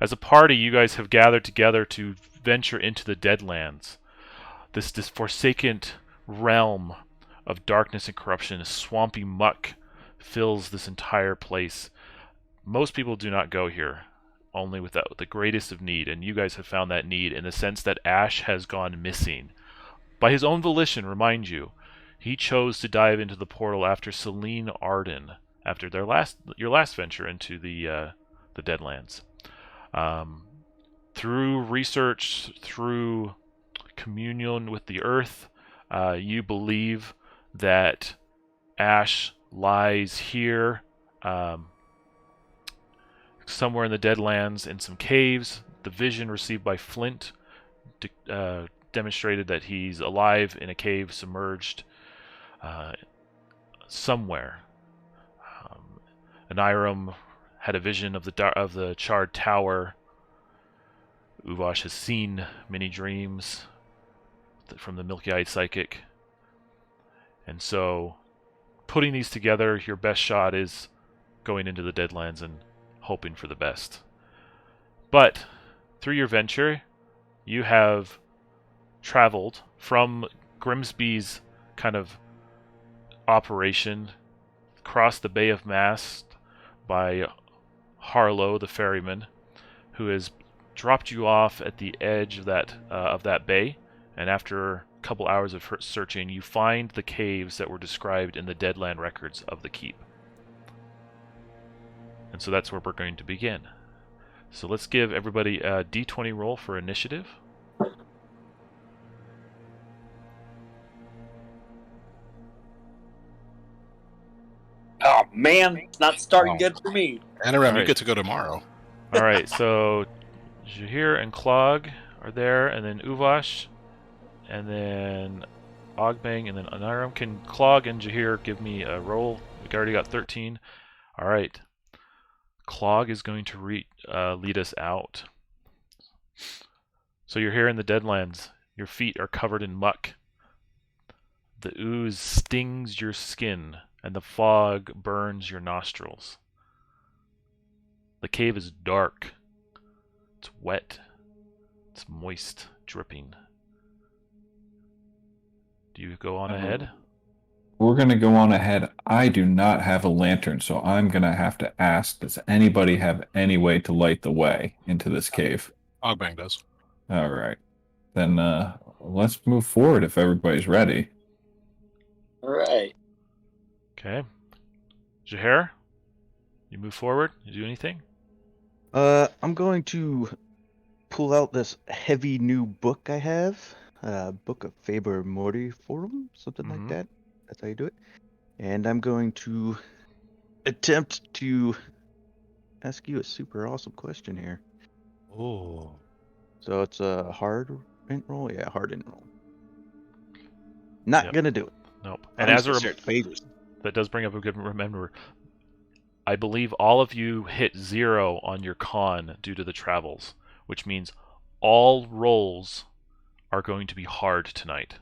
As a party, you guys have gathered together to venture into the Deadlands. This forsaken realm of darkness and corruption, swampy muck fills this entire place. Most people do not go here, only without the greatest of need, and you guys have found that need in the sense that Ash has gone missing. By his own volition, remind you, he chose to dive into the portal after Celine Arden, after your last venture into the Deadlands. Through research, through communion with the earth, you believe that Ash lies here, somewhere in the Deadlands in some caves. The vision received by Flint demonstrated that he's alive in a cave submerged somewhere. Aniram had a vision of the Charred Tower. Uvash has seen many dreams from the milky-eyed psychic. And so, putting these together, your best shot is going into the Deadlands and hoping for the best. But, through your venture, you have traveled from Grimsby's kind of operation, across the Bay of Mast by Harlow, the ferryman, who has dropped you off at the edge of that bay, and after a couple hours of searching, you find the caves that were described in the Deadland records of the keep. And so that's where we're going to begin. So let's give everybody a d20 roll for initiative. Oh man, it's not starting good for me. Aniram, you get to go tomorrow. Alright, so Jahir and Clog are there, and then Uvash, and then Ogbang, and then Aniram. Can Clog and Jahir give me a roll? We already got 13. Alright. Clog is going to lead us out. So you're here in the Deadlands. Your feet are covered in muck. The ooze stings your skin, and the fog burns your nostrils. The cave is dark. It's wet. It's moist, dripping. Do you go on ahead? We're going to go on ahead. I do not have a lantern, so I'm going to have to ask, does anybody have any way to light the way into this cave? Ogbang does. All right. Then let's move forward if everybody's ready. All right. Okay. Jahir, you move forward? You do anything? I'm going to pull out this heavy new book I have. Book of Faber Mortiforum, something like that. That's how you do it. And I'm going to attempt to ask you a super awesome question here. Oh. So it's a hard int roll? Yeah, hard int roll. Not gonna do it. Nope. And as that does bring up a good remember. I believe all of you hit 0 on your con due to the travels, which means all rolls are going to be hard tonight.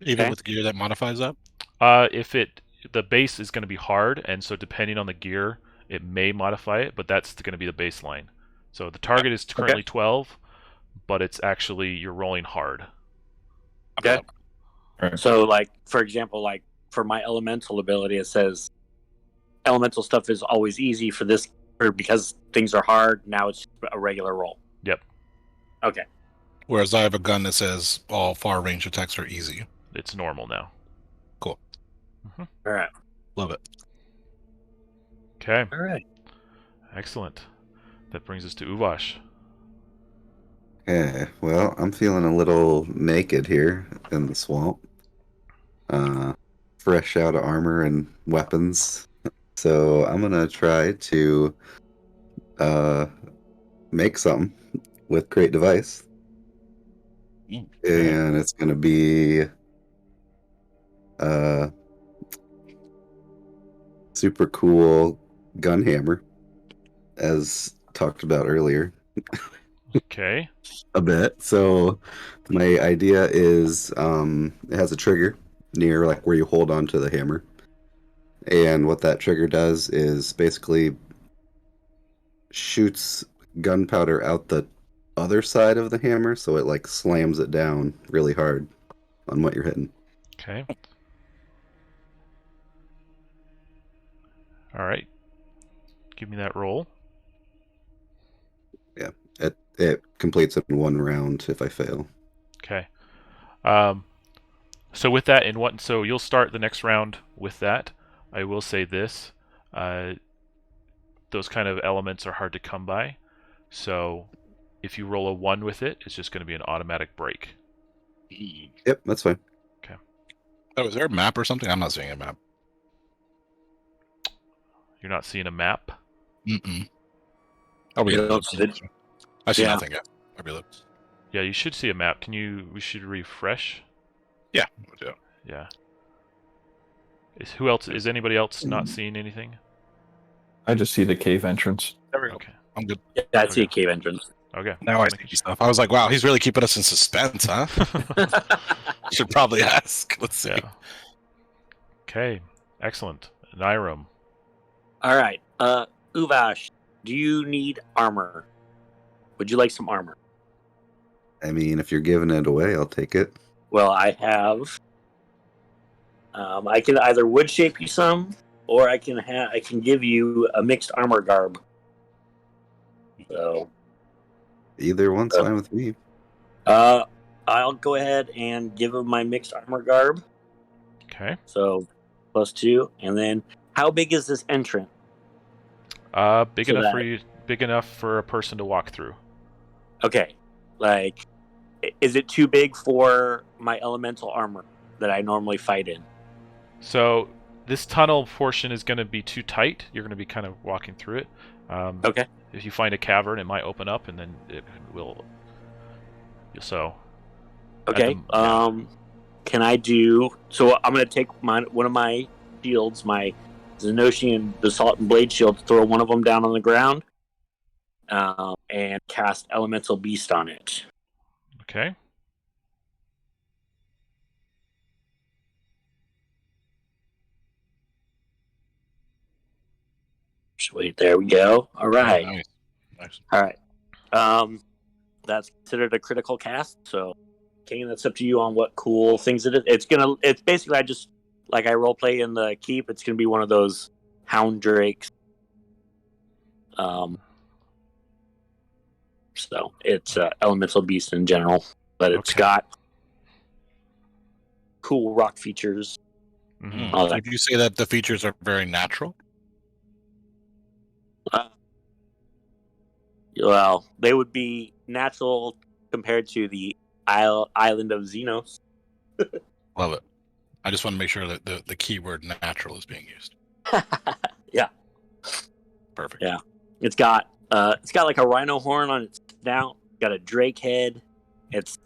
Even with gear that modifies that? The base is going to be hard, and so depending on the gear, it may modify it, but that's going to be the baseline. So the target is currently 12, but it's actually, you're rolling hard. Okay. So, like, for example, like, for my elemental ability, it says elemental stuff is always easy for this, or because things are hard, now it's a regular roll. Yep. Okay. Whereas I have a gun that says all far range attacks are easy. It's normal now. Cool. All right. Love it. Okay. All right. Excellent. That brings us to Uvash. Yeah, well, I'm feeling a little naked here in the swamp. Fresh out of armor and weapons. So I'm going to try to make something with Create Device. And it's going to be super cool gun hammer, as talked about earlier. Okay. A bit. So my idea is it has a trigger near like where you hold on to the hammer. And what that trigger does is basically shoots gunpowder out the other side of the hammer, so it like slams it down really hard on what you're hitting. Okay. All right. Give me that roll. Yeah, it completes in 1 round if I fail. Okay. So with that, so you'll start the next round with that. I will say this: those kind of elements are hard to come by. So if you roll a 1 with it, it's just going to be an automatic break. Yep, that's fine. Okay. Oh, is there a map or something? I'm not seeing a map. You're not seeing a map? Mm-mm. Oh, we You don't see see it? I see Yeah. nothing yet. I reload. Yeah, you should see a map. We should refresh? Yeah, we'll do. Yeah. Is anybody else not seeing anything? I just see the cave entrance. There we go. Okay. I'm good. Yeah, I see a Okay. cave entrance. Okay. Now I see stuff. I was like, wow, he's really keeping us in suspense, huh? Should probably ask. Let's see. Yeah. Okay. Excellent. Nyram. All right. Uvash, do you need armor? Would you like some armor? I mean, if you're giving it away, I'll take it. Well, I have. I can either wood shape you some, or I can give you a mixed armor garb. So, Either one's fine with me. I'll go ahead and give him my mixed armor garb. Okay. So, +2, and then how big is this entrance? Big So enough that- for you. Big enough for a person to walk through. Okay, like, is it too big for my elemental armor that I normally fight in? So this tunnel portion is going to be too tight. You're going to be kind of walking through it. Okay. If you find a cavern, it might open up, and then it will. So. Okay. Can I do? So I'm going to take one of my shields, my Zenosian Basalt and Blade shield, throw one of them down on the ground, and cast Elemental Beast on it. Okay. Sweet. There we go. All right. Nice. All right. That's considered a critical cast. So, King, that's up to you on what cool things it is. It's basically I role play in the keep. It's gonna be one of those hound drakes. So it's elemental beast in general, but it's Okay. got cool rock features. Mhm. All that. Would you say that the features are very natural? Well, they would be natural compared to the island of Xenos. Love it. I just want to make sure that the keyword natural is being used. Yeah. Perfect. Yeah. It's got like a rhino horn on its snout. Got a drake head. It's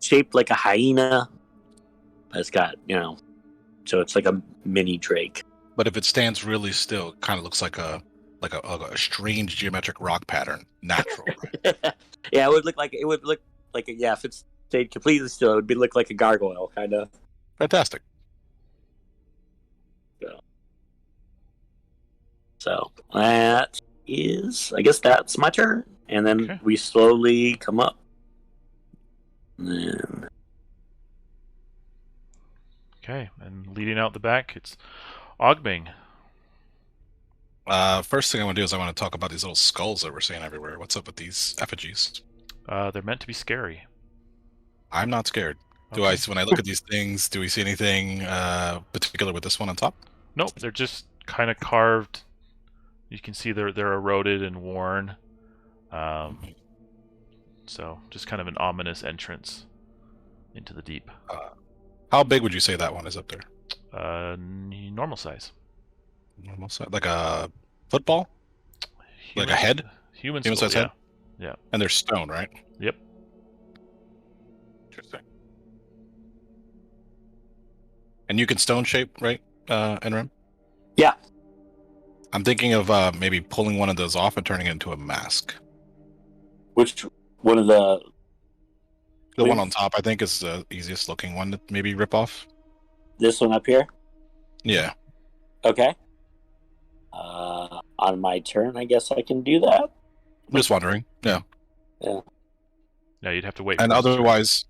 shaped like a hyena. It's got so it's like a mini drake. But if it stands really still, it kind of looks like a strange geometric rock pattern. Natural. Right? Yeah, it would look like if it stayed completely still, it would look like a gargoyle kind of. Fantastic. So that is, I guess that's my turn, and then Okay. we slowly come up. And then Okay, and leading out the back, it's Ogming. First thing I want to do is I want to talk about these little skulls that we're seeing everywhere. What's up with these effigies? They're meant to be scary. I'm not scared. Okay. When I look at these things, do we see anything particular with this one on top? Nope, they're just kind of carved. You can see they're eroded and worn. So just kind of an ominous entrance into the deep. How big would you say that one is up there? Normal size. Normal size, like a football, like a head, Human size head. Yeah. And they're stone, right? Yep. Interesting. And you can stone shape, right, Enram? Yeah. I'm thinking of maybe pulling one of those off and turning it into a mask. which one of the The one on top, I think, is the easiest looking one to maybe rip off. this one up here? Yeah. Okay. On my turn, I guess I can do that. Just wondering. Yeah. Yeah. Yeah, you'd have to wait. And for his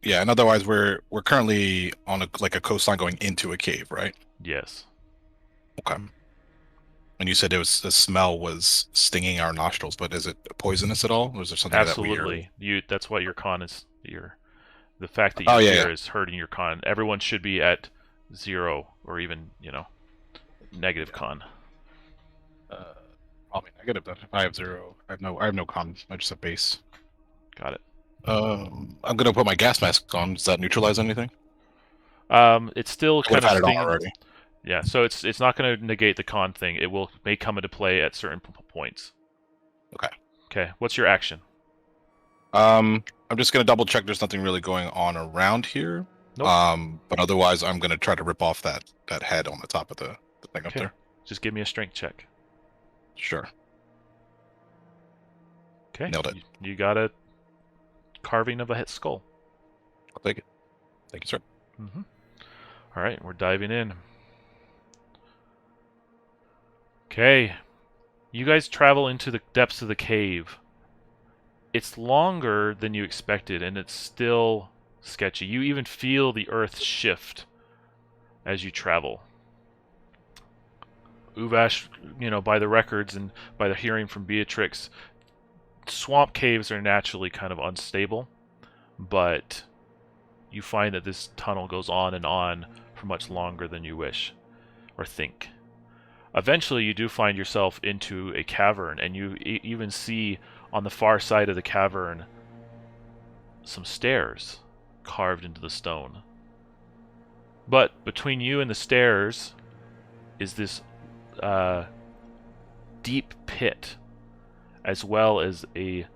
turn. otherwise, we're currently on a coastline going into a cave, right? Yes. Okay. And you said the smell was stinging our nostrils, but is it poisonous at all, or is there something that we are? Absolutely. That's what your con is. The fact that Oh, you're yeah, here yeah. is hurting your con. Everyone should be at 0 or even negative con. Probably negative. Then I have 0. I have no con. I just have base. Got it. I'm gonna put my gas mask on. Does that neutralize anything? It's still I would kind have of had it on stinging. already. Yeah, so it's not going to negate the con thing. It may come into play at certain points. Okay. Okay. What's your action? I'm just gonna double check. There's nothing really going on around here. Nope. But otherwise, I'm gonna try to rip off that head on the top of the thing up Okay. there. Just give me a strength check. Sure. Okay. Nailed it. You got a carving of a skull. I'll take it. Thank you, sir. Mm-hmm. All right, we're diving in. Okay. You guys travel into the depths of the cave. It's longer than you expected, and it's still sketchy. You even feel the earth shift as you travel. Uvash, by the records and by the hearing from Beatrix, swamp caves are naturally kind of unstable, but you find that this tunnel goes on and on for much longer than you wish or think. Eventually, you do find yourself into a cavern, and you even see on the far side of the cavern some stairs carved into the stone. But between you and the stairs is this deep pit, as well as a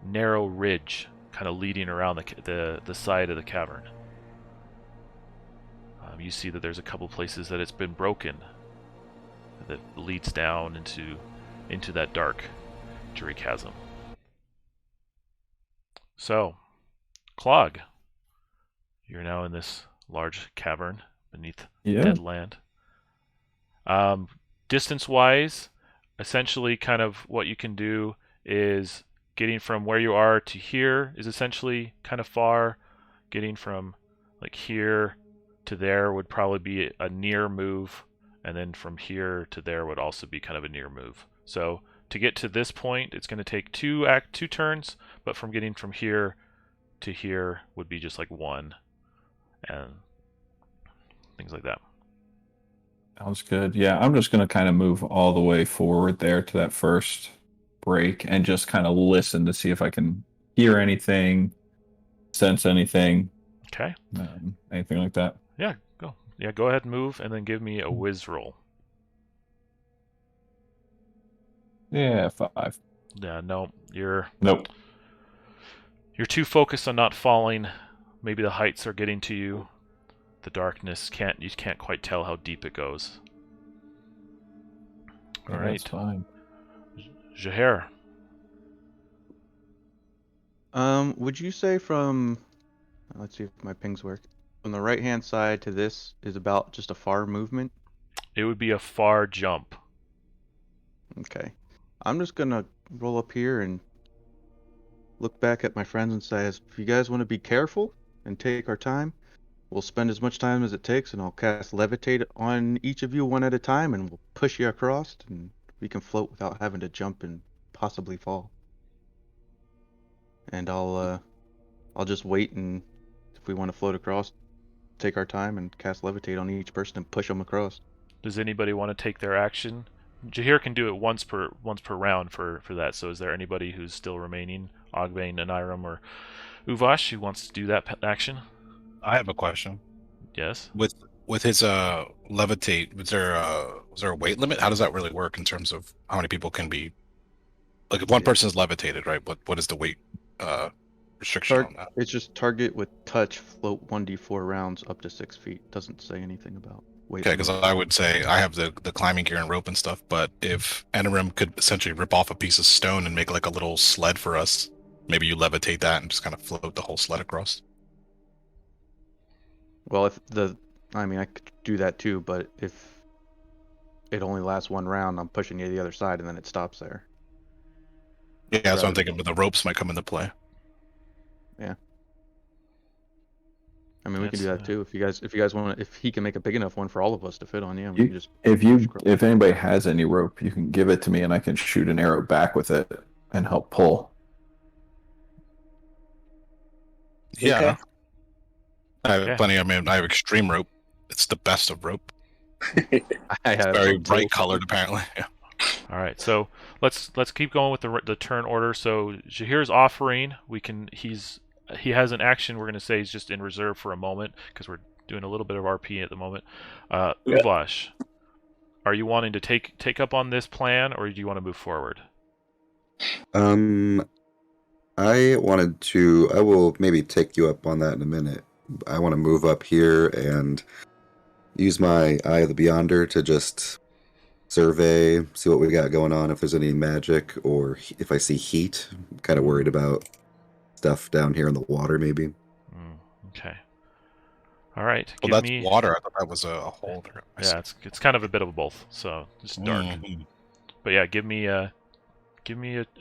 narrow ridge kind of leading around the side of the cavern. You see that there's a couple places that it's been broken that leads down into that dark, dreary chasm. So, Clog, you're now in this large cavern beneath dead land. Distance-wise, essentially kind of what you can do is getting from where you are to here is essentially kind of far. Getting from like here to there would probably be a near move, and then from here to there would also be kind of a near move. So to get to this point, it's going to take two turns, but from getting from here to here would be just like one, and things like that. Sounds good. Yeah, I'm just going to kind of move all the way forward there to that first break and just kind of listen to see if I can hear anything, sense anything. Okay. Anything like that. Yeah, go. Yeah, go ahead and move, and then give me a whiz roll. Yeah, 5. Yeah, no, Nope. You're too focused on not falling. Maybe the heights are getting to you. The darkness you can't quite tell how deep it goes. Yeah, All right. That's fine. Jaher. Would you say from, let's see if my pings work, from the right-hand side to this is about just a far movement? It would be a far jump. Okay. I'm just gonna roll up here and look back at my friends and say, if you guys want to be careful and take our time, we'll spend as much time as it takes, and I'll cast Levitate on each of you one at a time, and we'll push you across, and we can float without having to jump and possibly fall. And I'll just wait, and if we want to float across, take our time and cast Levitate on each person and push them across. Does anybody want to take their action? Jaheer can do it once per round for that. So is there anybody who's still remaining? Ogvain, Aniram, or Uvash who wants to do that action? I have a question. Yes. With his levitate, was there a weight limit? How does that really work in terms of how many people can be? Like, if one person is levitated, right? What is the weight restriction on that? It's just target with touch, float 1d4 rounds up to 6 feet. Doesn't say anything about weight. Okay, because I would say I have the climbing gear and rope and stuff, but if Anirim could essentially rip off a piece of stone and make like a little sled for us, maybe you levitate that and just kind of float the whole sled across. Well, I could do that too, but if it only lasts one round, I'm pushing you to the other side and then it stops there. Yeah, that's what I'm thinking. But the ropes might come into play. I mean, we can do That's, that too. If you guys want, if he can make a big enough one for all of us to fit on, yeah, we can just. If anybody has any rope, you can give it to me, and I can shoot an arrow back with it and help pull. Yeah. Okay. I have plenty. I mean, I have extreme rope. It's the best of rope. I have Very bright colored, apparently. Yeah. all right, so let's keep going with the turn order. So Jahir's offering. He has an action. We're going to say he's just in reserve for a moment because we're doing a little bit of RP at the moment. Uvash, are you wanting to take up on this plan, or do you want to move forward? I wanted to. I will maybe take you up on that in a minute. I want to move up here and use my Eye of the Beyonder to just survey, see what we got going on, if there's any magic, or if I see heat. I'm kind of worried about stuff down here in the water, maybe. Okay. All right. Well, that's water. I thought that was a holder. Yeah, it's kind of a bit of both. So it's dark. But yeah, give me a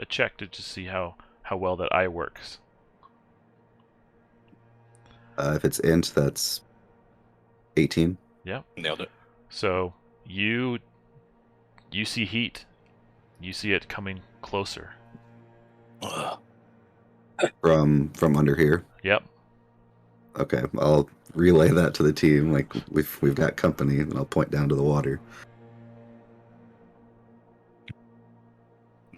check to just see how well that eye works. If it's int, that's 18. Yeah. Nailed it. So you see heat. You see it coming closer. From under here. Yep. Okay, I'll relay that to the team. Like we've got company, and I'll point down to the water.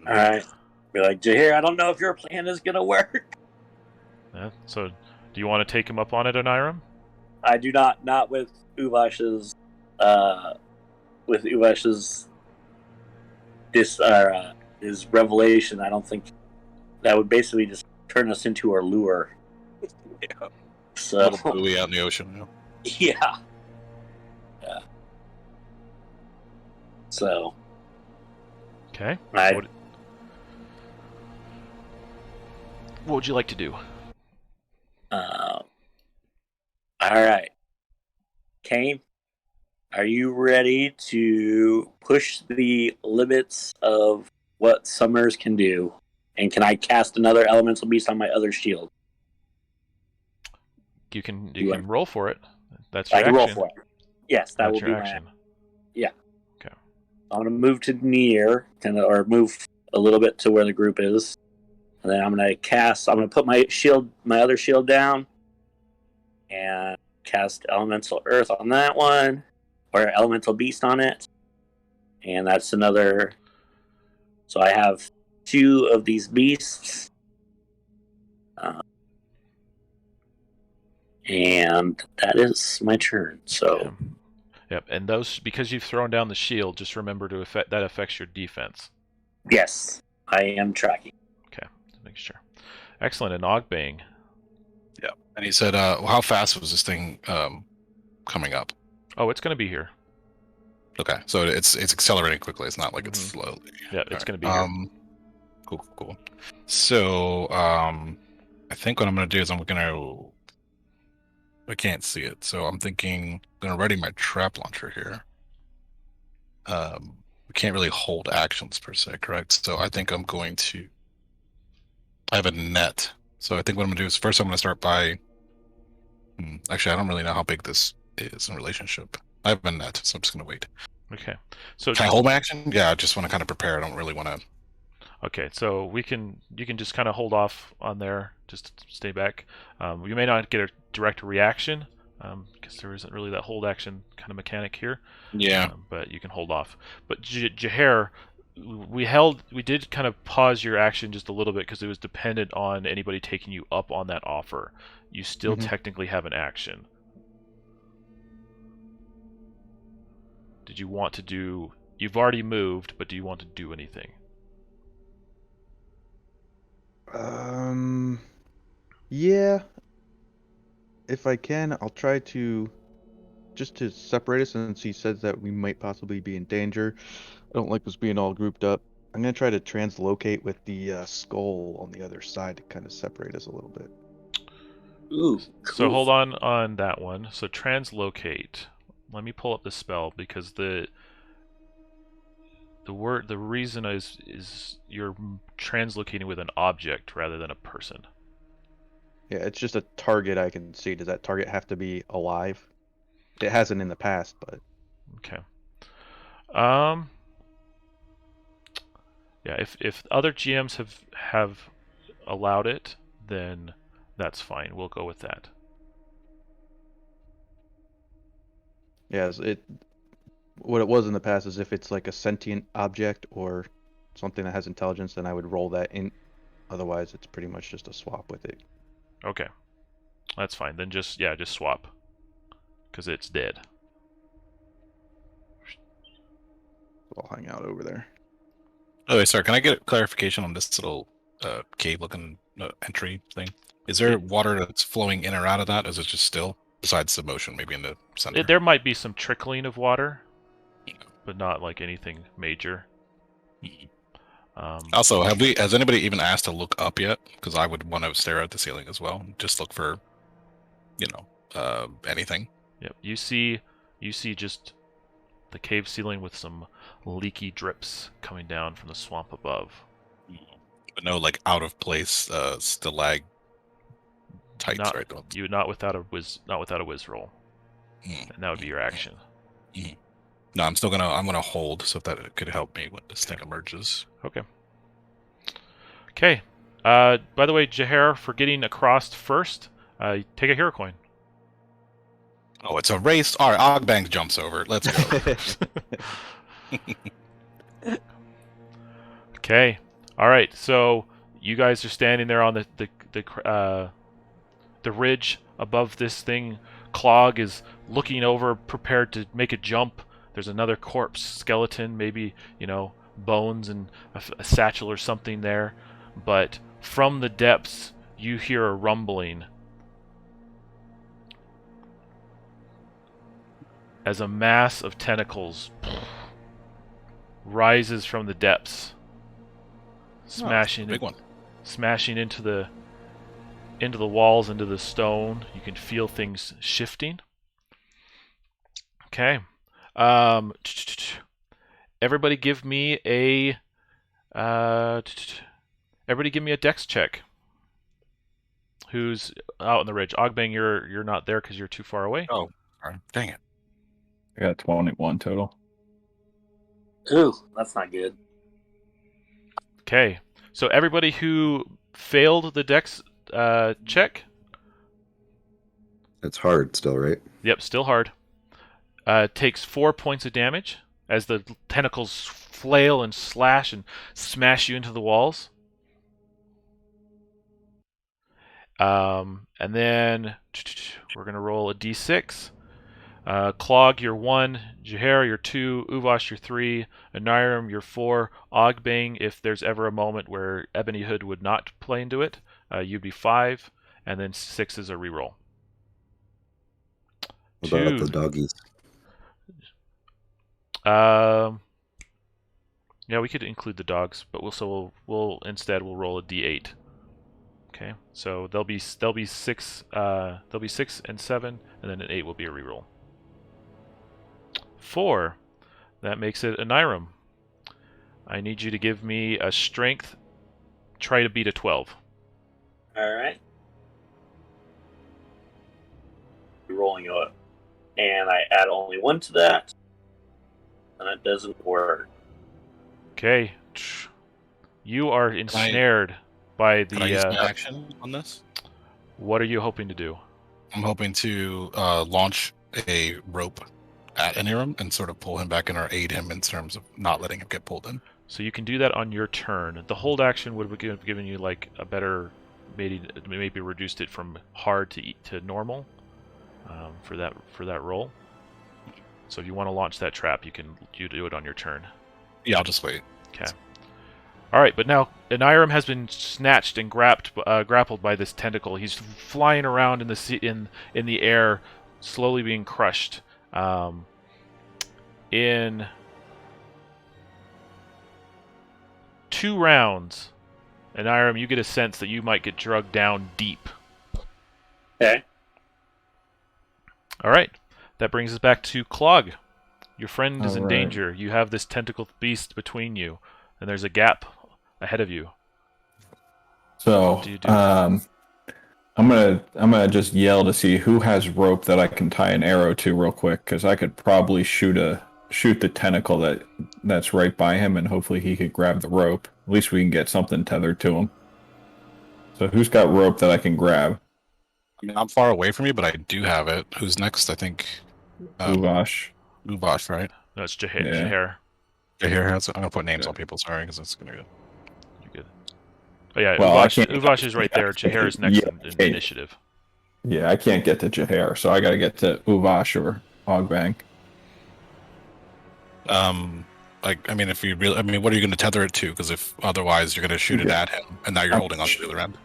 All right. Be like, Jahir, I don't know if your plan is gonna work. Yeah. So do you want to take him up on it, Oniram? I do not with Uvash's his revelation. I don't think that would basically just turn us into our lure. Yeah. So A little buoy out in the ocean. yeah. So Okay. I What would you like to do? all right. Kane, are you ready to push the limits of what Summers can do? And can I cast another elemental beast on my other shield? You can roll for it. That's your I can roll action. for it. Yes, that That's will your be action. my yeah. Okay. I'm gonna move to near, or move a little bit to where the group is, and then I'm gonna put my other shield down, and cast Elemental Earth on that one, or Elemental Beast on it, and that's another. So I have 2 of these beasts, and that is my turn. So, Yep. And those, because you've thrown down the shield, just remember that affects your defense. yes, I am tracking. Okay. Just make sure. Excellent. And Ogbang. Yeah. And he said, how fast was this thing coming up? Oh, it's going to be here. Okay, so it's accelerating quickly. It's not like it's slowly. Yeah, it's going to be here. Cool. So, I think what I'm going to do is I can't see it, so I'm thinking I'm going to ready my trap launcher here. We can't really hold actions per se, correct? So I think I'm going to. I have a net, so I think what I'm going to do is first I'm going to start by. Actually, I don't really know how big this is in relationship. I have a net, so I'm just going to wait. Okay. So can I hold my action? Yeah, I just want to kind of prepare. I don't really want to. Okay, so you can just kind of hold off on there, just stay back. You may not get a direct reaction because there isn't really that hold action kind of mechanic here. Yeah. But you can hold off. But Jahir, we did kind of pause your action just a little bit because it was dependent on anybody taking you up on that offer. You still technically have an action. Did you want to do? You've already moved, but do you want to do anything? Yeah. If I can, I'll try to just to separate us since he says that we might possibly be in danger. I don't like us being all grouped up. I'm gonna try to translocate with the skull on the other side to kind of separate us a little bit. Ooh, cool. So hold on that one. So translocate. Let me pull up the spell because the the reason is you're translocating with an object rather than a person. Yeah, it's just a target I can see. Does that target have to be alive? It hasn't in the past, but Okay. Yeah, if other GMs have allowed it, then that's fine. We'll go with that. yeah, what it was in the past is if it's like a sentient object or something that has intelligence, then I would roll that in. Otherwise, it's pretty much just a swap with it. Okay. That's fine. Then just swap. Because it's dead. I'll hang out over there. Oh, wait, sorry. Can I get clarification on this little cave-looking entry thing? Is there water that's flowing in or out of that? Or is it just still? Besides the motion, maybe in the center. There might be some trickling of water, but not like anything major. Also, has anybody even asked to look up yet? Because I would want to stare at the ceiling as well. Just look for, anything. Yep. You see just the cave ceiling with some leaky drips coming down from the swamp above. But no, like out of place stalagmites, right? Not without a whiz roll, and that would be your action. No, I'm gonna hold so that it could help me when this thing emerges. Okay. Okay. By the way, Jaher, for getting across first, take a hero coin. Oh, it's a race. All right, Ogbang jumps over. Let's go. Okay. All right. So you guys are standing there on the ridge above this thing. Clog is looking over, prepared to make a jump. There's another corpse, skeleton, maybe, bones and a satchel or something there. But from the depths, you hear a rumbling as a mass of tentacles rises from the depths, smashing into the walls, into the stone. You can feel things shifting. Okay. Everybody give me a dex check. Who's out on the ridge? Ogbang, you're not there because you're too far away. Oh, sorry. Dang it. I got 21 total. Ooh, that's not good. Okay. So everybody who failed the dex check. It's hard still, right? Yep, still hard. Takes 4 points of damage as the tentacles flail and slash and smash you into the walls. And then we're going to roll a d6. Clog, you're 1. Jaher, you're 2. Uvash, you're 3. Anirim, you're 4. Ogbang, if there's ever a moment where Ebony Hood would not play into it, you'd be 5. And then 6 is a reroll. What about the doggies? Yeah, we could include the dogs, but we'll instead roll a d8. Okay, so there'll be 6 and 7, and then an 8 will be a reroll. 4, that makes it Anirim. I need you to give me a strength. Try to beat a 12. All right. Rolling up, and I add only 1 to that, and it doesn't work. Okay, you are ensnared by the. Can I use my action on this? What are you hoping to do? I'm hoping to launch a rope at Anirim and sort of pull him back in or aid him in terms of not letting him get pulled in. So you can do that on your turn. The hold action would have given you like a better, maybe reduced it from hard to normal for that roll. So if you want to launch that trap, you do it on your turn. Yeah, I'll just wait. Okay. All right, but now Anirim has been snatched and grappled by this tentacle. He's flying around in the air, slowly being crushed. In 2 rounds, Anirim, you get a sense that you might get drugged down deep. Okay. All right, that brings us back to Clog. Your friend is in Alright. danger. You have this tentacle beast between you, and there's a gap ahead of you. So, What do you do? I'm gonna just yell to see who has rope that I can tie an arrow to real quick, because I could probably shoot the tentacle that's right by him, and hopefully he could grab the rope. At least we can get something tethered to him. So who's got rope that I can grab? I mean, I'm far away from you, but I do have it. Who's next? I think. Uvash. Uvash, right? No, it's Jahair. Yeah. Jahair. Jahair has it. I'm gonna put names Yeah. on people. Sorry, because that's gonna go. You're good. Oh yeah, Well, Uvash is right there. Jahair is next in initiative. Yeah, I can't get to Jahair, so I gotta get to Uvash or Ogbang. Like, I mean, if you really, I mean, what are you going to tether it to? Because if otherwise you're going to shoot it at him, and now you're holding on to the other end.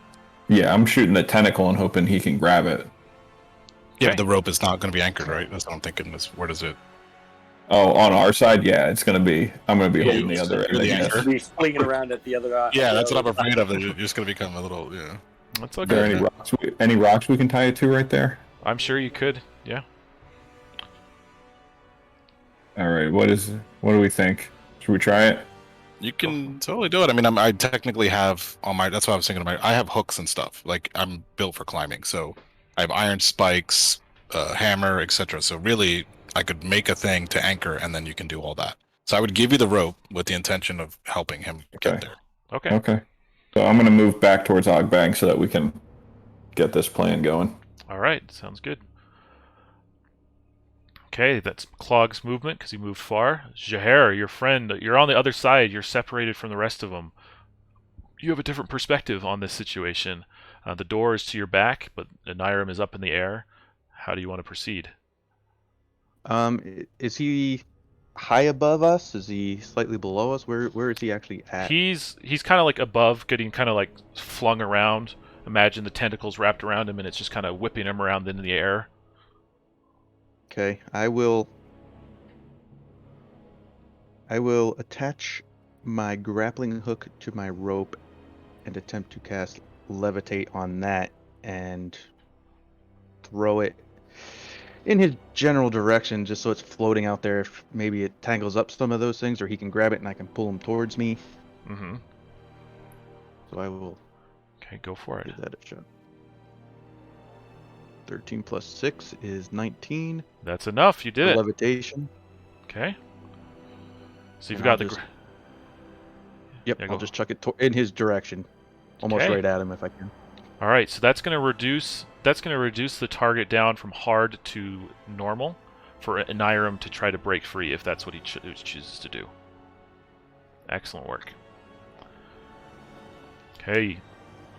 Yeah, I'm shooting the tentacle and hoping he can grab it. Yeah, Okay. but the rope is not going to be anchored, right? That's what I'm thinking. Where does it? Oh, on our side, yeah, I'm gonna be holding the other end. you're I the guess. anchor. Be flinging around at the other. Yeah, that's what I'm afraid of. You're just going to become a little, That's Are there okay. any rocks we can tie it to right there? I'm sure you could. Yeah. All right, what do we think? Should we try it? You can totally do it. I mean, I technically have on my. That's what I was thinking. I have hooks and stuff. Like, I'm built for climbing, so I have iron spikes, hammer, etc. So really, I could make a thing to anchor, and then you can do all that. So I would give you the rope with the intention of helping him get there. Okay. Okay. So I'm gonna move back towards Ogbang so that we can get this plan going. All right. Sounds good. Okay, that's Clog's movement because he moved far. Jahair, your friend, you're on the other side. You're separated from the rest of them. You have a different perspective on this situation. The door is to your back, but Anirim is up in the air. How do you want to proceed? Is he high above us? Is he slightly below us? Where is he actually at? He's kind of like above, getting kind of like flung around. Imagine the tentacles wrapped around him, and it's just kind of whipping him around in the air. Okay, I will attach my grappling hook to my rope and attempt to cast levitate on that and throw it in his general direction just so it's floating out there. If maybe it tangles up some of those things, or he can grab it and I can pull him towards me. Mm-hmm. So I will Okay, go for it. give that a shot. 13 plus 6 is 19. That's enough. You did it. Levitation. Okay. So you've And got I'll the. just- Yep, Yeah, I'll go. just chuck it in his direction. Almost Okay. right at him if I can. All right, so that's going to reduce the target down from hard to normal for Anirim to try to break free if that's what he chooses to do. Excellent work. Okay,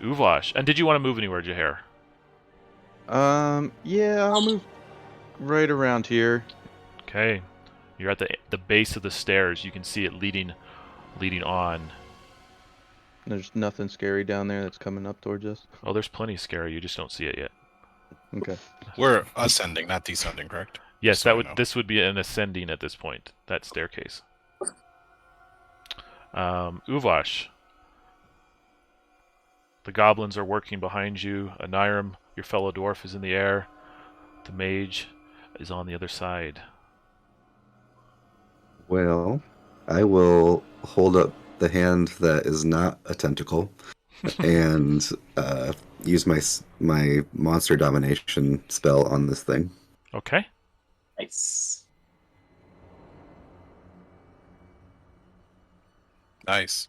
Uvash. And did you want to move anywhere, Jahair? Yeah, I'll move right around here. Okay, you're at the base of the stairs. You can see it leading on. There's nothing scary down there that's coming up towards us. Oh, there's plenty scary. You just don't see it yet. Okay. We're ascending, not descending, correct? Yes, So that I would know. this would be an ascending at this point. That staircase. Uvash. The goblins are working behind you. Anirim, your fellow dwarf, is in the air. The mage is on the other side. Well, I will hold up the hand that is not a tentacle and use my monster domination spell on this thing. Okay. Nice. Nice.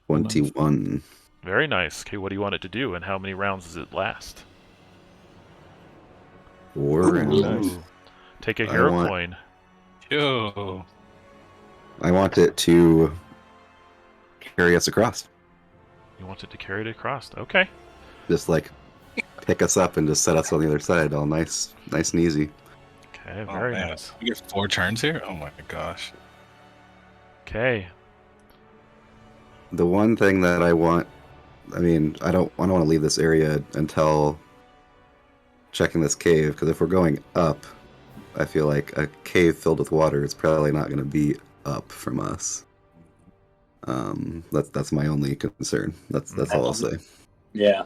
21. Very nice. Okay, what do you want it to do, and how many rounds does it last? 4 Ooh, rounds. nice. Take a I hero want- coin. Yo. I want it to carry us across. You want it to carry it across. Okay. Just like pick us up and just set us on the other side, all nice and easy. Okay, Oh, very man. nice. We get 4 turns here? Oh my gosh. Okay. The one thing that I want, I don't want to leave this area until checking this cave, because if we're going up, I feel like a cave filled with water is probably not going to be up from us. That's my only concern. That's all I'll say. Yeah.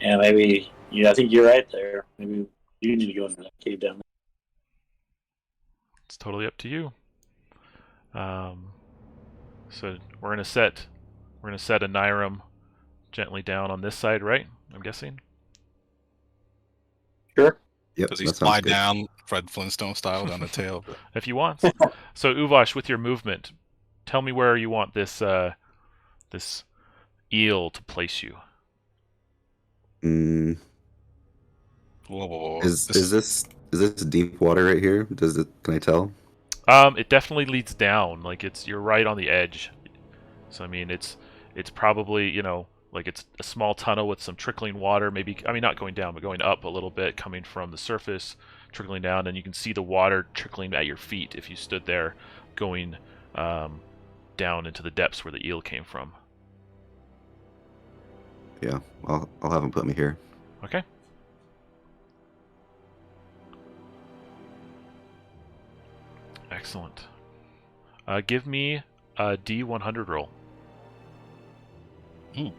Yeah, maybe. Yeah, I think you're right there. Maybe you need to go into that cave down It's totally up to you. So we're gonna set a Nyram gently down on this side, right? I'm guessing. Sure. Yep, Does he that sounds slide good. down Fred Flintstone style down the tail? If you want. So Uvash, with your movement, tell me where you want this this eel to place you. Mm, Whoa, whoa, whoa. is this deep water right here? Can I tell? It definitely leads down. Like you're right on the edge. So I mean, it's probably, like it's a small tunnel with some trickling water. Maybe, I mean, not going down, but going up a little bit, coming from the surface, trickling down, and you can see the water trickling at your feet if you stood there, going down into the depths where the eel came from. Yeah, I'll have him put me here. Okay. Excellent. Give me a D100 roll. Ooh.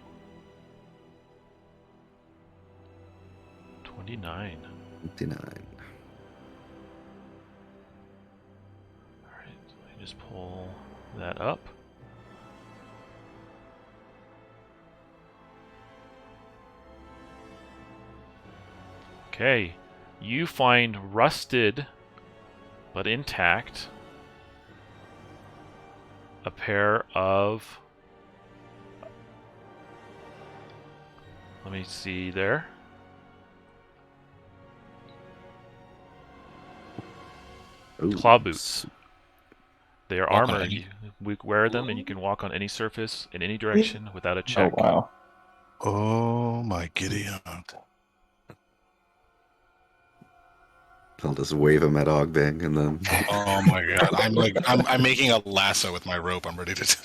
29. 59. Alright, so let me just pull that up. Okay, you find rusted but intact a pair of, let me see there. Ooh, Claw boots. They are Walk on armor. any- We wear them and you can walk on any surface in any direction without a check. Oh wow. Oh my Gideon. I'll just wave him at Ogbang and then. Oh my god. I'm making a lasso with my rope. I'm ready to.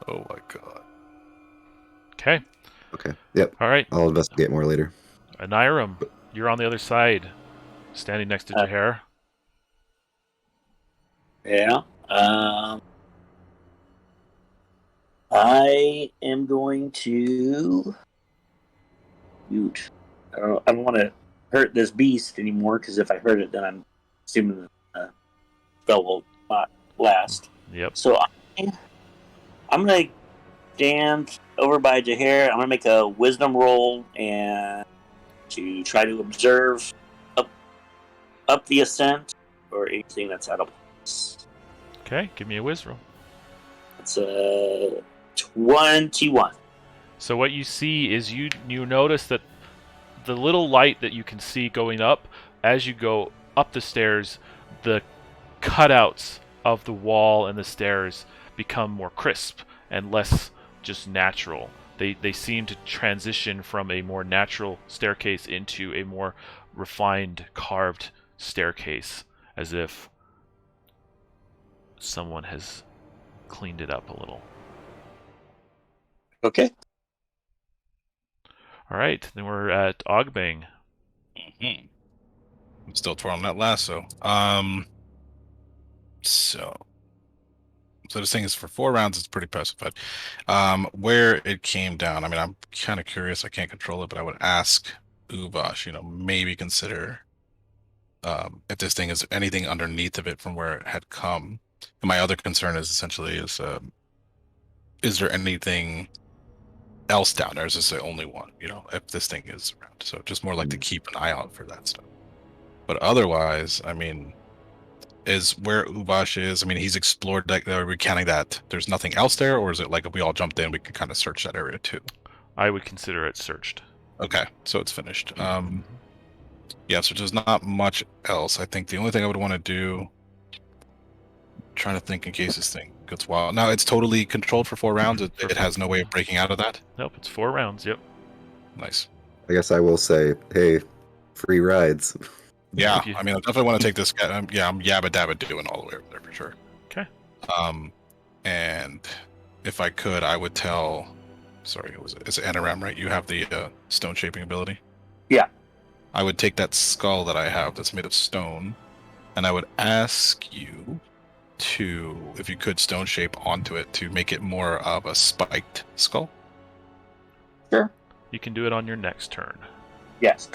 Oh my god. Okay. Okay. Yep. All right. I'll investigate more later. Aniram, you're on the other side, standing next to Jaher. Yeah. I am going to. Shoot. I don't want to hurt this beast anymore, because if I hurt it, then I'm assuming the spell will not last. Yep. So I'm going to stand over by Jaher. I'm going to make a wisdom roll and to try to observe up the ascent or anything that's out of place. Okay, give me a whiz roll. It's a 21. So what you see is you notice that the little light that you can see going up, as you go up the stairs, the cutouts of the wall and the stairs become more crisp and less just natural. They seem to transition from a more natural staircase into a more refined, carved staircase, as if someone has cleaned it up a little. Okay. All right, then we're at Ogbang. Mm-hmm. I'm still twirling that lasso. So this thing is for 4 rounds. It's pretty pacified. Where it came down, I mean, I'm kind of curious. I can't control it, but I would ask Uvash, maybe consider if this thing is anything underneath of it from where it had come. And my other concern is essentially is there anything else down there? Is this the only one? If this thing is around. So just more like to keep an eye out for that stuff. But otherwise, I mean, is where Uvash is. I mean, he's explored that. Are we counting that there's nothing else there, or is it like if we all jumped in, we could kind of search that area too? I would consider it searched. Okay, so it's finished. Yeah, so there's not much else. I think the only thing I would want to do, trying to think in case this thing gets wild. Now it's totally controlled for 4 rounds. It has no way of breaking out of that. Nope, it's 4 rounds. Yep. Nice. I guess I will say, hey, free rides. Yeah, I mean, I definitely want to take this guy. Yeah, I'm yabba dabba doing all the way over there for sure. Okay. And if I could, I would tell. Sorry, it's Anaram, right? You have the stone shaping ability. Yeah. I would take that skull that I have that's made of stone, and I would ask you to, if you could, stone shape onto it to make it more of a spiked skull. Sure. You can do it on your next turn. Yes.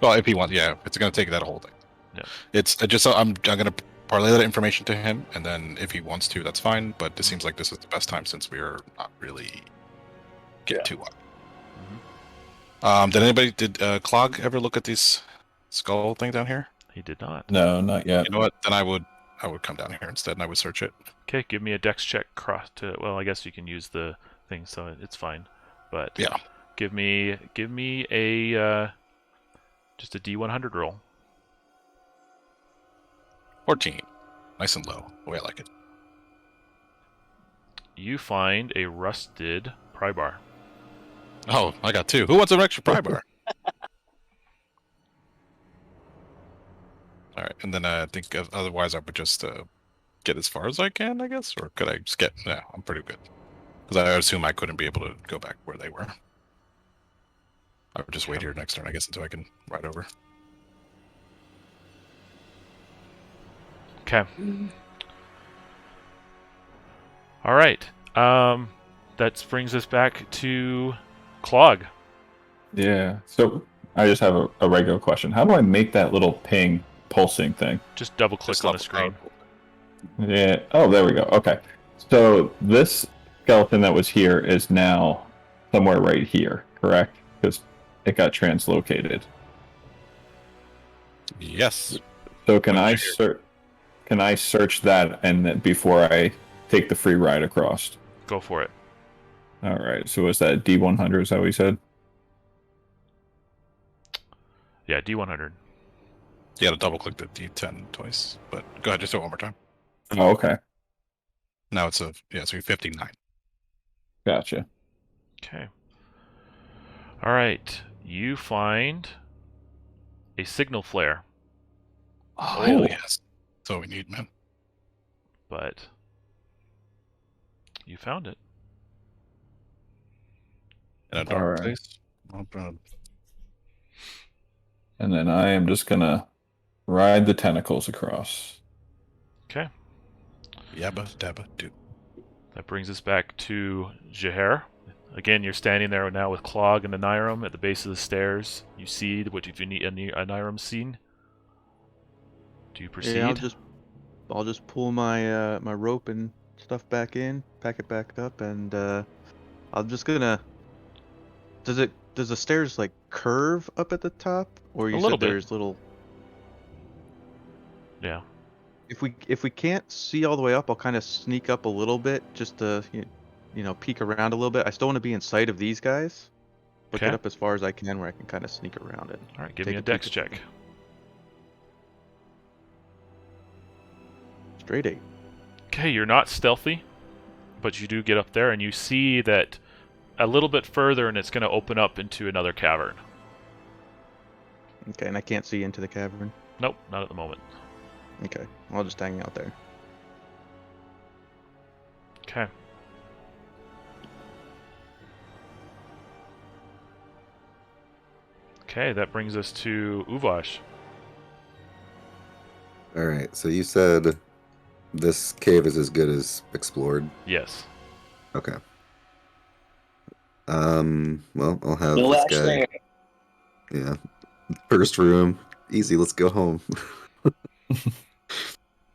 Well, if he wants, yeah, it's going to take that whole thing. Yeah. It's just I'm gonna parlay that information to him, and then if he wants to, that's fine. But it seems like this is the best time since we are not really getting too wild. Did Clog ever look at these skull thing down here? He did not. No, not yet. You know what? Then I would come down here instead, and I would search it. Okay, give me a dex check well, I guess you can use the thing, so it's fine. But Yeah. give me a just a D100 roll. 14. Nice and low. The way I like it. You find a rusted pry bar. Oh, I got 2. Who wants an extra pry bar? All right, and then I think otherwise I would just get as far as I can, I guess, or could I just get? No, I'm pretty good because I assume I couldn't be able to go back where they were. I would just wait here next turn, I guess, until I can ride over. Okay. All right. That brings us back to Clog. Yeah. So I just have a regular question. How do I make that little ping pulsing thing? Just double click on the screen. Yeah. Oh, there we go. Okay. So this skeleton that was here is now somewhere right here, correct? Because it got translocated. Yes. So can I search that and then before I take the free ride across? Go for it. All right. So is that D100? Is that what you said? Yeah, D100. You got to double click the D10 twice, but go ahead, just do it one more time. Oh, okay. Now it's so you're 59. Gotcha. Okay. All right. You find a signal flare. Oh, hell yes. That's all we need, man. But you found it. In a dark All right. place. Oh, bro. And then I am just gonna ride the tentacles across. Okay. Yabba dabba do. That brings us back to Jaher. Again, you're standing there now with Clog and the Niram at the base of the stairs. You see what you need a Niram scene. Do you proceed? Yeah, I'll just pull my my rope and stuff back in, pack it back up, and I'm just gonna. Does the stairs like curve up at the top, or you A little said bit. there's little? Yeah. If we can't see all the way up, I'll kind of sneak up a little bit just to peek around a little bit. I still want to be in sight of these guys, but Okay. get up as far as I can where I can kind of sneak around it. All right, give Take me a a peek dex at check. them. Straight 8. Okay, you're not stealthy, but you do get up there and you see that a little bit further and it's going to open up into another cavern. Okay, and I can't see into the cavern. Nope, not at the moment. Okay, I'll just hang out there. Okay. Okay, that brings us to Uvash. All right. So you said this cave is as good as explored. Yes. Okay. Well, I'll have No this ash guy. there. Yeah. First room. Easy. Let's go home.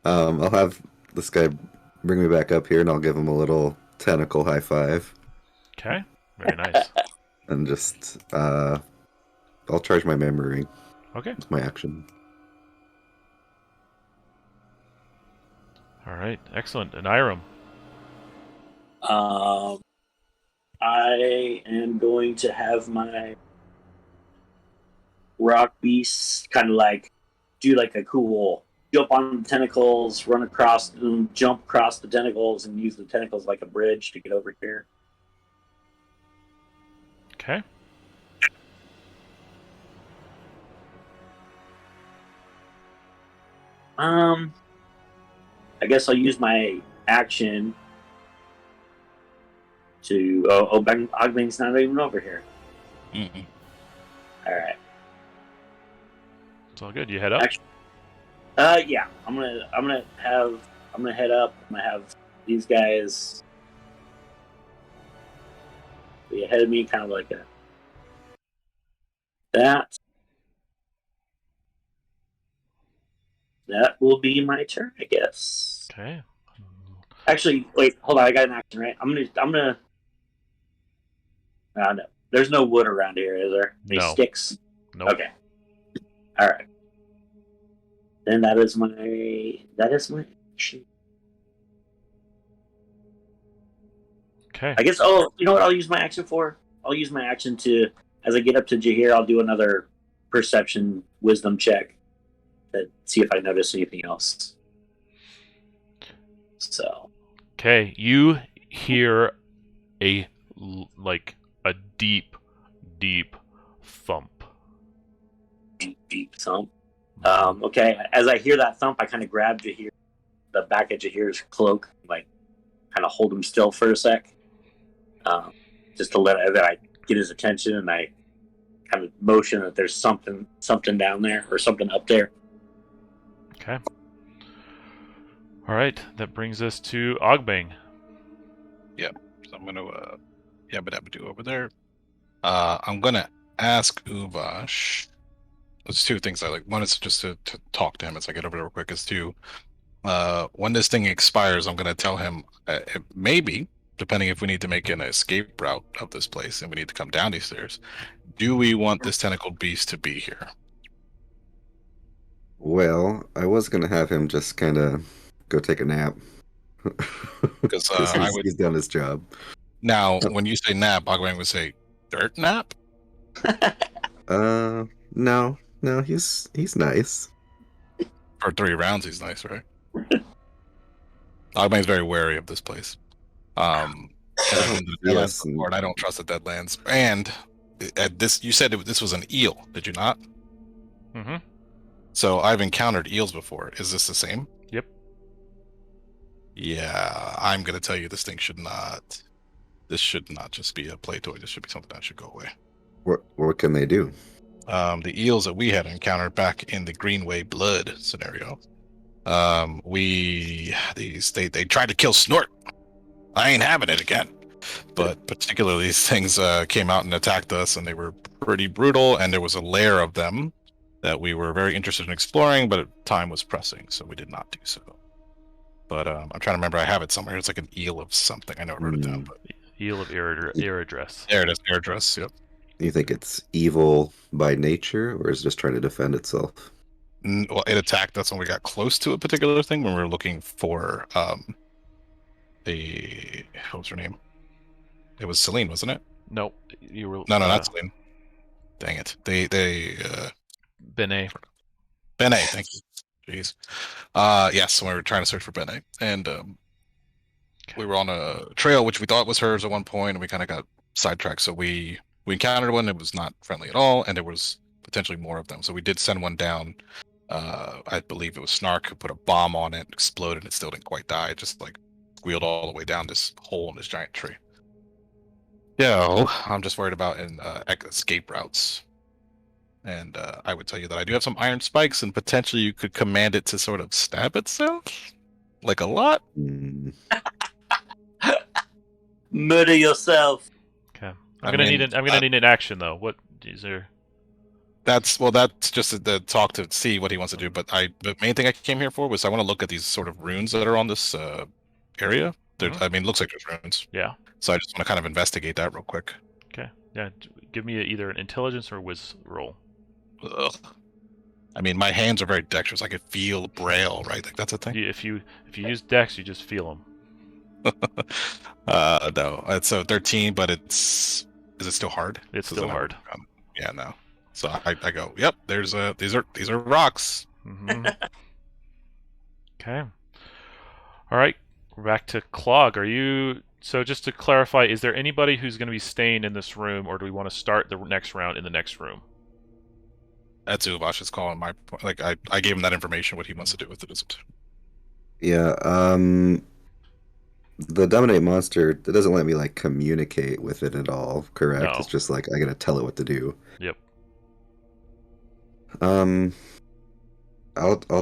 I'll have this guy bring me back up here, and I'll give him a little tentacle high five, Okay, very nice. and just I'll charge my memory. Okay. It's my action. All right, excellent. And Iram. I am going to have my rock beast kind of like do like a cool jump on the tentacles, run across, and jump across the tentacles, and use the tentacles like a bridge to get over here. Okay. I guess I'll use my action to. Ogban's not even over here. Mm-mm. All right. It's all good. You head up. Actually, yeah. I'm gonna head up. I'm gonna have these guys be ahead of me, kind of like that. that will be my turn, I guess. Okay. Actually, wait, hold on. I got an action, right? I'm gonna. No, there's no wood around here, is there? Any No. sticks? Nope. Okay. All right. Then that is my action. Okay. I guess. Oh, you know what? I'll use my action for. I'll use my action to, as I get up to Jahir, I'll do another perception wisdom check to see if I notice anything else. So. Okay. You hear a deep, deep thump. Deep thump. Okay. As I hear that thump, I kind of grab Jahir, the back of Jahir's cloak, like kind of hold him still for a sec, just to let I get his attention, and I kind of motion that there's something down there or something up there. Okay. All right. That brings us to Ogbang. So I'm gonna do over there. I'm gonna ask Uvash. There's two things I like. One is just to talk to him as I get over there real quick. Is to when this thing expires, I'm gonna tell him maybe, depending if we need to make an escape route of this place and we need to come down these stairs. Do we want this tentacled beast to be here? Well, I was gonna have him just kind of go take a nap. Because he's done his job. Now, when you say nap, Agwang would say dirt nap. No, he's nice. For 3 rounds, he's nice, right? Agwang's very wary of this place. And I've been to the Deadlands before, and I don't trust the Deadlands. And you said this was an eel, did you not? Mm-hmm. So I've encountered eels before. Is this the same? Yep. Yeah, I'm gonna tell you this thing should not. This should not just be a play toy. This should be something that should go away. What can they do? The eels that we had encountered back in the Greenway Blood scenario, they tried to kill Snort. I ain't having it again. But particularly these things came out and attacked us, and they were pretty brutal. And there was a lair of them that we were very interested in exploring, but time was pressing, so we did not do so. But I'm trying to remember. I have it somewhere. It's like an eel of something. I never wrote it down. But Eel of Iridress. there it is. Iridress. Yep. You think it's evil by nature, or is it just trying to defend itself? Well, it attacked us when we got close to a particular thing when we were looking for what was her name? It was Celine, wasn't it? No, you were. No, not Celine. Dang it. Benet. Benet, thank you. Jeez. Yes, we were trying to search for Benet, and we were on a trail which we thought was hers at one point, and we kind of got sidetracked. So we encountered one that was not friendly at all, and there was potentially more of them. So we did send one down. I believe it was Snark who put a bomb on it, exploded, and it still didn't quite die. It just like wheeled all the way down this hole in this giant tree. Yeah, I'm just worried about escape routes. And I would tell you that I do have some iron spikes, and potentially you could command it to sort of stab itself, like a lot. Murder yourself. Okay, I'm gonna need an action though. What is there? That's just the talk to see what he wants to do. But the main thing I came here for was I want to look at these sort of runes that are on this area. I mean, it looks like there's runes. Yeah. So I just want to kind of investigate that real quick. Okay. Yeah. Give me either an intelligence or a whiz roll. Ugh. I mean, my hands are very dexterous. I could feel braille, right? Like that's a thing. If you use dex, you just feel them. No, it's a 13, but is it still hard? It's still hard. Yeah, no. So I go, yep. These are rocks. Mm-hmm. Okay. All right. We're back to Clog. So just to clarify, is there anybody who's going to be staying in this room, or do we want to start the next round in the next room? That's Uvash is calling my point. Like I gave him that information. What he wants to do with it isn't. Yeah. The dominate monster, it doesn't let me like communicate with it at all. Correct? No. It's just like I gotta tell it what to do. Yep. I'll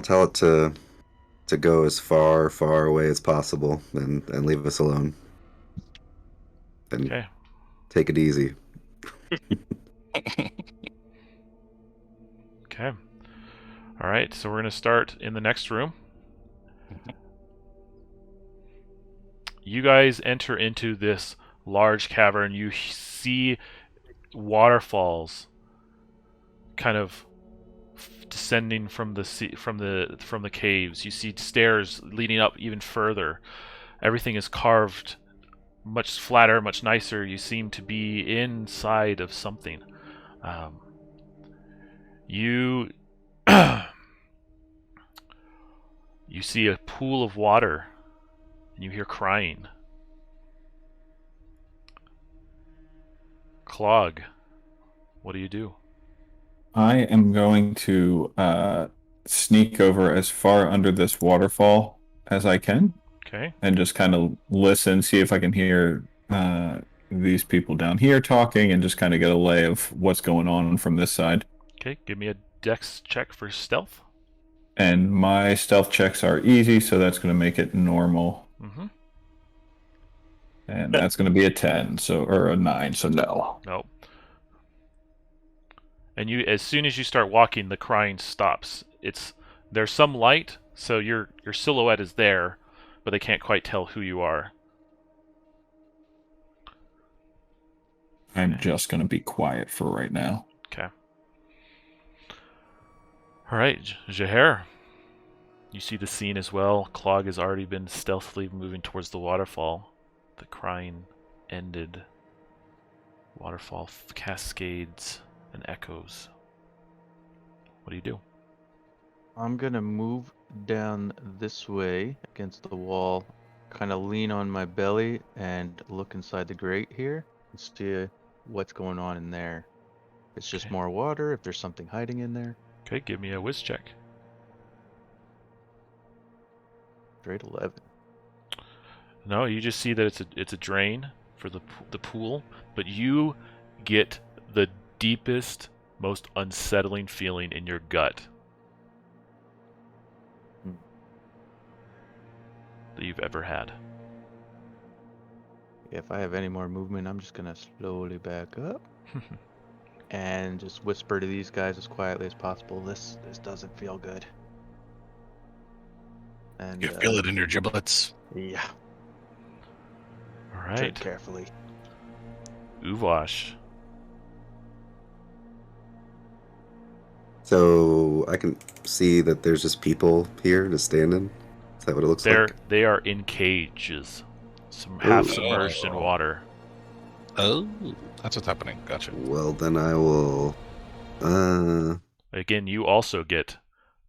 tell it to go as far away as possible and leave us alone. And Okay. take it easy. Okay. All right, so we're going to start in the next room. You guys enter into this large cavern. You see waterfalls kind of descending from the from the caves. You see stairs leading up even further. Everything is carved much flatter, much nicer. You seem to be inside of something. You you see a pool of water, and you hear crying. Clog, what do you do? I am going to sneak over as far under this waterfall as I can. Okay. And just kind of listen, see if I can hear these people down here talking, and just kind of get a lay of what's going on from this side. Okay, give me a dex check for stealth. And my stealth checks are easy, so that's going to make it normal. Mm-hmm. And that's going to be a 10, or a 9, so no. Nope. And you, as soon as you start walking, the crying stops. There's some light, so your silhouette is there, but they can't quite tell who you are. I'm just going to be quiet for right now. Okay. All right, Jaher. You see the scene as well. Clog has already been stealthily moving towards the waterfall. The crying ended. Waterfall cascades and echoes. What do you do? I'm gonna move down this way against the wall, kind of lean on my belly and look inside the grate here and see what's going on in there. If it's just Okay. more water, if there's something hiding in there. Okay, give me a whiz check. Straight 11. No, you just see that it's a drain for the pool, but you get the deepest, most unsettling feeling in your gut that you've ever had. If I have any more movement, I'm just gonna slowly back up and just whisper to these guys as quietly as possible. This doesn't feel good. And You feel it in your giblets. yeah. All Tread right, carefully. Uvash. So I can see that there's just people here just standing. Is that what it looks like? They are in cages, half submerged in water. Oh, that's what's happening. Gotcha. Well, then I will. Again, you also get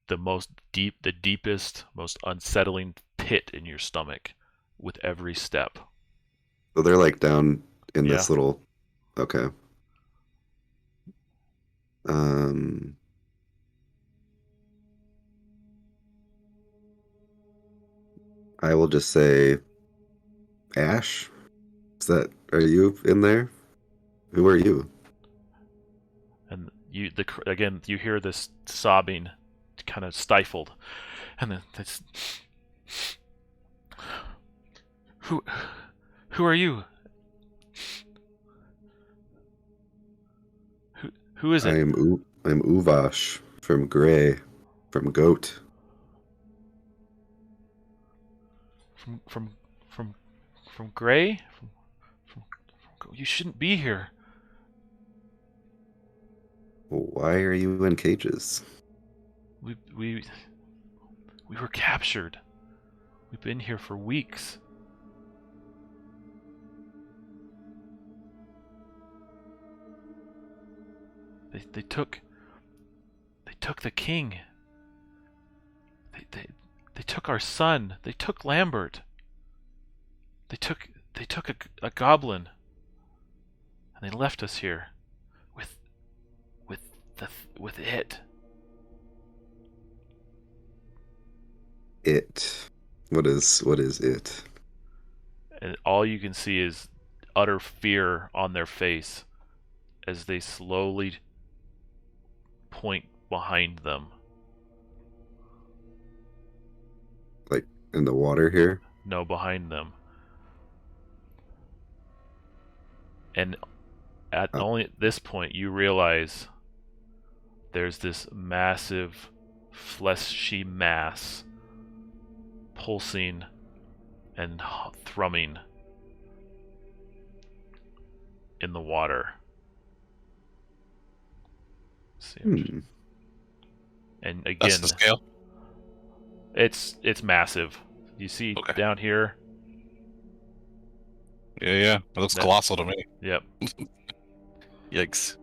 the deepest, most unsettling pit in your stomach with every step. So they're like down in this Yeah. little. Okay. I will just say, Ash. Are you in there? Who are you? And again, you hear this sobbing, kind of stifled, and then this. Who are you? Who is it? I'm Uvash from Gray, from Goat. From Gray? You shouldn't be here. Why are you in cages? We were captured. We've been here for weeks. They took the king. They took our son. They took Lambert. They took a goblin, and they left us here with it. It. What is it? And all you can see is utter fear on their face as they slowly point behind them. Like in the water here? No, behind them. And only at this point you realize there's this massive fleshy mass pulsing and thrumming in the water. And again, That's the scale? it's massive. You see down here? Yeah. It looks colossal to me. Yep. Yikes.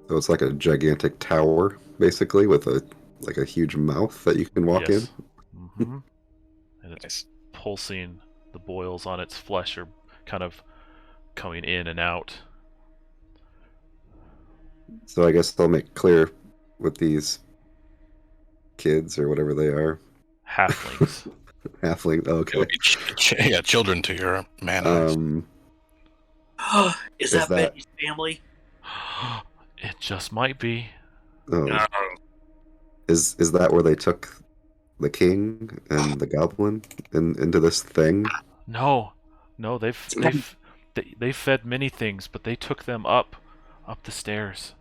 So it's like a gigantic tower, basically, with a huge mouth that you can walk in. Mm-hmm. And it's pulsing. The boils on its flesh are kind of coming in and out. So I guess they'll make clear with these kids or whatever they are. Halflings. Halfling. Okay. Yeah, children to your man eyes. Is that Betty's family? It just might be. Oh. Is that where they took the king and the goblin into this thing? No, they've fed many things, but they took them up the stairs.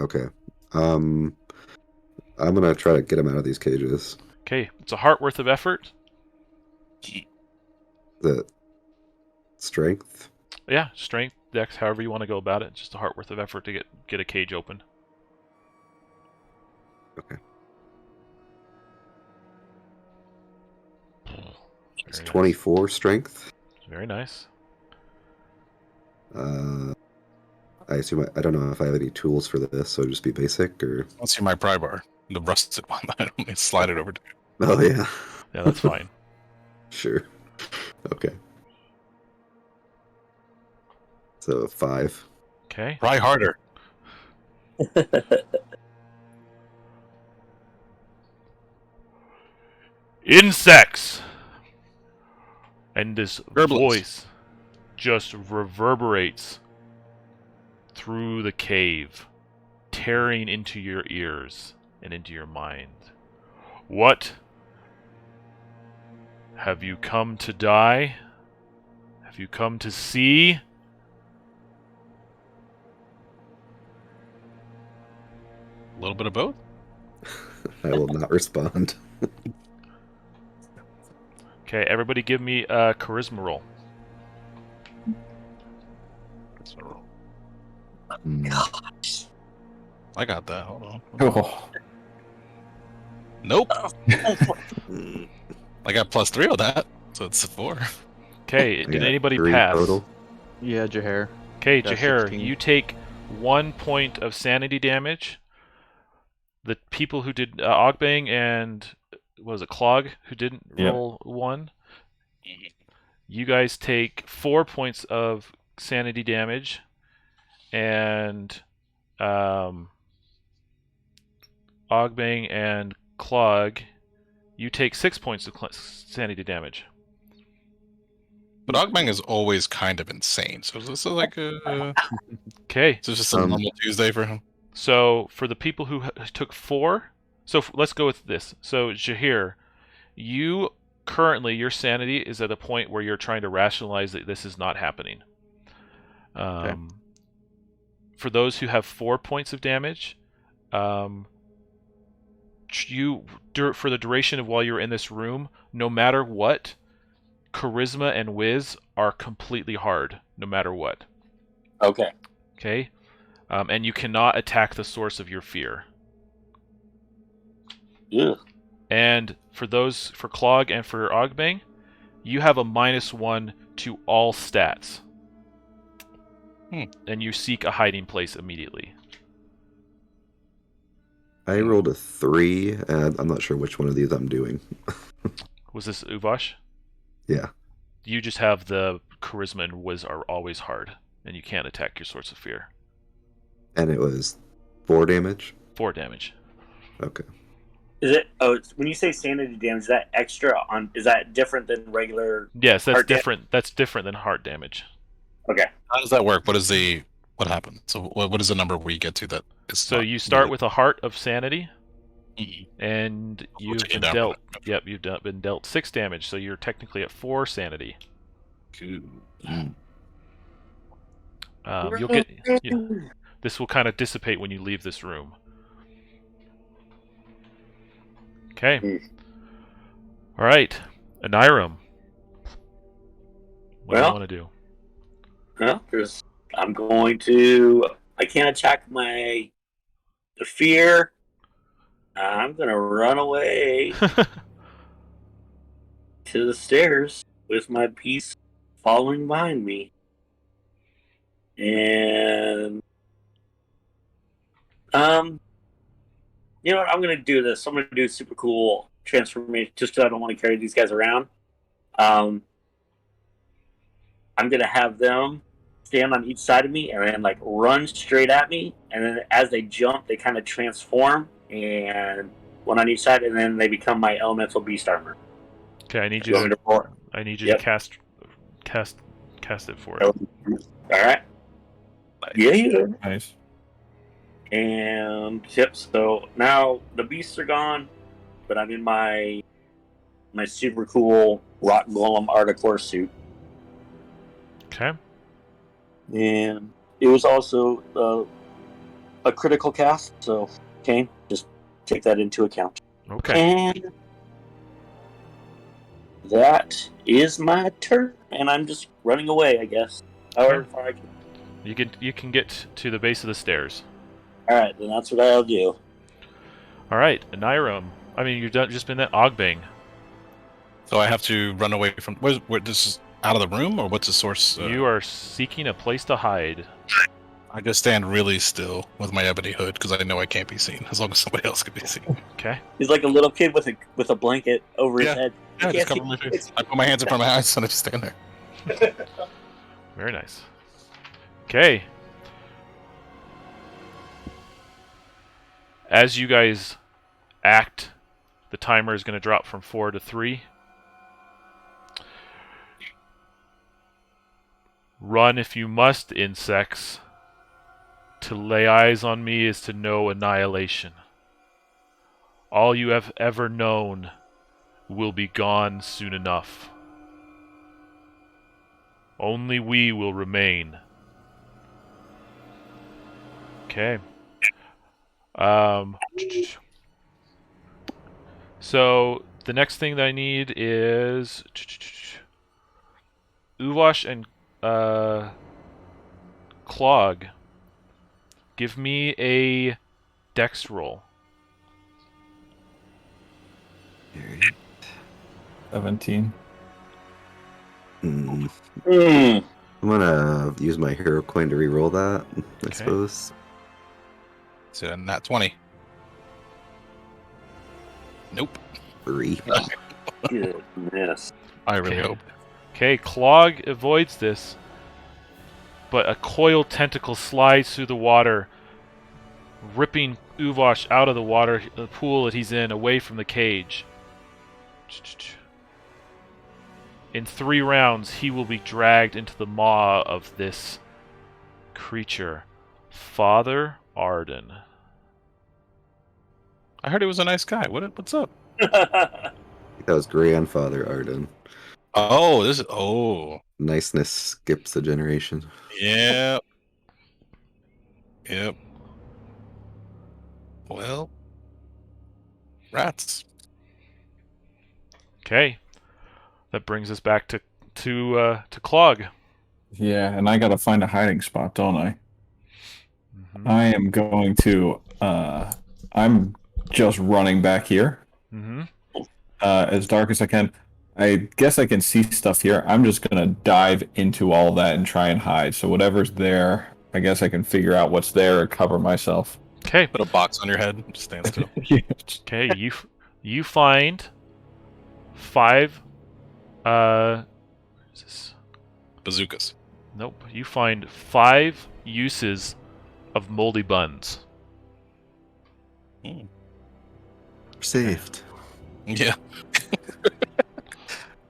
Okay. I'm gonna try to get him out of these cages. Okay, it's a heart worth of effort. The strength? Yeah, strength, dex, however you want to go about it. Just a heart worth of effort to get a cage open. Okay. It's Very 24 nice. strength. Very nice. I assume I don't know if I have any tools for this, so it'll just be basic or. Let's see my pry bar, the rusted one. I don't slide it over to you. Oh yeah. Yeah, that's fine. Sure. Okay. So 5. Okay. Pry harder. Insects! And this Gerblets. voice just reverberates through the cave, tearing into your ears and into your mind. What? Have you come to die? Have you come to see? A little bit of both. I will not respond. Okay, everybody give me a charisma roll. I got that. Hold on. Oh. Nope. I got +3 on that, so it's 4. Okay, I did got anybody 3 pass? total. Yeah, Jahair. Okay, Got Jahair, 16. you take 1 point of sanity damage. The people who did Ogbang and what was it, Clog, who didn't roll 1, you guys take 4 points of sanity damage, and Ogbang and Clog, you take 6 points of sanity damage. But Ogbang is always kind of insane, so is this like a... Okay. Is this just a normal Tuesday for him? So for the people who took 4, so let's go with this. So Jaheer, you currently, your sanity is at a point where you're trying to rationalize that this is not happening. Okay. For those who have 4 points of damage, for the duration of while you're in this room, no matter what, charisma and whiz are completely hard, no matter what. Okay. Okay? And you cannot attack the source of your fear. Yeah. And for Clog and for Ogbang, you have a -1 to all stats. And you seek a hiding place immediately. I rolled a 3, and I'm not sure which one of these I'm doing. Was this Uvash? Yeah. You just have the charisma and whiz are always hard, and you can't attack your source of fear. And it was 4 damage? 4 damage. Okay. Is it? Oh, when you say sanity damage, is that extra on? Is that different than regular? Yes, that's heart different. That's different than heart damage. Okay. How does that work? What happens? So what is the number where you get to that? So you start with a heart of sanity, and you've take it been down dealt. from that. Yep, you've been dealt 6 damage. So you're technically at 4 sanity. You'll get. This will kind of dissipate when you leave this room. Okay. All right, Anirum. What do you want to do? Well, I'm going to. I can't attack the fear. I'm going to run away to the stairs with my piece following behind me. And you know what? I'm going to do this. I'm going to do a super cool transformation just because I don't want to carry these guys around. I'm going to have them stand on each side of me and then like run straight at me. And then as they jump, they kind of transform and one on each side, and then they become my elemental beast armor. Okay, I need you to cast it for it. All right. Yeah. Nice. And yep. So now the beasts are gone, but I'm in my super cool rock golem Articore suit. Okay. And it was also a critical cast, so Kane, just take that into account. Okay. And that is my turn, and I'm just running away, I guess. However far I can. You can get to the base of the stairs. All right, then that's what I'll do. All right, Anirum. I mean, you've just been at Ogbang. So I have to run away from. Where this is out of the room, or what's the source? You are seeking a place to hide. I just stand really still with my ebony hood because I know I can't be seen as long as somebody else can be seen. Okay. He's like a little kid with a blanket over his head. Yeah, just cover my face. I put my hands in front of my eyes and I just stand there. Very nice. Okay. As you guys act, the timer is going to drop from 4 to 3. Run if you must, insects. To lay eyes on me is to know annihilation. All you have ever known will be gone soon enough. Only we will remain. Okay. So the next thing that I need is Uwash and Clog. Give me a dex roll. 17. I'm gonna use my hero coin to re-roll that, I suppose. So not 20. Nope. 3. Goodness. I really hope. Okay, Clog avoids this, but a coiled tentacle slides through the water, ripping Uvash out of the pool that he's in, away from the cage. In 3 rounds, he will be dragged into the maw of this creature. Father Arden. I heard he was a nice guy. What's up? That was grandfather Arden. Oh, Niceness skips a generation. Yep. Well, rats. Okay, that brings us back to Clog. Yeah, and I gotta find a hiding spot, don't I? Mm-hmm. I am going to. I'm just running back here. Mm-hmm. As dark as I can. I guess I can see stuff here. I'm just gonna dive into all that and try and hide. So whatever's there, I guess I can figure out what's there and cover myself. Okay. Put a box on your head. Just stand still. Okay, you find 5. What is this? Bazookas. Nope. You find 5 uses of moldy buns. Saved. Yeah.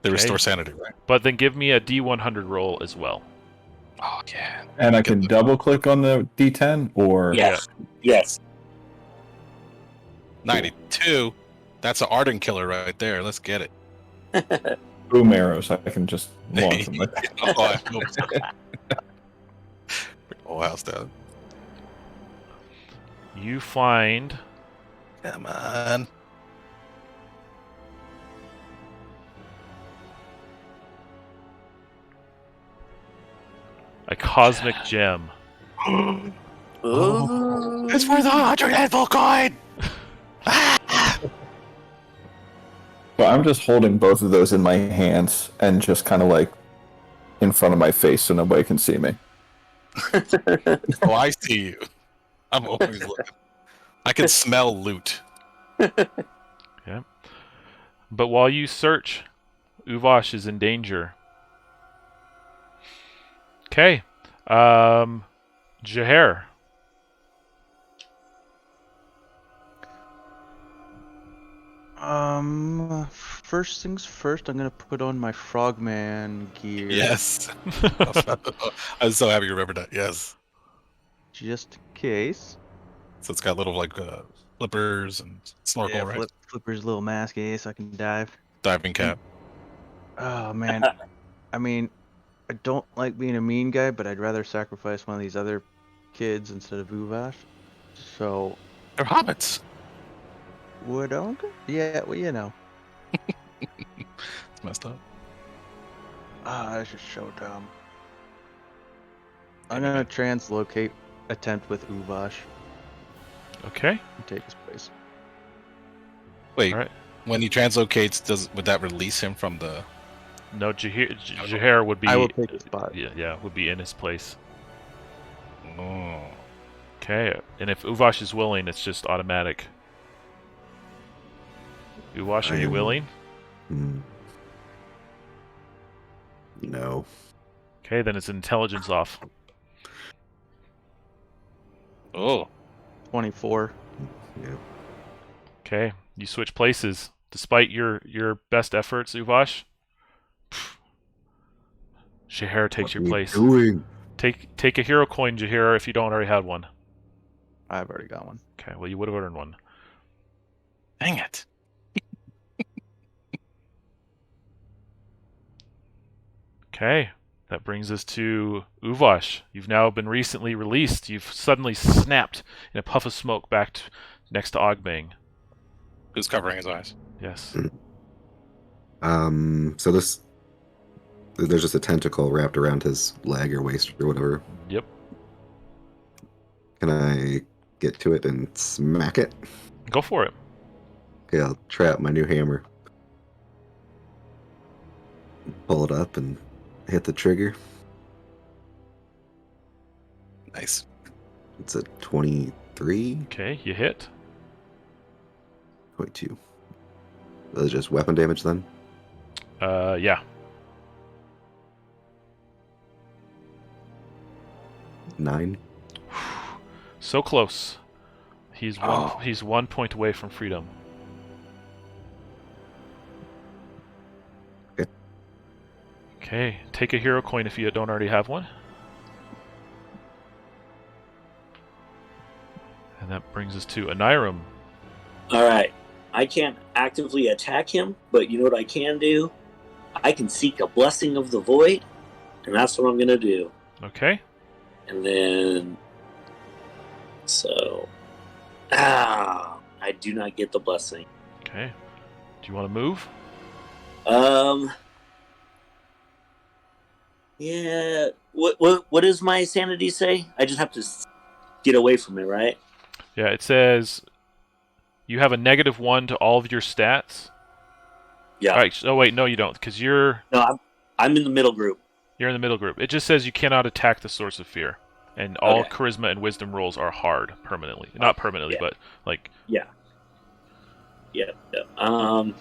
They restore sanity, right? But then give me a D100 roll as well. Oh, yeah. And I can double click on the D10 or Yes. 92. That's an Arden killer right there. Let's get it. boom arrows. I can just launch them like that. Oh, I hope so. Bring the whole house down. You find Come on. a cosmic gem. Ooh. It's worth 100 handful coin! But I'm just holding both of those in my hands and just kind of like in front of my face so nobody can see me. Oh, I see you. I'm always looking. I can smell loot. Yeah. But while you search, Uvosh is in danger. Okay. Jaher. First things first, I'm gonna put on my frogman gear. Yes. I'm so happy you remembered that. Yes. Just in case. So it's got little like flippers and snorkel, right? Flipper's little mask, so I can dive. Diving cap. Oh man, I mean, I don't like being a mean guy, but I'd rather sacrifice one of these other kids instead of Uvash. So, They're hobbits. would Uncle? Yeah, well, you know. It's messed up. That's just so dumb. I'm gonna translocate attempt with Uvash Okay. and take his place. Wait, All right. when he translocates, would that release him from the? No, Jaher would be. I will take his spot. Yeah, would be in his place. Oh. Okay, and if Uvosh is willing, it's just automatic. Uvosh, are you willing? No. Okay, then it's intelligence off. Oh. 24. Yeah. Okay, you switch places. Despite your best efforts, Uvosh, Jaher takes your place. Doing? Take a hero coin, Jaher, if you don't already have one. I've already got one. Okay, well you would have earned one. Dang it. Okay, that brings us to Uvosh. You've now been recently released. You've suddenly snapped in a puff of smoke back next to Ogbang. Who's covering his eyes? Yes. So there's just a tentacle wrapped around his leg or waist or whatever. Yep. Can I get to it and smack it? Go for it. Okay, I'll try out my new hammer. Pull it up and hit the trigger. Nice. It's a 23.2. Okay, you hit. That's just weapon damage then? Yeah. 9. So close. He's one point away from freedom. Okay. Okay, take a hero coin if you don't already have one. And that brings us to Anirum. Alright. I can't actively attack him, but you know what I can do? I can seek a blessing of the void, and that's what I'm gonna do. Okay. And then I do not get the blessing. Okay. Do you want to move? Yeah. What does my sanity say? I just have to get away from it, right? Yeah, it says you have a -1 to all of your stats. Yeah. All right. Oh wait, no, you don't, because you're I'm in the middle group. in the middle group. It just says you cannot attack the source of fear, and all Okay. charisma and wisdom rolls are hard permanently. Not permanently, yeah. but like. Yeah. I'll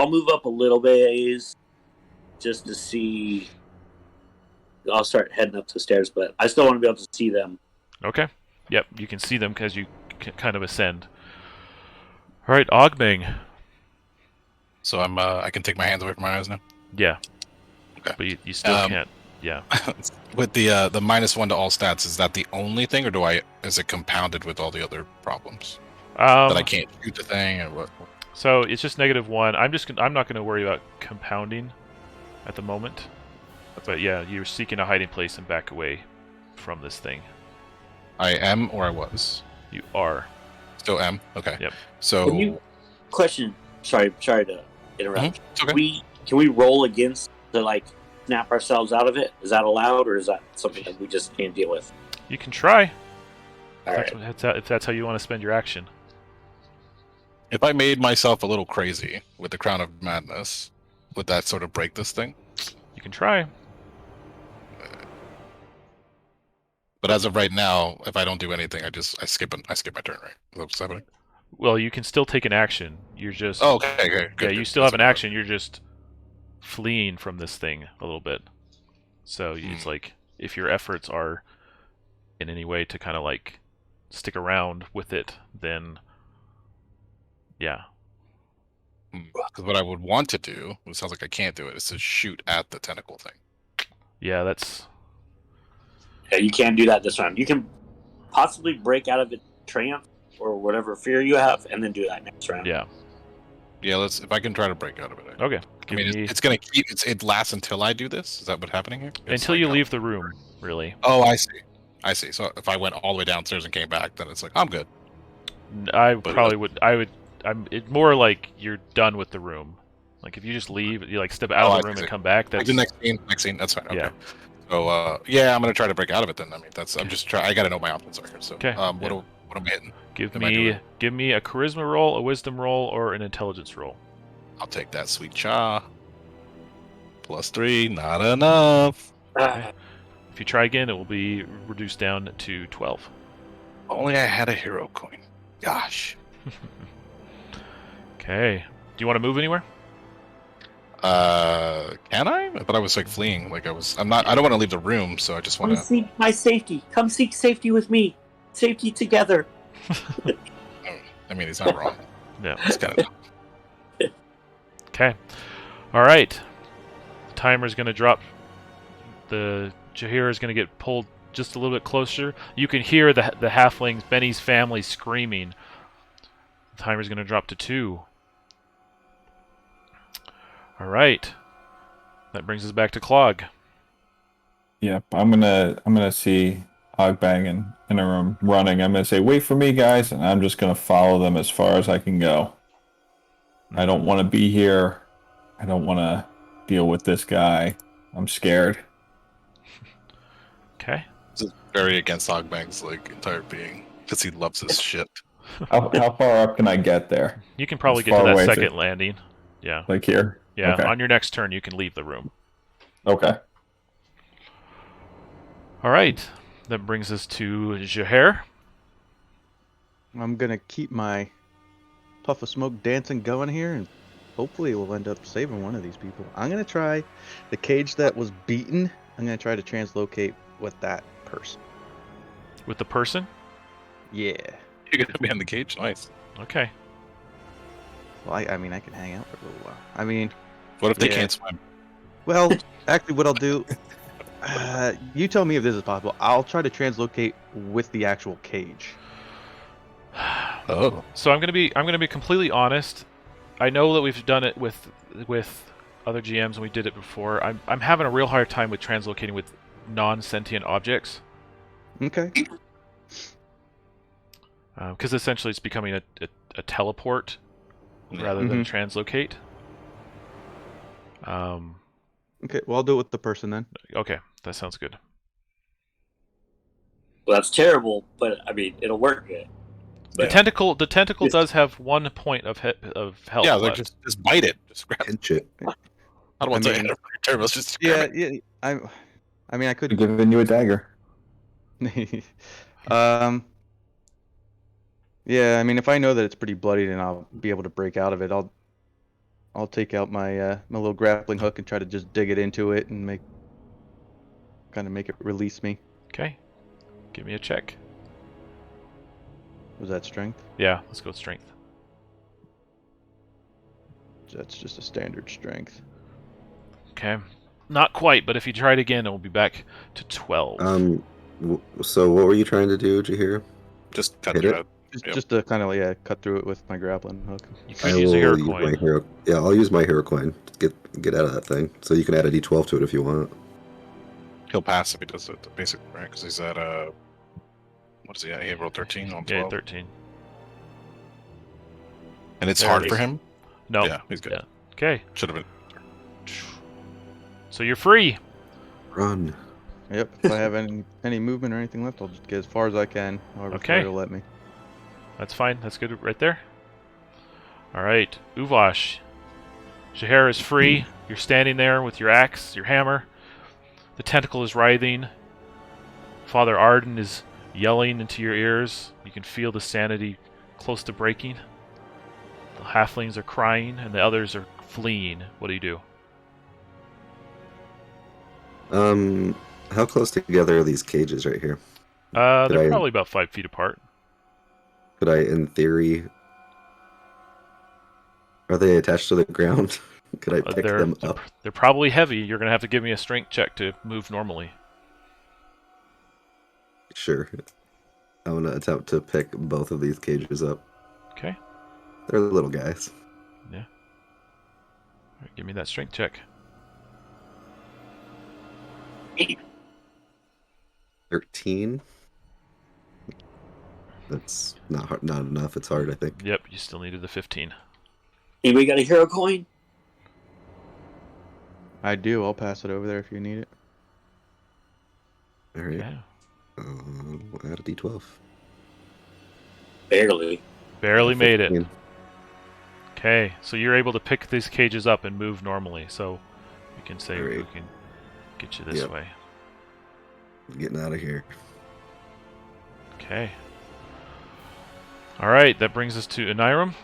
move up a little ways just to see. I'll start heading up the stairs, but I still want to be able to see them. Okay. Yep, you can see them because you kind of ascend. All right, Ogbang. So I can take my hands away from my eyes now. Yeah. Okay. But you still can't. Yeah. With the -1 to all stats, is that the only thing, or is it compounded with all the other problems that I can't shoot the thing, or what? So it's just -1. I'm not going to worry about compounding at the moment. But yeah, you're seeking a hiding place and back away from this thing. I am or I was? You are. Still am? Okay. Yep. So... Question. Sorry to interrupt. It's okay. Can we roll against to like snap ourselves out of it? Is that allowed, or is that something that we just can't deal with? You can try. All right. If that's how you want to spend your action. If I made myself a little crazy with the Crown of Madness, would that sort of break this thing? You can try. But as of right now, if I don't do anything, I skip my turn, right? Is that what's happening? Well, you can still take an action. You're just... Oh, okay. Good. You still have an action. You're just fleeing from this thing a little bit. So it's like, if your efforts are in any way to kind of like stick around with it, then yeah. Because what I would want to do, it sounds like I can't do it, is to shoot at the tentacle thing. Yeah, that's... Yeah, you can't do that this round. You can possibly break out of it trance or whatever fear you have, and then do that next round. Yeah. Yeah, if I can try to break out of it. Okay. I mean, it's gonna keep. It lasts until I do this. Is that what's happening here? Until you leave the room, really. Oh, I see. So if I went all the way downstairs and came back, then it's like I'm good. It's more like you're done with the room. Like if you just leave, you like step out of the room and come back. That's like the next scene. That's fine. Okay. Yeah. So I'm gonna try to break out of it then. I mean, I'm just trying. I gotta know my options are here. So okay. What am I hitting? Give me a charisma roll, a wisdom roll, or an intelligence roll. I'll take that sweet cha. +3, not enough. Okay. If you try again, it will be reduced down to 12. Only I had a hero coin. Gosh. Okay. Do you want to move anywhere? Can I? I thought I was like fleeing. Like I'm not. I don't want to leave the room, so I just want to. Come seek my safety. Come seek safety with me. Safety together. I mean, he's not wrong. Yeah. It's kind of. Okay. All right. The timer's going to drop. The Jahir is going to get pulled just a little bit closer. You can hear the halflings, Benny's family, screaming. The timer's going to drop to 2. All right. That brings us back to Clog. Yep, I'm gonna see Ogbang in a room running. I'm gonna say, "Wait for me, guys," and I'm just gonna follow them as far as I can go. I don't want to be here. I don't want to deal with this guy. I'm scared. Okay. This is very against Ogbang's like entire being because he loves his shit. How far up can I get there? You can probably As get to far that away as second landing. Yeah. Like here? Yeah. Okay. On your next turn, you can leave the room. Okay. All right. That brings us to Jahir. I'm gonna keep my puff of smoke dancing going here, and hopefully we'll end up saving one of these people. I'm gonna try the cage that was beaten. I'm gonna try to translocate with that person. With the person? Yeah. You're gonna be in the cage. Nice. Okay. Well, I mean, I can hang out for a little while. I mean, What if they Yeah. can't swim? well, actually, what I'll do, you tell me if this is possible. I'll try to translocate with the actual cage. Oh. So I'm gonna be completely honest. I know that we've done it with other GMs and we did it before. I'm having a real hard time with translocating with non-sentient objects. Okay. Because essentially it's becoming a teleport rather than a translocate. Okay, well, I'll do it with the person then. Okay, that sounds good. Well, that's terrible, but I mean, it'll work good. The tentacle does have 1 point of health. Yeah, like left. just bite it. Just grab it. Pinch it. I don't want I to mean- hit terrible. Just grab Yeah, it. yeah. I mean, I could. Giving you a dagger. Yeah, I mean, if I know that it's pretty bloody, then I'll be able to break out of it. I'll take out my my little grappling hook and try to just dig it into it and make it release me. Okay, give me a check. Was that strength? Yeah, let's go with strength. That's just a standard strength. Okay, not quite, but if you try it again, it will be back to 12. So what were you trying to do, Jahir? Just cut Hit through it? it. Yep. Just to kind of cut through it with my grappling hook. You could use a hero coin. my hero. Yeah, I'll use my hero coin. Get out of that thing. So you can add a d12 to it if you want. He'll pass if he does it, basically, right? Because he's at What is he at? He rolled 13 on Yeah, 12. 13. And it's There hard it for is. him? No. Yeah, he's good. Yeah. Okay. Should have been. So you're free. Run. Yep. If I have any movement or anything left, I'll just get as far as I can. However Okay. far you'll let me. That's fine. That's good right there. All right. Uvash. Shahar is free. You're standing there with your axe, your hammer. The tentacle is writhing. Father Arden is yelling into your ears. You can feel the sanity close to breaking. The halflings are crying, and the others are fleeing. What do you do? How close together are these cages right here? They're probably about 5 feet apart. Could I, in theory, are they attached to the ground? Could I pick them up? They're probably heavy. You're going to have to give me a strength check to move normally. Sure. I'm gonna attempt to pick both of these cages up. Okay. They're little guys. Yeah. All right, give me that strength check. 13. That's not hard, not enough. It's hard, I think. Yep, you still needed the 15. Anybody got a hero coin? I do. I'll pass it over there if you need it. All right. Okay. We'll add a d12. Barely. Barely made it. 15. Okay, so you're able to pick these cages up and move normally. So we can say Alright. we can get you this Yep. way. Getting out of here. Okay. All right, that brings us to Aniram.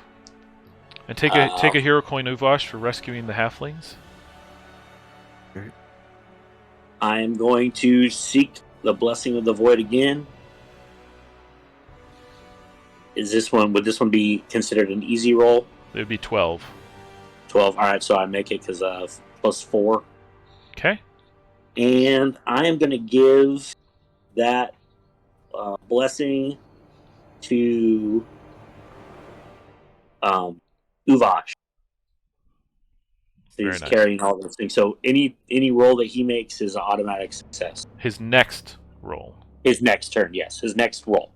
And take a hero coin, Uvash, for rescuing the halflings. I am going to seek the blessing of the void again. Would this one be considered an easy roll? It would be 12. 12. All right, so I make it because of +4. Okay. And I am going to give that blessing to Uvash. So Very he's nice. carrying all those things. So any roll that he makes is an automatic success. His next roll. His next turn, yes. His next roll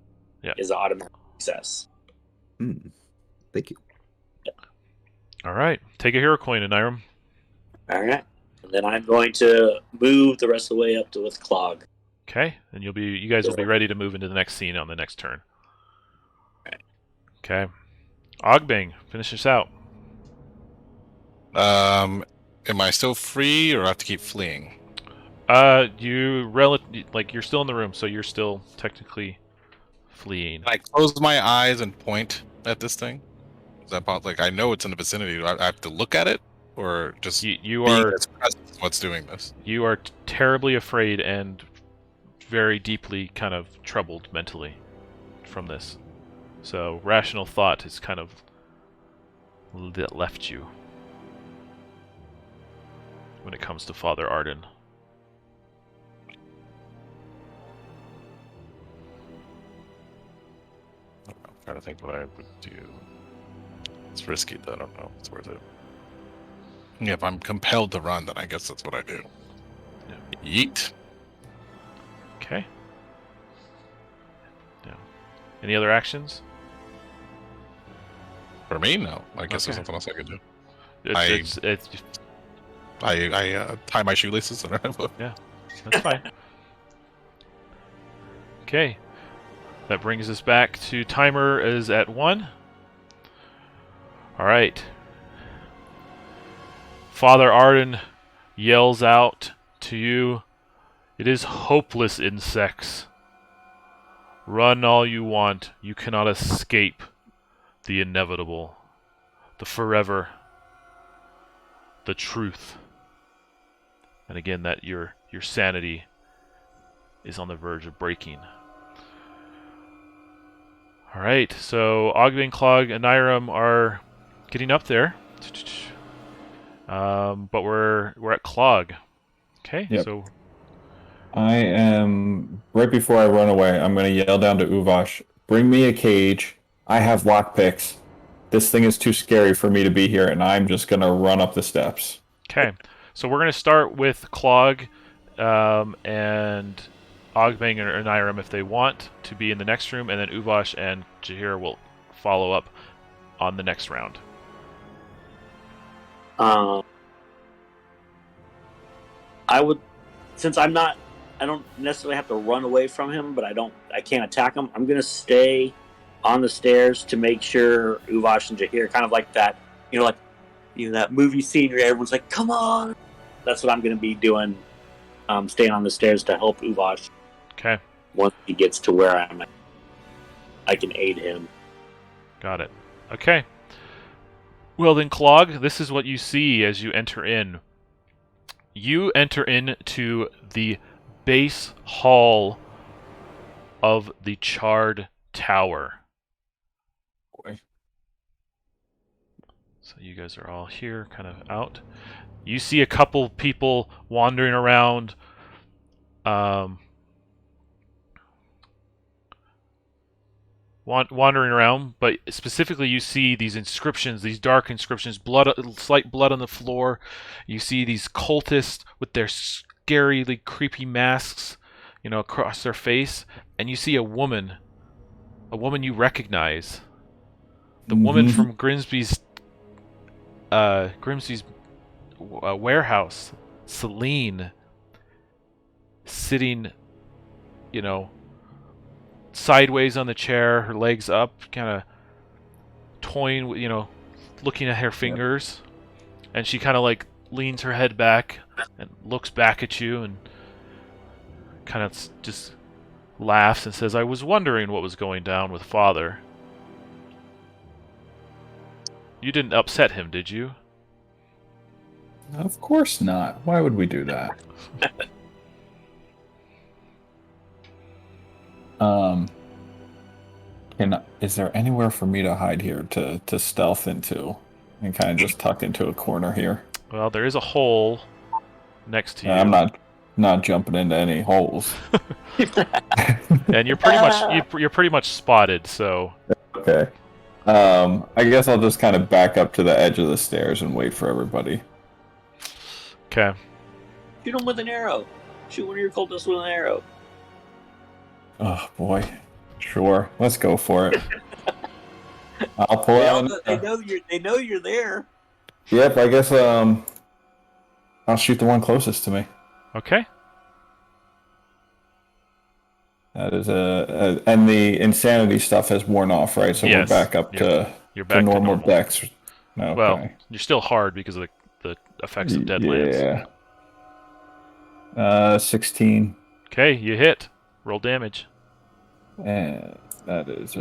is an automatic success. Thank you. All right. Take a hero coin, Aniram. All right. And then I'm going to move the rest of the way up to with Clog. Okay. And you guys will be ready to move into the next scene on the next turn. Okay. Ogbing, finish this out. Am I still free, or I have to keep fleeing? You're still in the room, so you're still technically fleeing. Can I close my eyes and point at this thing? Is that like I know it's in the vicinity? Do I have to look at it, or just You being are its presence is what's doing this? you are terribly afraid and very deeply kind of troubled mentally from this. So rational thought has kind of left you when it comes to Father Arden. I'm trying to think what I would do. It's risky, though. I don't know if it's worth it. Yeah, if I'm compelled to run, then I guess that's what I do. Yeet. Okay. Yeah. Any other actions? For me, no. I guess there's Okay. nothing else I could do. It's just, I tie my shoelaces. that's fine. Okay. That brings us back to timer is at 1. All right. Father Arden yells out to you, "It is hopeless, insects. Run all you want. You cannot escape the inevitable, the forever, the truth." And again, that your sanity is on the verge of breaking. All right, so Ogbing, Clog, and Niram are getting up there, but we're at Clog. Okay, Yep. so I am right before I run away. I'm going to yell down to Uvash, "Bring me a cage. I have lockpicks. This thing is too scary for me to be here, and I'm just going to run up the steps." okay, so we're gonna start with Clog and Ogbang and Niram if they want to be in the next room, and then Uvash and Jahir will follow up on the next round. I would, since I don't necessarily have to run away from him, but I can't attack him. I'm gonna stay on the stairs to make sure Uvash and Jahir, kind of like that, that movie scene where everyone's like, "Come on!" That's what I'm gonna be doing. Staying on the stairs to help Uvash. Okay. Once he gets to where I'm at, I can aid him. Got it. Okay. Well then, Clog, this is what you see as you enter in. You enter into the base hall of the Charred Tower. Boy. So you guys are all here, kind of out. You see a couple people wandering around. Wandering around, but specifically you see these inscriptions, these dark inscriptions, slight blood on the floor. You see these cultists with their scarily creepy masks, across their face, and you see a woman you recognize, the woman from Grimsby's warehouse, Celine, sitting, sideways on the chair, her legs up, kind of toying, looking at her fingers, and she kind of like leans her head back and looks back at you and kind of just laughs and says, "I was wondering what was going down with Father. You didn't upset him, did you?" Of course not. Why would we do that? Is there anywhere for me to hide here to stealth into and kind of just tuck into a corner here? Well, there is a hole next to you. I'm not jumping into any holes. And you're pretty much spotted, so. Okay. I guess I'll just kind of back up to the edge of the stairs and wait for everybody. Okay. Shoot him with an arrow. Shoot one of your cultists with an arrow. Oh boy. Sure. Let's go for it. I'll pull out. They know you're there. Yep. I guess I'll shoot the one closest to me. Okay. That is and the insanity stuff has worn off, right? So yes. We're back up to normal dex. Okay. Well, you're still hard because of the effects of Deadlands. Yeah. 16. Okay, you hit. Roll damage. And that is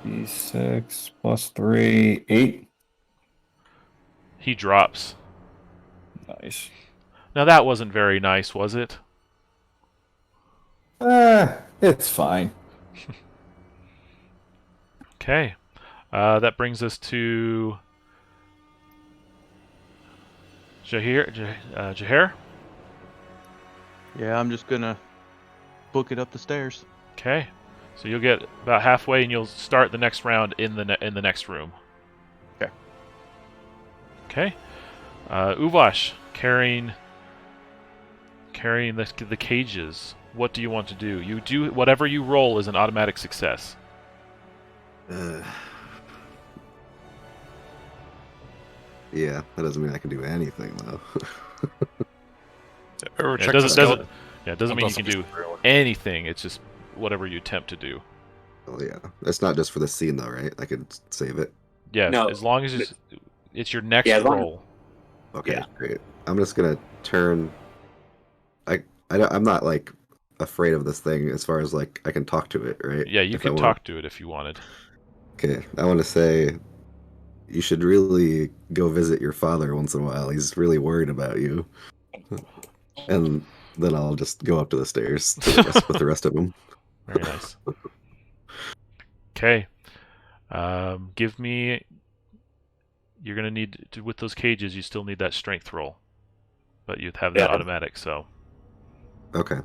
d6 plus 3, 8. He drops. Nice. Now that wasn't very nice, was it? It's fine. Okay. That brings us to Jahir? Yeah, I'm just gonna book it up the stairs. Okay. So you'll get about halfway and you'll start the next round in the next room. Okay. Okay. Uvash, carrying the cages. What do you want to do? You do whatever you roll is an automatic success. Yeah, that doesn't mean I can do anything though. It doesn't mean you can do anything. It's just whatever you attempt to do. Oh yeah, it's not just for the scene though, right? I could save it. Yeah, no. As long as it's your next roll. Okay, yeah. Great. I'm just gonna turn. I'm not like afraid of this thing as far as like I can talk to it, right? Yeah, you can talk to it if you wanted. Okay, I want to say you should really go visit your father once in a while. He's really worried about you. And then I'll just go up to the stairs with the rest of them. Very nice. Okay. Give me... You're going to need... With those cages, you still need that strength roll. But you'd have that automatic, so... Okay.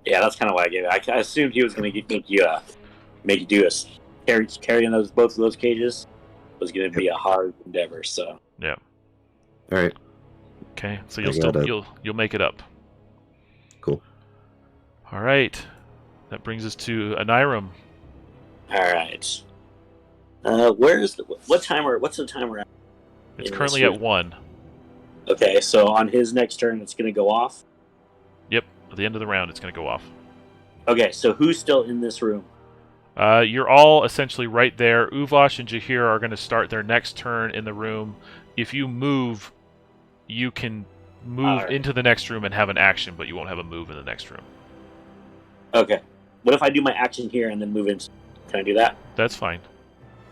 Yeah, that's kind of why I gave it. I assumed he was going to make you do a... Carrying both of those cages was going to be a hard endeavor, so... Yeah. All right. Okay, so you'll make it up. Cool. All right. That brings us to Anirum. All right. What's the timer at? It's currently at 1. Okay, so on his next turn, it's going to go off? Yep. At the end of the round, it's going to go off. Okay, so who's still in this room? You're all essentially right there. Uvosh and Jahir are going to start their next turn in the room. If you move, you can move into the next room and have an action, but you won't have a move in the next room. Okay. What if I do my action here and then move in? Can I do that? That's fine.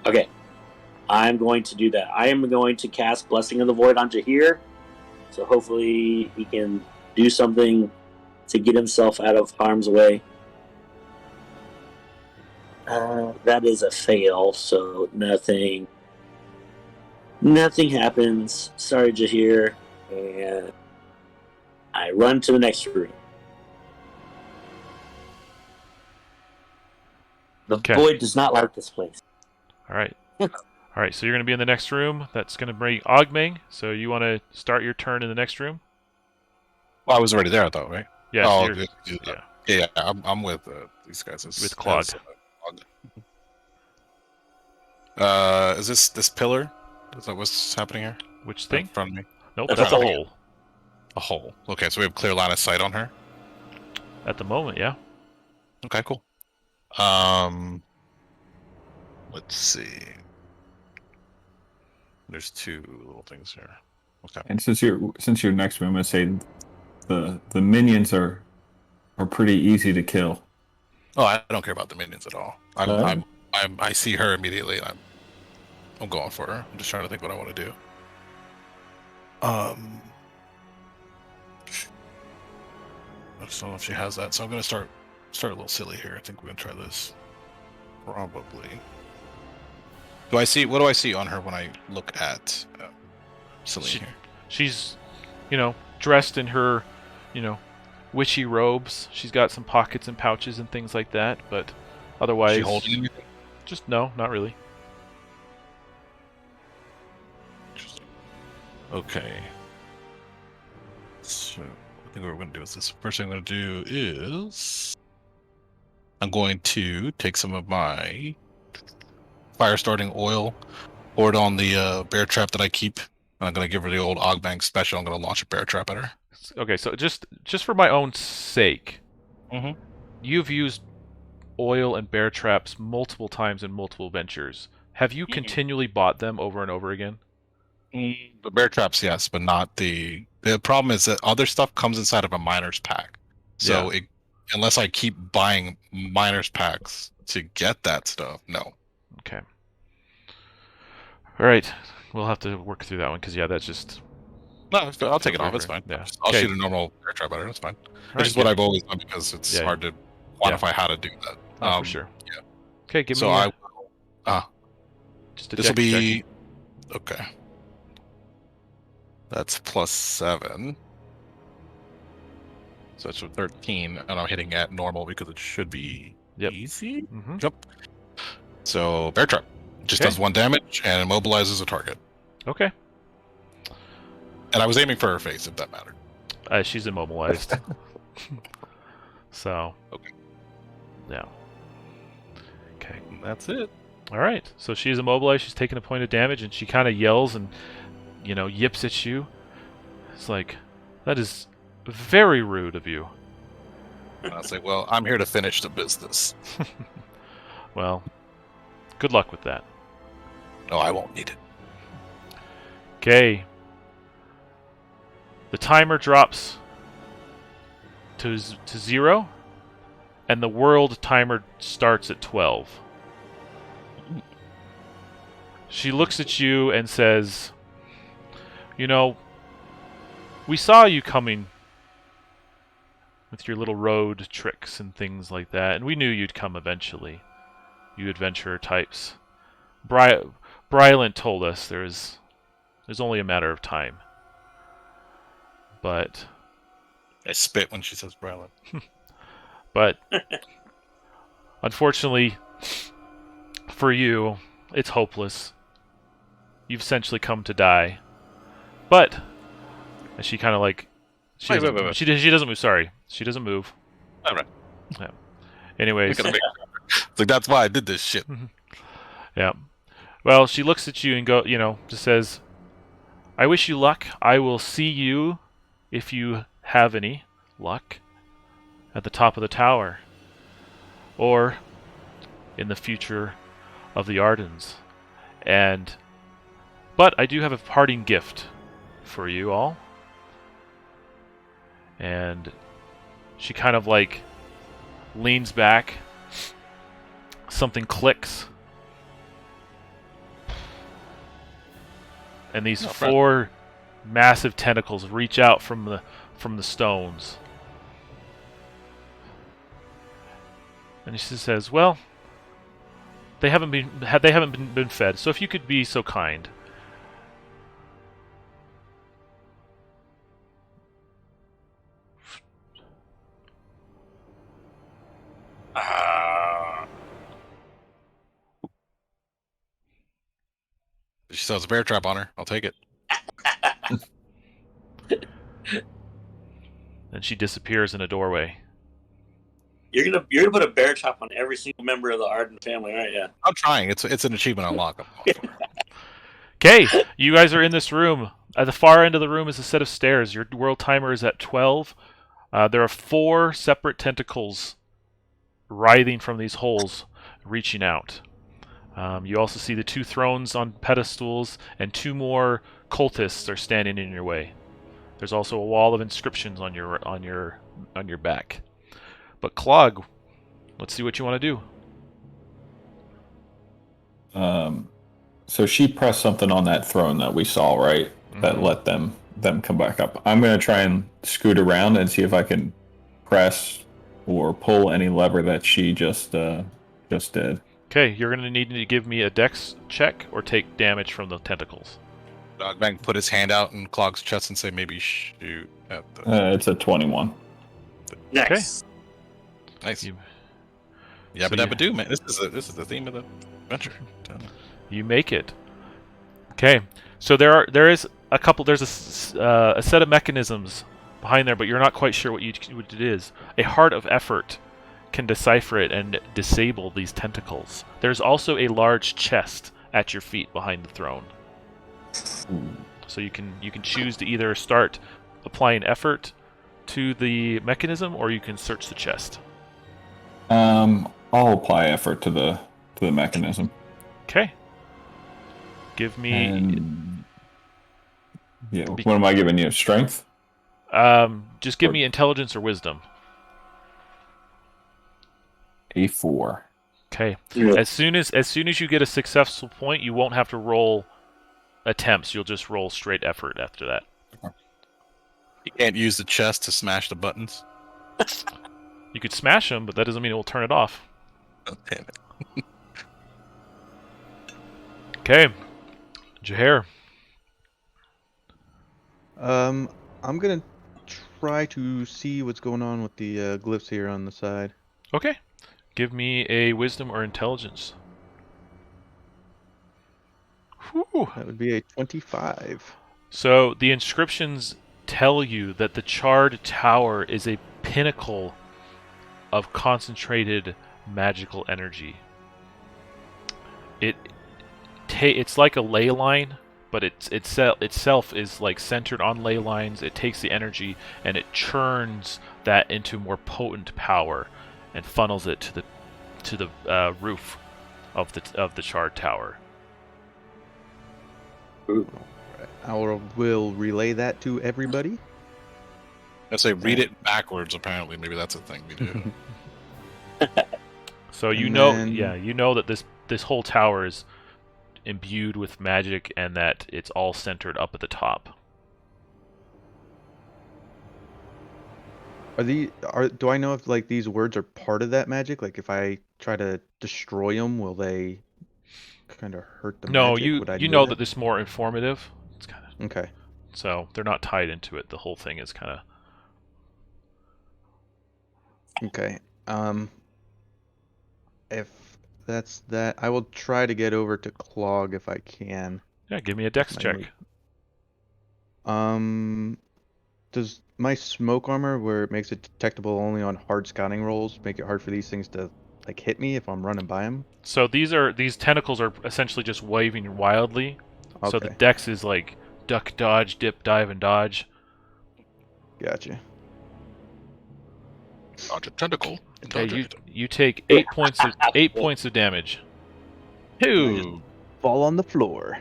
Okay. I'm going to do that. I am going to cast Blessing of the Void on Jahir. So hopefully he can do something to get himself out of harm's way. That is a fail, so nothing happens. Sorry, Jahir. And I run to the next room. The void does not like this place. All right. All right, so you're going to be in the next room. That's going to bring Ogmeng. So you want to start your turn in the next room? Well, I was already there, I thought, right? Yeah. Oh, so yeah. I'm with these guys. With Claude. Is this pillar? Is that what's happening here? Which thing? In front of me? Nope, that's a hole. A hole. Okay, so we have clear line of sight on her? At the moment, yeah. Okay, cool. Let's see. There's 2 little things here. Okay. And since you're next, I'm gonna say the minions are pretty easy to kill. Oh, I don't care about the minions at all. I see her immediately, and I'm going for her. I'm just trying to think what I want to do. I just don't know if she has that, so I'm gonna start a little silly here. I think we're gonna try this. Probably. What do I see on her when I look at silly here? She's, dressed in her, witchy robes. She's got some pockets and pouches and things like that, but otherwise... Is she holding anything? No, not really. Okay. So, I think what we're going to do is this. First thing I'm going to do is... I'm going to take some of my fire-starting oil, pour it on the bear trap that I keep. I'm going to give her the old Ogbank special. I'm going to launch a bear trap at her. Okay, so just for my own sake, you've used oil and bear traps multiple times in multiple ventures. Have you continually bought them over and over again? The bear traps, yes, but not the... The problem is that other stuff comes inside of a miner's pack. So unless I keep buying miner's packs to get that stuff, no. Okay. All right. We'll have to work through that one, because, that's just... No, I'll take it off. It's fine. Yeah. I'll shoot a normal bear trap at her. That's fine. It's just what I've always done, because it's hard to quantify how to do that. Oh, for sure. Yeah. Okay, give me... So I will... just a this will be... check. Okay. That's +7. So it's 13, and I'm hitting at normal because it should be easy. Jump. So bear trap just does 1 damage and immobilizes a target. Okay. And I was aiming for her face, if that mattered. She's immobilized. So. Okay. Yeah. Okay. And that's it. All right. So she's immobilized. She's taking a point of damage, and she kind of yells and, yips at you. It's like, that is very rude of you. And I'll say, well, I'm here to finish the business. Well, good luck with that. No, I won't need it. Okay. The timer drops to 0, and the world timer starts at 12. She looks at you and says, we saw you coming with your little road tricks and things like that, and we knew you'd come eventually, you adventurer types. Brylant told us there's only a matter of time. But... I spit when she says Brylant. But, unfortunately, for you, it's hopeless. You've essentially come to die. But, and she kind of like... She doesn't move, sorry. She doesn't move. All right. Anyways, It's like that's why I did this shit. yeah. Well, she looks at you and just says, "I wish you luck. I will see you, if you have any luck, at the top of the tower, or in the future of the Ardens. But I do have a parting gift for you all." And she kind of like leans back. Something clicks. And these four massive tentacles reach out from the stones. And she says, "Well, they haven't been fed. So if you could be so kind." She sells a bear trap on her. I'll take it. And she disappears in a doorway. You're gonna put a bear trap on every single member of the Arden family, aren't you? I'm trying. It's an achievement unlock. Okay, you guys are in this room. At the far end of the room is a set of stairs. Your world timer is at 12. There are 4 separate tentacles writhing from these holes, reaching out. You also see the 2 thrones on pedestals, and 2 more cultists are standing in your way. There's also a wall of inscriptions on your back. But Clog, let's see what you want to do. So she pressed something on that throne that we saw, right? Mm-hmm. That let them come back up. I'm going to try and scoot around and see if I can press or pull any lever that she just did. Okay, you're going to need to give me a dex check or take damage from the tentacles. Dogbang put his hand out in Clog's chest and say, "Maybe shoot at the." It's a 21. Nice. Okay. Nice. Yabba-dabba-doo, man. This is the theme of the adventure. You make it. Okay, so there's a set of mechanisms behind there, but you're not quite sure what it is. A heart of effort can decipher it and disable these tentacles. There's also a large chest at your feet behind the throne. So you can choose to either start applying effort to the mechanism, or you can search the chest. I'll apply effort to the mechanism. Okay. Give me. What am I giving you? Strength? Just give me intelligence or wisdom. A 4. Okay. Yeah. As soon as you get a successful point, you won't have to roll attempts. You'll just roll straight effort after that. You can't use the chest to smash the buttons. You could smash them, but that doesn't mean it will turn it off. Oh, damn it. Okay. Jahair. I'm gonna try to see what's going on with the glyphs here on the side. Okay. Give me a wisdom or intelligence. Whew. That would be a 25. So the inscriptions tell you that the Charred Tower is a pinnacle of concentrated magical energy. It's like a ley line, but itself is like centered on ley lines. It takes the energy and it churns that into more potent power and funnels it to the roof of the Charred Tower. I will relay that to everybody. I say read it backwards. Apparently, maybe that's a thing we do. So you know that this whole tower is imbued with magic and that it's all centered up at the top. Do I know if like these words are part of that magic? Like if I try to destroy them, will they kind of hurt the no, magic? you know that this is more informative. It's kind of okay. So they're not tied into it. The whole thing is kind of okay. If that's that, I will try to get over to Clog if I can. Yeah, give me a dex check. Does my smoke armor, where it makes it detectable only on hard scouting rolls, make it hard for these things to like hit me if I'm running by them? So these tentacles are essentially just waving wildly. So the Okay, dex is like duck, dodge, dip, dive, and dodge. gotcha. Dodge a tentacle. Okay, Dodge it. you take 8 points of damage. Two. Fall on the floor.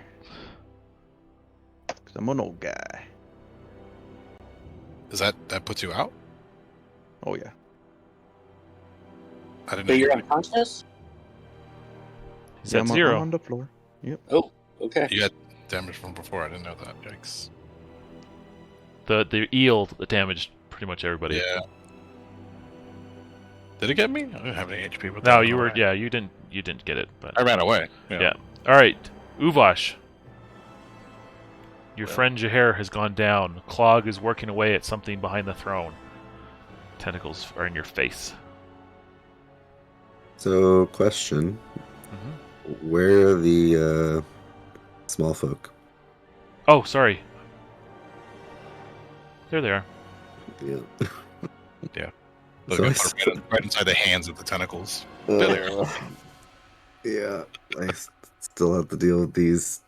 Cause I'm an old guy. Is that puts you out? Oh yeah. I didn't So know. you're unconscious? He's Yeah, at I'm 0. on the floor. Yep. Oh, okay. You got damage from before. I didn't know that. Yikes. The eel damaged pretty much everybody. Yeah. Did it get me? I didn't have any HP with that. No, I you ran were away. you didn't get it, but I ran away. yeah. All right, Uvash. Your Yeah. friend Jaher has gone down. Clog is working away at something behind the throne. Tentacles are in your face. So, question: Mm-hmm. where are the small folk? Oh, sorry. There they are. Yeah. Look, So I it's right inside the hands of the tentacles. Yeah, I still have to deal with these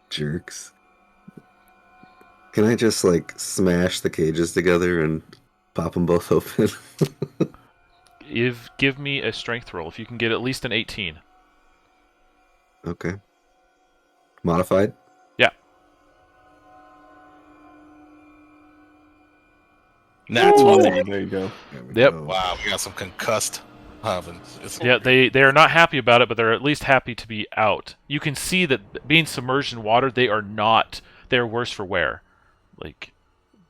jerks. Can I just like smash the cages together and pop them both open? Give me a strength roll if you can get at least an 18. Okay. Modified? Yeah. That's Ooh, what. there you go. There we Yep. go. Wow, we got some concussed ovens. Yeah, they are not happy about it, but they're at least happy to be out. You can see that being submerged in water, they are not. They're worse for wear. Like,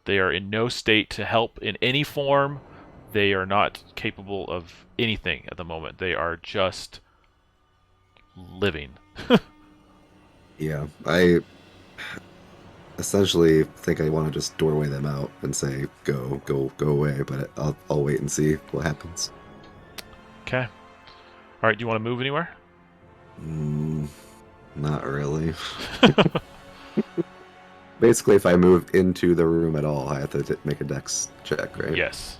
they are in no state to help in any form. They are not capable of anything at the moment. They are just living. Yeah, I essentially think I want to just doorway them out and say, go away, but I'll wait and see what happens. Okay. All right. Do you want to move anywhere? Not really. Basically, if I move into the room at all, I have to make a dex check, right? Yes.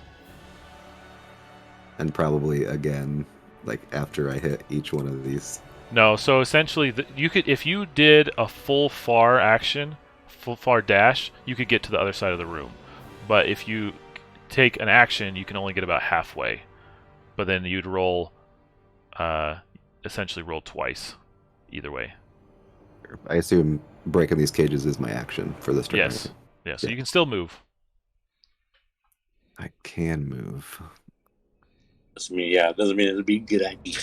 And probably again, like after I hit each one of these. No. So essentially, you could, if you did a full far action, full far dash, you could get to the other side of the room. But if you take an action, you can only get about halfway. But then you'd roll, essentially roll twice, either way. I assume breaking these cages is my action for this turn. Yes. right? Yeah. So Yeah. you can still move. I can move. Doesn't mean it'd be a good idea.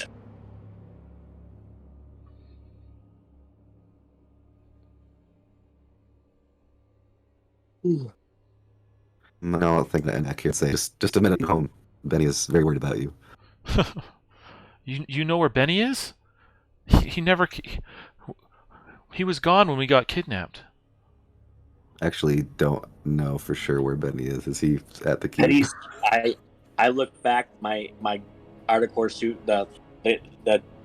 No, I think that I can't say. Just a minute home. Benny is very worried about you. You know where Benny is? He never. He was gone when we got kidnapped. Actually, don't know for sure where Benny is. Is he at the key? Benny's. I look back. My Articore suit. The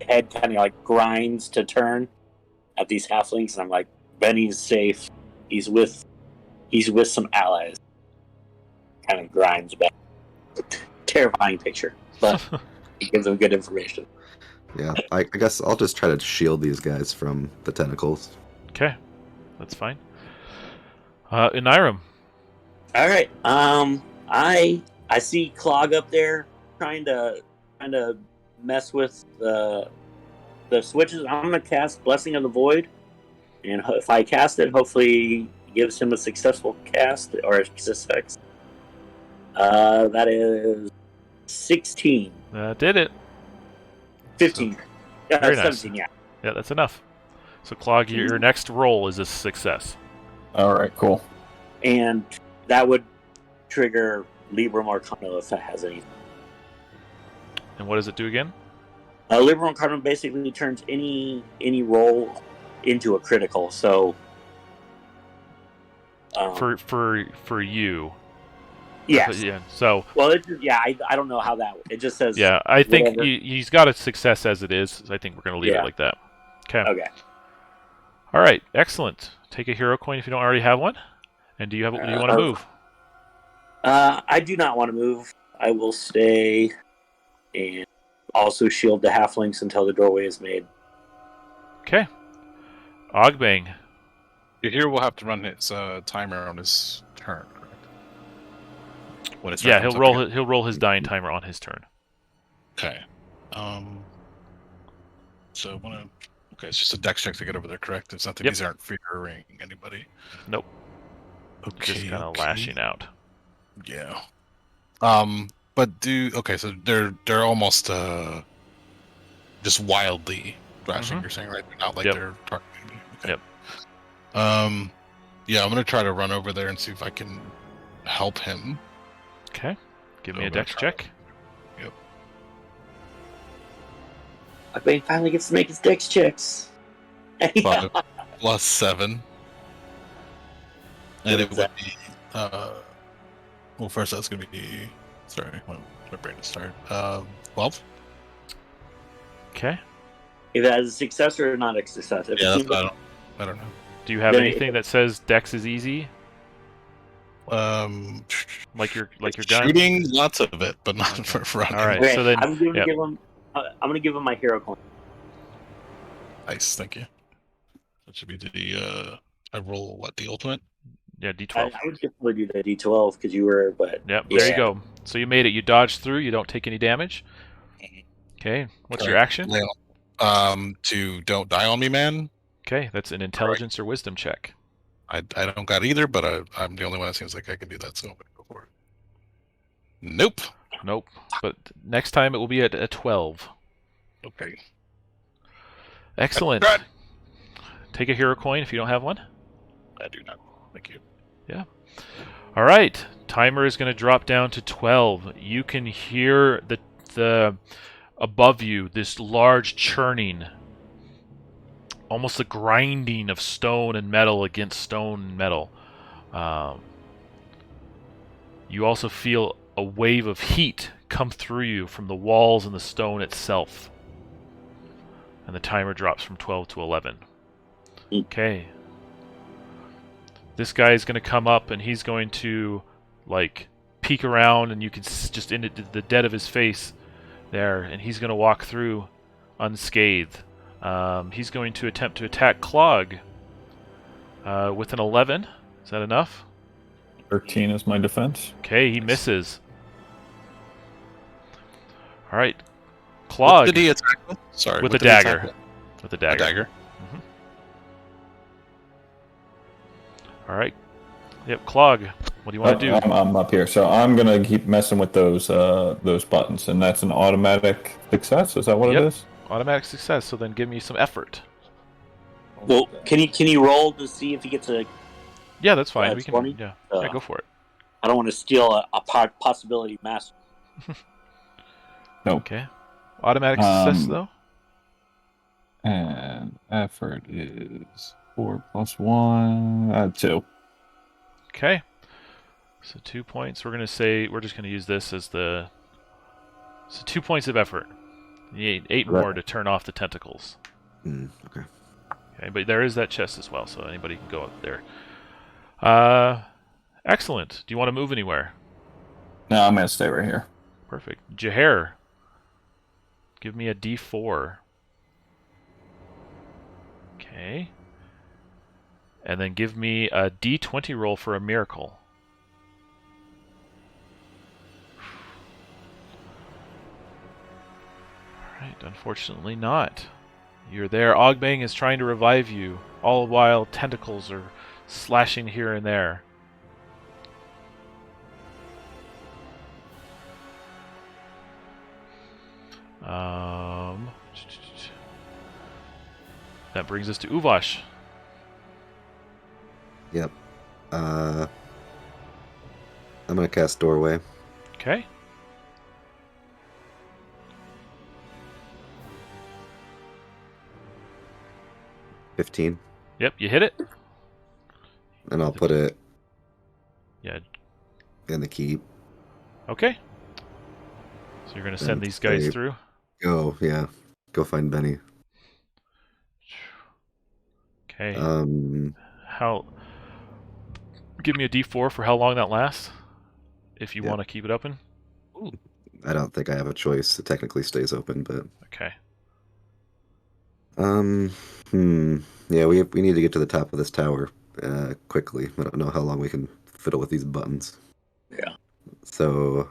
head kind of like grinds to turn at these halflings, and I'm like, Benny's safe. He's with some allies. Kind of grinds back. Terrifying picture, but it gives them good information. Yeah, I guess I'll just try to shield these guys from the tentacles. Okay, that's fine. Iniram. All right. I see Clog up there trying to mess with the switches. I'm gonna cast Blessing of the Void, and if I cast it, hopefully gives him a successful cast or a success. That is 16. Did it. 15. Very nice. 17, yeah. Yeah, that's enough. So, Clog, your next roll is a success. All right, cool. And that would trigger Librum Arcana if that has any. And what does it do again? Librum Arcana basically turns any roll into a critical. So for you. yes. Yeah. So. Well, I don't know how that. It just says. Yeah, I think whatever. he's got a success as it is. So I think we're gonna leave it like that. Okay. Okay. All right. Excellent. Take a hero coin if you don't already have one. And do you want to move? I do not want to move. I will stay and also shield the halflings until the doorway is made. Okay. Ogbang. Here we'll have to run his timer on his turn, correct? When his turn Yeah, comes he'll up roll. again. He'll roll his dying timer on his turn. Okay. So I want to. Okay, it's just a dex check to get over there, correct? It's nothing. Yep. These aren't fearing anybody. Nope. Okay. Just kind of okay. lashing out. Yeah. But okay, so they're almost just wildly thrashing. You're saying, right? They're not like Yep. they're targeting me. Okay. Yep. Yeah, I'm gonna try to run over there and see if I can help him. Okay. Give me So a I'm gonna dex try. check. Yep. Ogbang finally gets to make his dex checks. 5 plus 7. And What it is would that? be well, first that's gonna be sorry, my brain is tired. 12. Okay. If it has a success or not a success. If Yeah, it's that's I don't know. Do you have Then anything that says dex is easy? Um, Like your gun? shooting, lots of it, but not for running. All right. okay, So then, I'm gonna yep. give him. I'm gonna give him my hero coin. Nice, thank you. That should be the I roll what, the ultimate? Yeah, D12. I would definitely do the D12 because you were, but Yep. yeah. There you go. So you made it. You dodged through. You don't take any damage. Okay. What's your action? To don't die on me, man. Okay. That's an intelligence or wisdom check. I don't got either, but I'm the only one that seems like I can do that, so I'm gonna go for it. Nope. Nope. But next time it will be at a 12. Okay. Excellent. Take a hero coin if you don't have one. I do not. Thank you. Yeah. All right. Timer is going to drop down to 12. You can hear the above you this large churning, almost a grinding of stone and metal against stone and metal. You also feel a wave of heat come through you from the walls and the stone itself. And the timer drops from 12 to 11. Okay. This guy is going to come up and he's going to, like, peek around and you can just in the dead of his face there, and he's going to walk through unscathed. He's going to attempt to attack Clog with an 11. Is that enough? 13 is my defense. Okay, he misses. All right. Clog. What did he attack with? Sorry. With what a did he attack dagger. With a A dagger. dagger. All right. Yep, Clog. What do you want to do? I'm up here, so I'm gonna keep messing with those buttons, and that's an automatic success. Is that what Yep. it is? Automatic success. So then give me some effort. Well, can you roll to see if he gets a? Yeah, that's fine. Yeah, We can. 20? Yeah, Uh, go for it. I don't want to steal a possibility master. Nope. Okay. Automatic success Um, though. And effort is 4 plus 1, 2. Okay. So 2 points. We're just gonna use this as the. So 2 points of effort. You need 8 Right. more to turn off the tentacles. Okay. Okay, but there is that chest as well, so anybody can go up there. Excellent. Do you want to move anywhere? No, I'm gonna stay right here. Perfect. Jaher, give me a D4. Okay. And then give me a D20 roll for a miracle. Alright, unfortunately not. You're there. Ogbang is trying to revive you, all while tentacles are slashing here and there. That brings us to Uvash. Yep. I'm gonna cast Doorway. Okay. $15, Yep, you hit it. and I'll put it Yeah. in the keep. Okay. So you're going to send Then these guys save. through? Go, yeah. Go find Benny. Okay. Um, How... Give me a D4 for how long that lasts. if you Yep. want to keep it open. I don't think I have a choice. It technically stays open, but Okay. yeah, we need to get to the top of this tower quickly. I don't know how long we can fiddle with these buttons. Yeah. So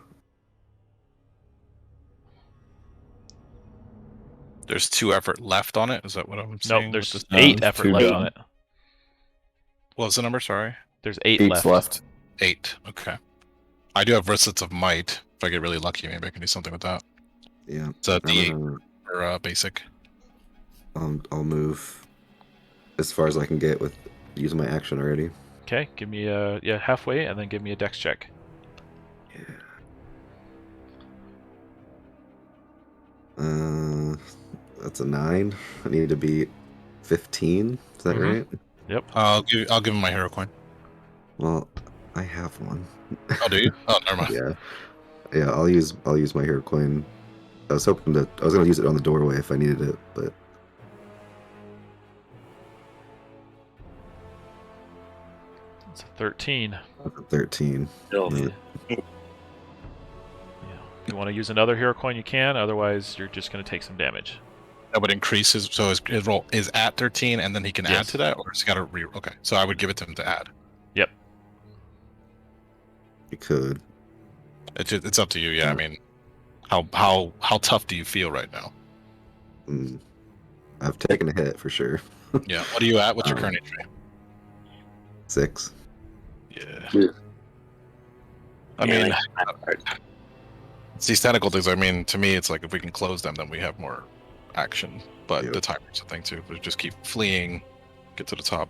There's 2 effort left on it. Is that what I'm Nope, saying? there's with this? 8 there's effort 2 left down. on it. What was the number? Sorry. There's 8 Feats left. 8. Okay. I do have wristlets of might. If I get really lucky, maybe I can do something with that. yeah, It's a I'm D8 gonna- for basic. I'll move as far as I can get with using my action already. Okay, give me a halfway, and then give me a dex check. That's a 9. I need to be 15. Is that Mhm. right? Yep. I'll give him my hero coin. Well, I have one. Oh, do you? Oh, never mind. Yeah. I'll use my hero coin. I was gonna use it on the doorway if I needed it, but It's a 13. 13. Still, Yeah. Yeah. If you want to use another hero coin, you can. Otherwise, you're just going to take some damage. That would increase his. So his roll is at 13, and then he can add Yes. to that, or has he got to re? Okay, so I would give it to him to add. Yep. You could. It's up to you. Yeah, I mean, how tough do you feel right now? I've taken a hit for sure. Yeah. What are you at? What's your Um, current injury? 6. Yeah. I Yeah, mean, like, it's these tentacle things. I mean, to me, it's like if we can close them, then we have more action. But Yep. the timer's a thing too. We just keep fleeing, get to the top.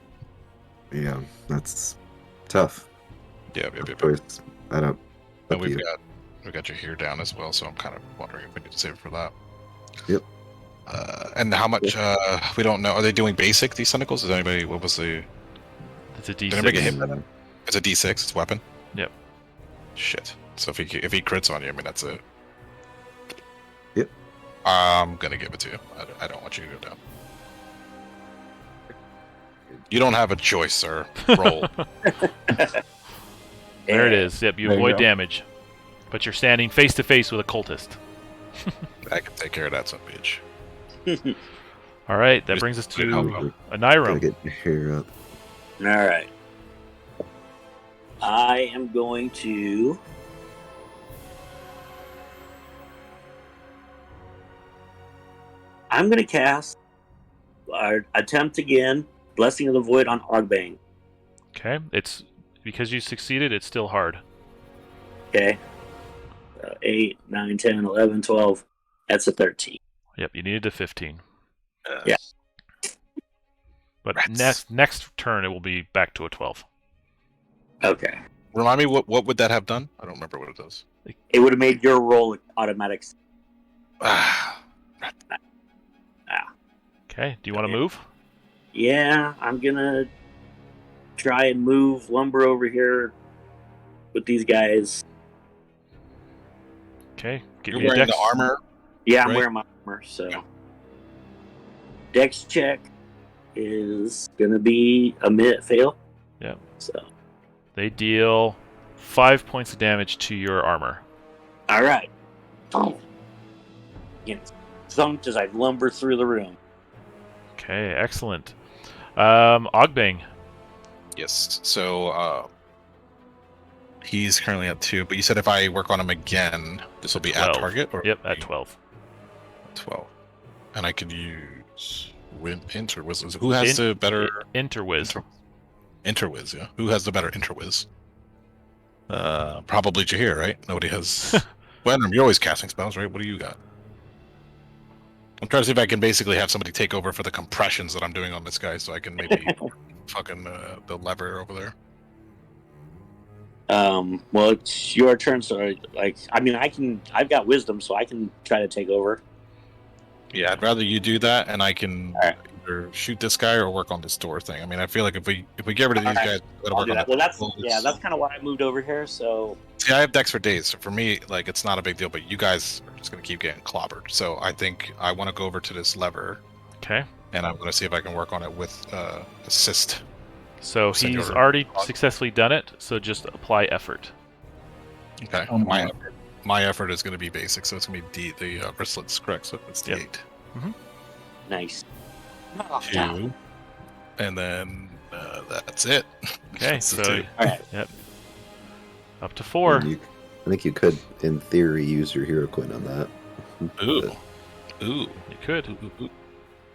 Yeah, that's tough. Yeah. Choice. I don't. And up to we've you. got your here down as well. So I'm kind of wondering if we need to save it for that. Yep. And how much? We don't know. Are they doing basic these tentacles? Is anybody? What was the? It's a Did anybody get D6. hit by that? It's a D6. It's a weapon. Yep. Shit. So if he crits on you, I mean that's it. Yep. I'm gonna give it to you. I don't want you to go down. You don't have a choice, sir. Roll. There it is. Yep, you There you avoid go. damage. But you're standing face to face with a cultist. I can take care of that son of a bitch. All right, that Just brings us wait, to I'll a Gotta Niram. get your hair up. all right. I am going to. I'm going to cast our attempt again, Blessing of the Void on Ogbang. Okay, it's because you succeeded. It's still hard. Okay. 8, 9, 10, 11, 12. That's a 13. Yep, you needed a 15. Yeah. But Rats. next turn it will be back to a 12. Okay. Remind me what would that have done? I don't remember what it does. It would have made your roll automatic. Ah, Okay, do you want to move? Yeah, I'm going to try and move lumber over here with these guys. Okay, give you're me a wearing dex. the armor. Yeah, I'm Right. wearing my armor, so. Dex check is going to be a minute fail. Yep. So, They deal 5 points of damage to your armor. all right. Getting thumped as I lumber through the room. Okay, excellent. Ogbang. Yes. So he's currently at 2, but you said if I work on him again, this will be at 12. target? Or Yep, at 12. 12. And I could use Interwiz. Who has the better Interwiz. Interwiz? Yeah. Who has the better Interwiz? Probably Jahir, right? Nobody has. Wenram, you're always casting spells, right? What do you got? I'm trying to see if I can basically have somebody take over for the compressions that I'm doing on this guy, so I can maybe fucking the lever over there. Well, it's your turn, so I've got wisdom, so I can try to take over. Yeah, I'd rather you do that, and I can Alright. either shoot this guy or work on this door thing. I mean, I feel like if we get rid of these Alright. guys, we gotta I'll work do on that. the Well, that's kind of why I moved over here. So See, I have decks for days, so for me, like, it's not a big deal. But you guys are just gonna keep getting clobbered. So I think I want to go over to this lever, Okay, and I'm gonna see if I can work on it with assist. so Send he's your- already successfully done it, so just apply effort. Okay. Oh, My effort is going to be basic, so it's going to be D. The bristlet's correct, so it's Yep. D8. Nice. 2, and then that's it. Okay, That's the so 2. All right. up to 4. And I think you could, in theory, use your hero coin on that. Ooh. But Ooh. You could. Ooh.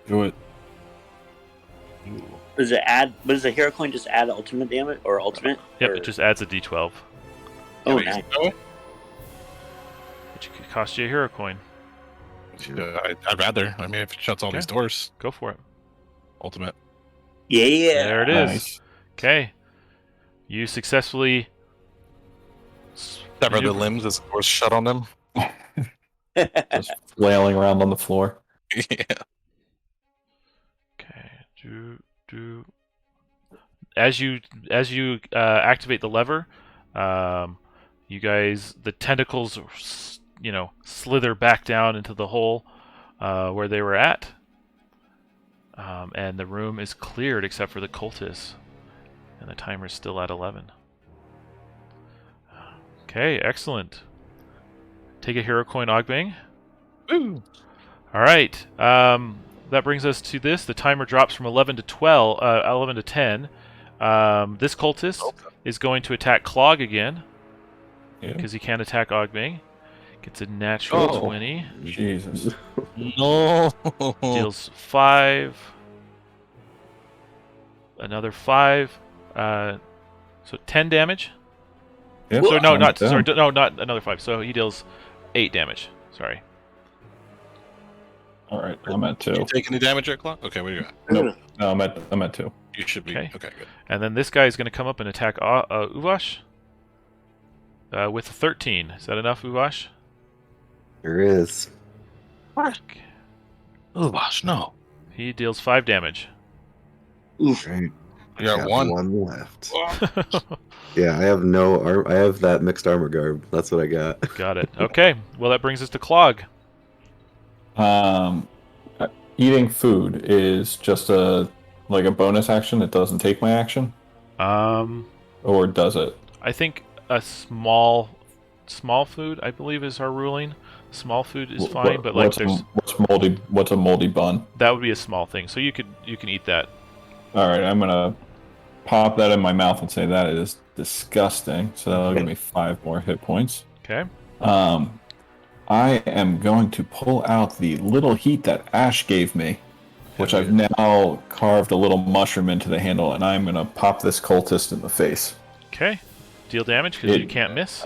Do it. Ooh. Does it add? But does the hero coin just add ultimate damage or ultimate? Yep, or... it just adds a D12, Oh, Yeah, nice. which could cost you a hero coin. I'd rather. I mean, if it shuts all Okay. these doors, Go for it. ultimate. Yeah. There it is. Nice. Okay. You successfully Sever the maneuver- limbs as the doors shut on them. Just flailing around on the floor. Yeah. Okay. As you activate the lever, you guys, the tentacles, slither back down into the hole where they were at, and the room is cleared except for the cultists, and the timer's still at 11. Okay, excellent. Take a hero coin, Ogbang. Woo. All right. That brings us to this. The timer drops from 11 to 12, 11 to 10. This cultist is going to attack Clog again Yeah. because he can't attack Ogbang. Gets a natural Oh. 20. Jesus. No. Deals 5. Another 5. So 10 damage. Yeah. So no, I'm not down. sorry, no, not another 5. So he deals 8 damage. Sorry. All right, I'm at Do 2. you take any damage at clock? Okay, what do you got? Nope. No, I'm at 2. You should be. Okay. Okay, good. And then this guy is going to come up and attack Uvash with a 13. Is that enough, Uvash? there is. Okay. Oh gosh, no. He deals 5 damage. Oof. Right. You got one. left. Yeah, I have I have that mixed armor garb. That's what I got. Got it. Okay. Well, that brings us to Clog. Eating food is just a bonus action. It doesn't take my action, or does it? I think a small food, I believe, is our ruling. Small food is fine, but like what's a moldy bun? that would be a small thing. So you can eat that. All right, I'm gonna pop that in my mouth and say that is disgusting. So that'll give me 5 more hit points. Okay. I am going to pull out the little heat that Ash gave me, which I've now carved a little mushroom into the handle, and I'm gonna pop this cultist in the face. Okay. Deal damage because you can't miss.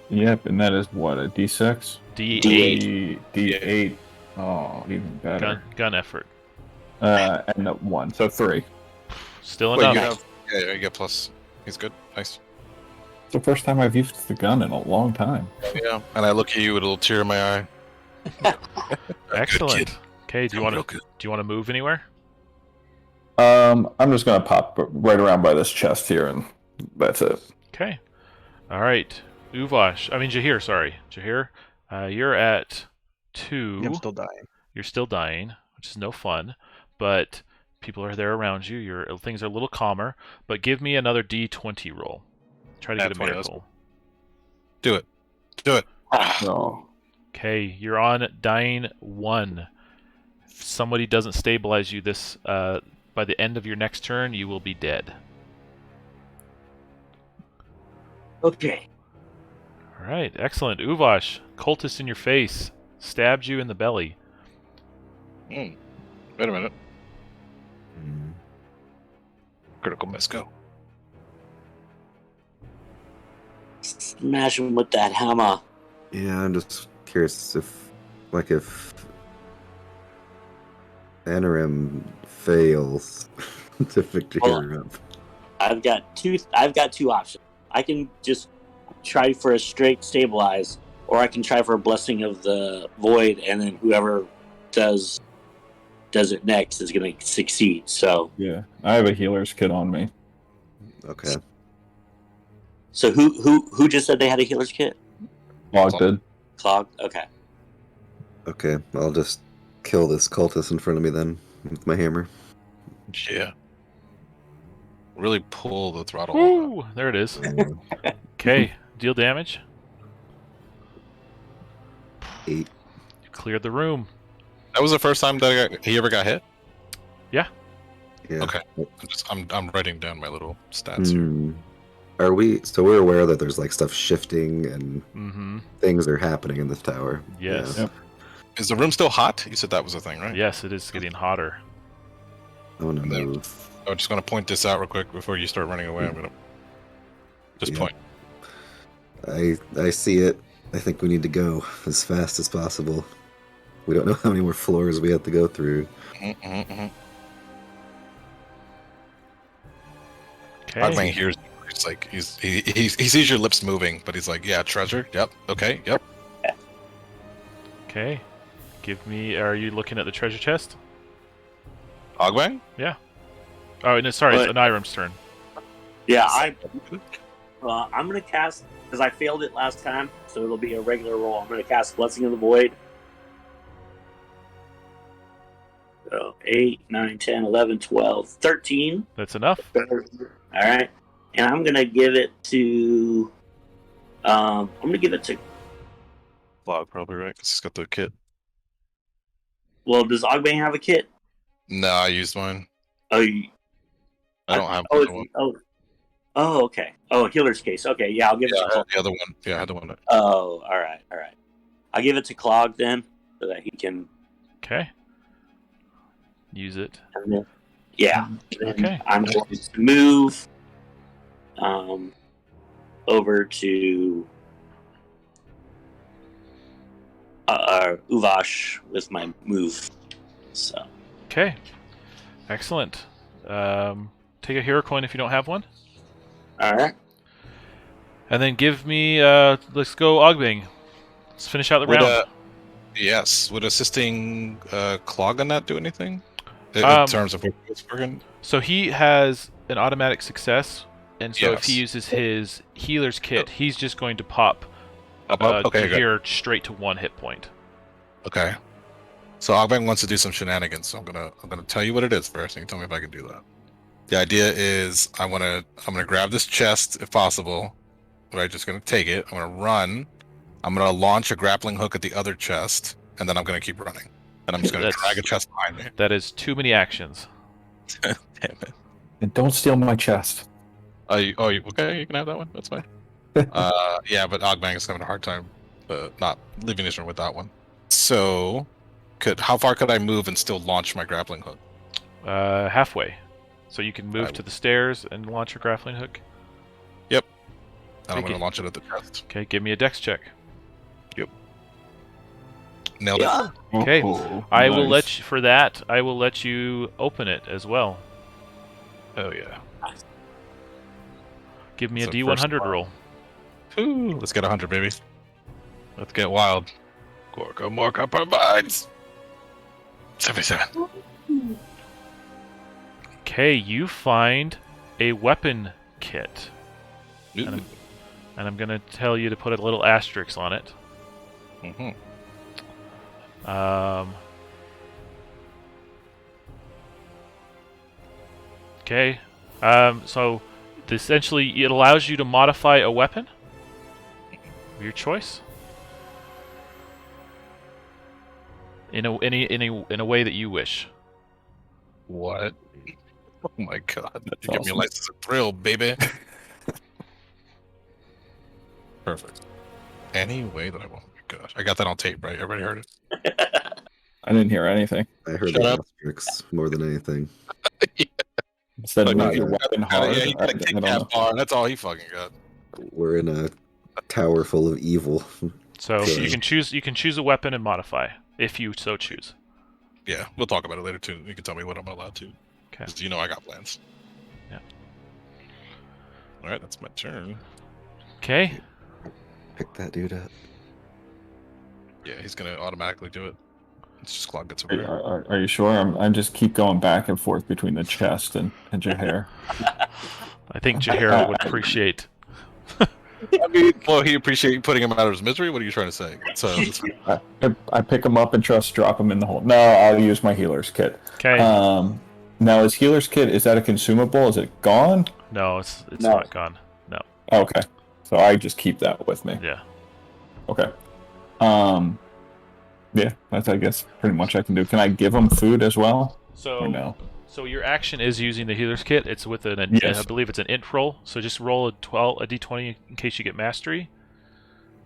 Yep, and that is what, a D6? D8. D8. Oh, even better. Gun effort. And a 1, so 3. Still Wait, enough. you get plus. He's good. Nice. It's the first time I've used the gun in a long time. Yeah. And I look at you with a little tear in my eye. Excellent. Kid. Okay. Do you want to move anywhere? I'm just gonna pop right around by this chest here, and that's it. Okay. All right. Jahir, sorry. Jahir, you're at 2. I'm still dying. You're still dying, which is no fun, but people are there around you. Things are a little calmer, but give me another D20 roll. Try to get a D20, miracle. Do it. Do it. No. Okay, you're on dying 1. If somebody doesn't stabilize you this by the end of your next turn, you will be dead. Okay. All right, excellent. Uvash, cultist in your face, stabs you in the belly. Wait a minute. Mm. Critical miss. Go. Smash him with that hammer. Yeah, I'm just curious if Anarim fails to pick her up. I've got two options. I can just try for a straight stabilize, or I can try for a blessing of the void, and then whoever does it next is going to succeed. So Yeah, I have a healer's kit on me. Okay. So who just said they had a healer's kit? Log did. Clog. Okay. Okay, I'll just kill this cultist in front of me then with my hammer. Yeah. Really pull the throttle. Woo! There it is. Okay, deal damage. 8. You cleared the room. That was the first time that he ever got hit. Yeah. Okay. I'm writing down my little stats here. Are we? So we're aware that there's like stuff shifting and Mm-hmm. things are happening in this tower. Yes. Yeah. Yep. Is the room still hot? You said that was a thing, right? Yes, it is getting hotter. I want to And then- move. I'm just going to point this out real quick before you start running away. I'm going to just Yeah. point. I see it. I think we need to go as fast as possible. We don't know how many more floors we have to go through. Okay. Ogman hears. It's like he sees your lips moving, but he's like, "Yeah, treasure. Yep. Okay. Yep." Okay. Give me. Are you looking at the treasure chest? Ogman? Oh, no, sorry. What? It's Aniram's turn. Yeah, I'm gonna cast because I failed it last time, so it'll be a regular roll. I'm gonna cast Blessing of the Void. So 8, 9, 10, 11, 12, 13. That's enough. All right, and I'm gonna give it to. Log probably right because he's got the kit. Well, does Ogbane have a kit? No, I used mine. Oh, I don't have Oh, one. oh, okay. Oh, healer's case. Okay, yeah, I'll give it Yeah, to I Clog. had the other one. Yeah, I had the one. Oh, all right. I'll give it to Clog then, so that he can. Okay. Use it. And then, yeah. Then Okay. I'm going to move over to Uvash with my move. So Okay. Excellent. Take a hero coin if you don't have one. all right. And then give me. Let's go Ogbing. Let's finish out the round. Yes. Would assisting Clog on that do anything? In Um, terms of what it's working? So he has an automatic success, and so if he Yes. uses his healer's kit, he's just going to pop Okay, good. here straight to 1 hit point. Okay. So Ogban wants to do some shenanigans, so I'm gonna tell you what it is first, and you tell me if I can do that. The idea is I'm gonna grab this chest if possible. Right, just gonna take it. I'm gonna run. I'm gonna launch a grappling hook at the other chest, and then I'm gonna keep running. And I'm just gonna That's- drag a chest behind me. That is too many actions. Damn it. And don't steal my chest. Okay? You can have that one. That's fine. Yeah, but Ogbang is having a hard time not leaving this room with that one. So, how far could I move and still launch my grappling hook? Halfway. So you can move I- to the stairs and launch your grappling hook. And I'm Take going it. to launch it at the chest. Okay, give me a dex check. Nailed Yeah. it. Okay. Oh, I will nice. let you, for that, I will let you open it as well. Oh yeah. Give me a So D100 first roll. Ooh, let's get 100, baby. Let's get wild. Gorka Morka provides. 77. Okay, you find a weapon kit. Ooh. And I'm going to tell you to put a little asterisk on it. Mhm. Okay. So essentially, it allows you to modify a weapon of your choice in a way that you wish. What? Oh my god. That's You give me a awesome. license to thrill, baby. Perfect. Any way that I want. Gosh, I got that on tape, right? Everybody heard it? I didn't hear anything. I heard Shut the up. asterisks more than anything. It said But move no, your yeah, weapon hard. Yeah, he got a I Kit don't know. Kat bar. That's all he fucking got. We're in a tower full of evil. So Sure. you can choose a weapon and modify if you so choose. Yeah, we'll talk about it later too. You can tell me what I'm allowed to. Okay. 'Cause you know I got plans. Yeah. All right, that's my turn. Okay. Pick that dude up. Yeah, he's gonna automatically do it. It's just Clog gets Are, over there. are you sure? I'm just keep going back and forth between the chest and your hair. I think Jahira would appreciate. I mean, well, he appreciate you putting him out of his misery. What are you trying to say? So, I pick him up and trust drop him in the hole. No, I'll use my healer's kit. Okay. Now his healer's kit, is that a consumable? Is it gone? No, it's No. not gone. No. Okay. So I just keep that with me. Yeah. Okay. Yeah, that's I guess pretty much I can do. Can I give him food as well? Or So, no? so your action is using the healer's kit. It's with I Yes. believe it's an int roll. So just roll a d20 in case you get mastery.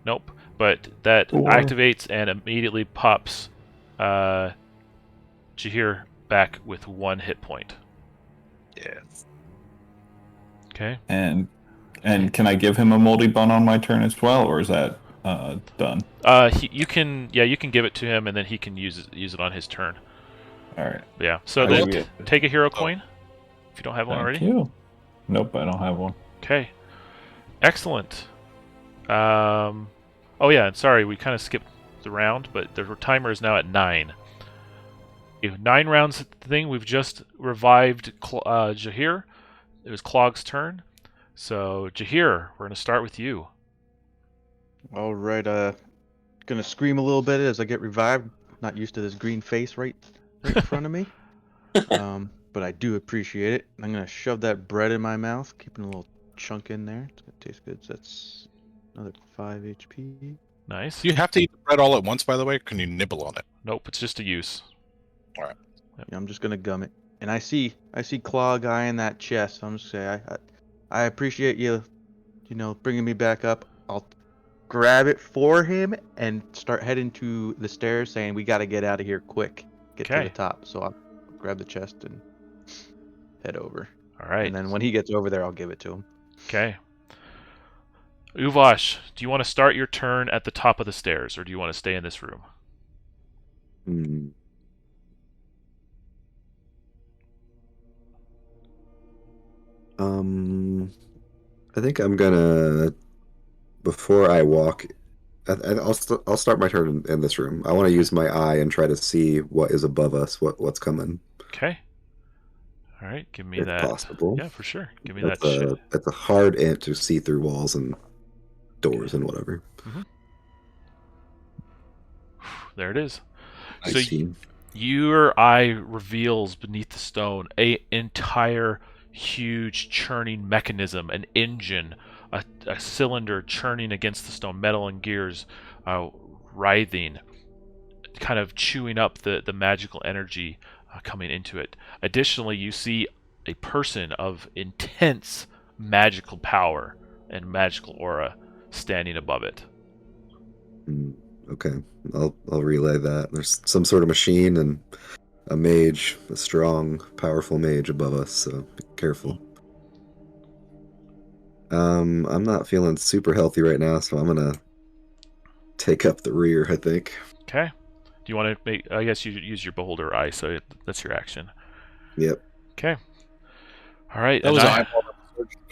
Nope. But that Or- activates and immediately pops Jahir back with 1 hit point. Yes. Okay. And can I give him a moldy bun on my turn as well, or is that done? You can give it to him and then he can use it on his turn. All right. Yeah. So I then will get- take a hero coin if you don't have one Thank already. you. Nope, I don't have one. Okay. Excellent. Oh yeah, and sorry, we kind of skipped the round, but the timer is now at 9. 9 rounds thing. We've just revived Jahir. It was Clog's turn. So Jahir, we're gonna start with you. All right, gonna scream a little bit as I get revived. Not used to this green face right in front of me. But I do appreciate it. I'm gonna shove that bread in my mouth, keeping a little chunk in there. It's gonna taste good. So that's another 5 HP. Nice. Do you have to eat the bread all at once, by the way? Or can you nibble on it? Nope, it's just a use. Yeah, I'm just gonna gum it. And I see Claw guy in that chest. So I'm just saying I appreciate you, bringing me back up. I'll grab it for him and start heading to the stairs, saying we got to get out of here quick. Get to Okay. the top. So I'll grab the chest and head over. All right. And then when he gets over there, I'll give it to him. Okay. Uvash, do you want to start your turn at the top of the stairs, or do you want to stay in this room? Hmm. I think I'm gonna, before I walk, I'll start my turn in this room. I want to use my eye and try to see what is above us, what's coming, Okay. All right, give me if that. possible. Yeah, for sure. Give me That's that. a hard int to see through walls and doors and whatever. There it is. I So see. your eye reveals beneath the stone a entire huge churning mechanism, an engine, a cylinder churning against the stone, metal and gears writhing, kind of chewing up the magical energy coming into it. Additionally, you see a person of intense magical power and magical aura standing above it. Okay, I'll relay that. There's some sort of machine and a mage, a strong, powerful mage above us, so be careful. I'm not feeling super healthy right now, so I'm gonna take up the rear, I think. Okay. Do you want to make? I guess you use your beholder eye, so that's your action. Yep. Okay. All right. That was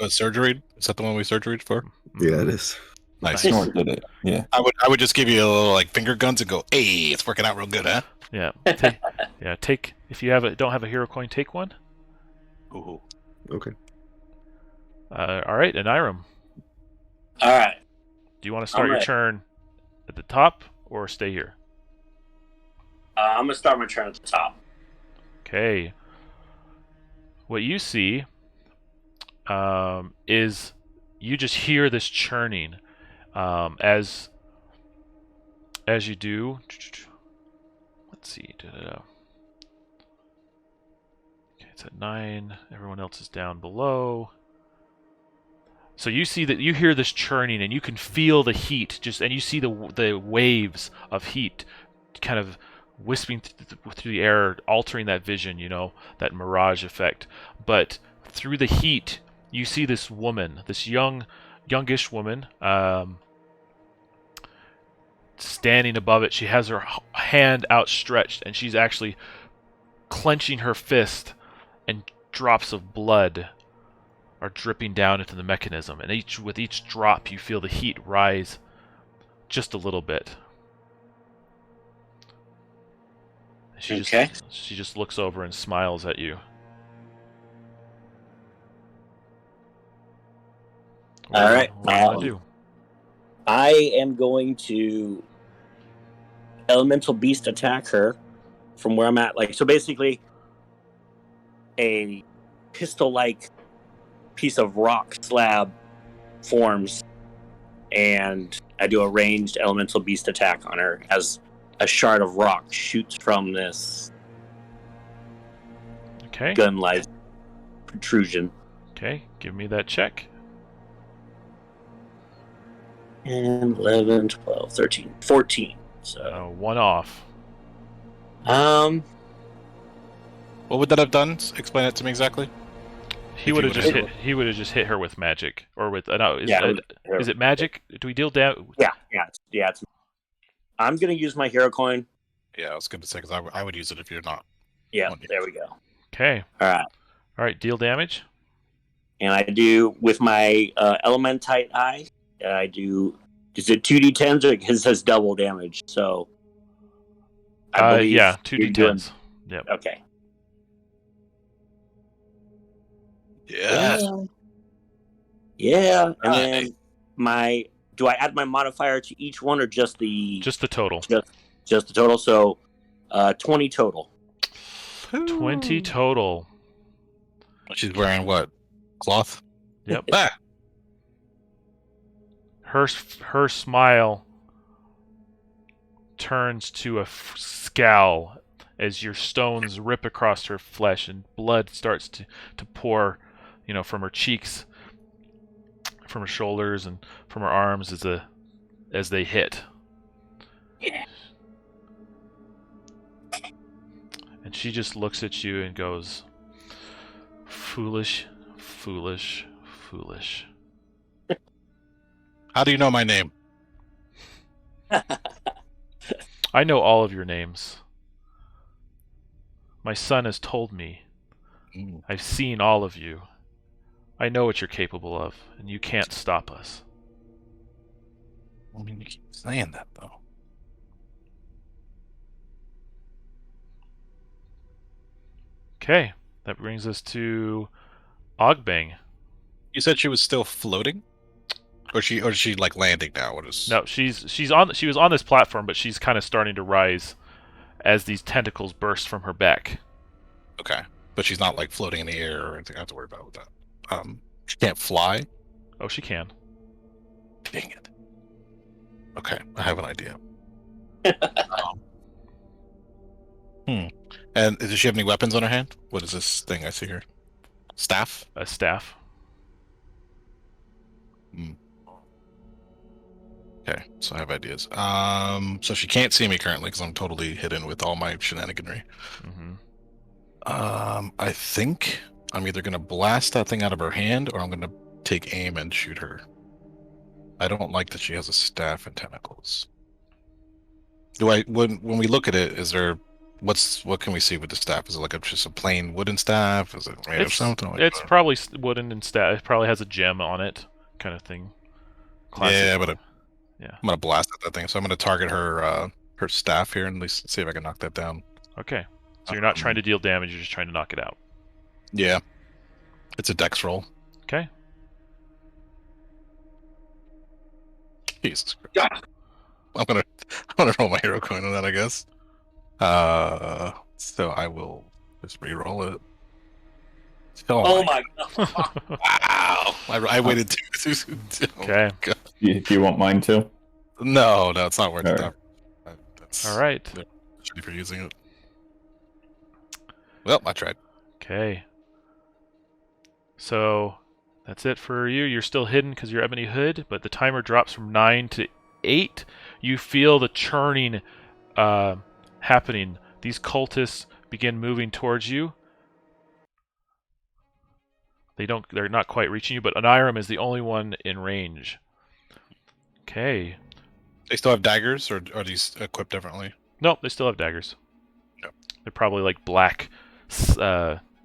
a surgery. Is that the one we surgeried for? Yeah, it is. Nice. Snort did it. Yeah. I would just give you a little like finger guns and go, "Hey, it's working out real good, huh?" Yeah. Take if you don't have a hero coin, take one. Ooh. Okay. All right, and Iram, All right. do you want to start I'm your ready. turn at the top or stay here? I'm gonna start my turn at the top. Okay. What you see is you just hear this churning as you do. Let's see. Okay, it's at 9. Everyone else is down below. So you see that you hear this churning, and you can feel the heat. And you see the waves of heat, kind of wisping through the air, altering that vision. That mirage effect. But through the heat, you see this woman, this youngish woman, standing above it. She has her hand outstretched, and she's actually clenching her fist, and drops of blood are dripping down into the mechanism. And with each drop, you feel the heat rise just a little bit. She just looks over and smiles at you. All right. What do you want to do? I am going to elemental beast attack her from where I'm at. So basically, a pistol-like piece of rock slab forms, and I do a ranged elemental beast attack on her as a shard of rock shoots from this Okay. gun-like protrusion. Okay. Give me that check. 10, 11, 12, 13, 14. So, One off. um, What would that have done? Explain it to me exactly. He If would you have just would've- hit. He would have just hit her with magic, or with no. yeah, Is it magic? Do we deal damage? yeah. It's, I'm gonna use my hero coin. Yeah, I was going to say, because I would use it if you're not. Yeah, One. there we go. Okay. All right. Deal damage. And I do with my elementite eye. I do. Is it 2d10s or it says double damage? So, I believe yeah, you're doing- 2d10s. Yep. Okay. Yeah. Yeah, and then do I add my modifier to each one or just the Just the total. just the total? So, 20 total. 20 total. She's wearing what? Cloth? Yep. Ah, Her smile turns to a scowl as your stones rip across her flesh and blood starts to pour, from her cheeks, from her shoulders, and from her arms as they hit. Yeah. And she just looks at you and goes, "Foolish, foolish, foolish." how do you know my name? I know all of your names. My son has told me. I've seen all of you. I know what you're capable of, and you can't stop us. I mean, you keep saying that, though. Okay, that brings us to Ogbang. You said she was still floating? Or is she like landing now? What is... No, she was on this platform, but she's kind of starting to rise as these tentacles burst from her back. Okay. But she's not like floating in the air or anything I have to worry about with that. She can't fly? Oh, she can. Dang it. Okay, I have an idea. And does she have any weapons on her hand? What is this thing I see here? Staff? A staff. Okay, so I have ideas. So she can't see me currently because I'm totally hidden with all my shenaniganry. I think I'm either gonna blast that thing out of her hand or I'm gonna take aim and shoot her. I don't like that she has a staff and tentacles. When we look at it, is there what can we see with the staff? Is it like just a plain wooden staff? Is it made of something? Like It's that? probably wooden and staff. It probably has a gem on it, kind of thing. Classic. Yeah, but yeah. I'm gonna blast at that thing. So I'm gonna target her her staff here and at least see if I can knock that down. Okay. So you're not trying to deal damage, you're just trying to knock it out. Yeah. It's a dex roll. Okay. Jesus Christ. I'm gonna roll my hero coin on that, I guess. So I will just re-roll it. Oh my god! Wow! I waited too soon. Okay. God. Do you want mine too? No, it's not worth it. Alright. That's All right. shitty for using it. Well, I tried. Okay. So that's it for you. You're still hidden because you're Ebony Hood, but the timer drops from 9 to 8. You feel the churning happening. These cultists begin moving towards you. They're not quite reaching you, but Aniram is the only one in range. Okay. They still have daggers, or are these equipped differently? Nope, they still have daggers. Yep. They're probably like black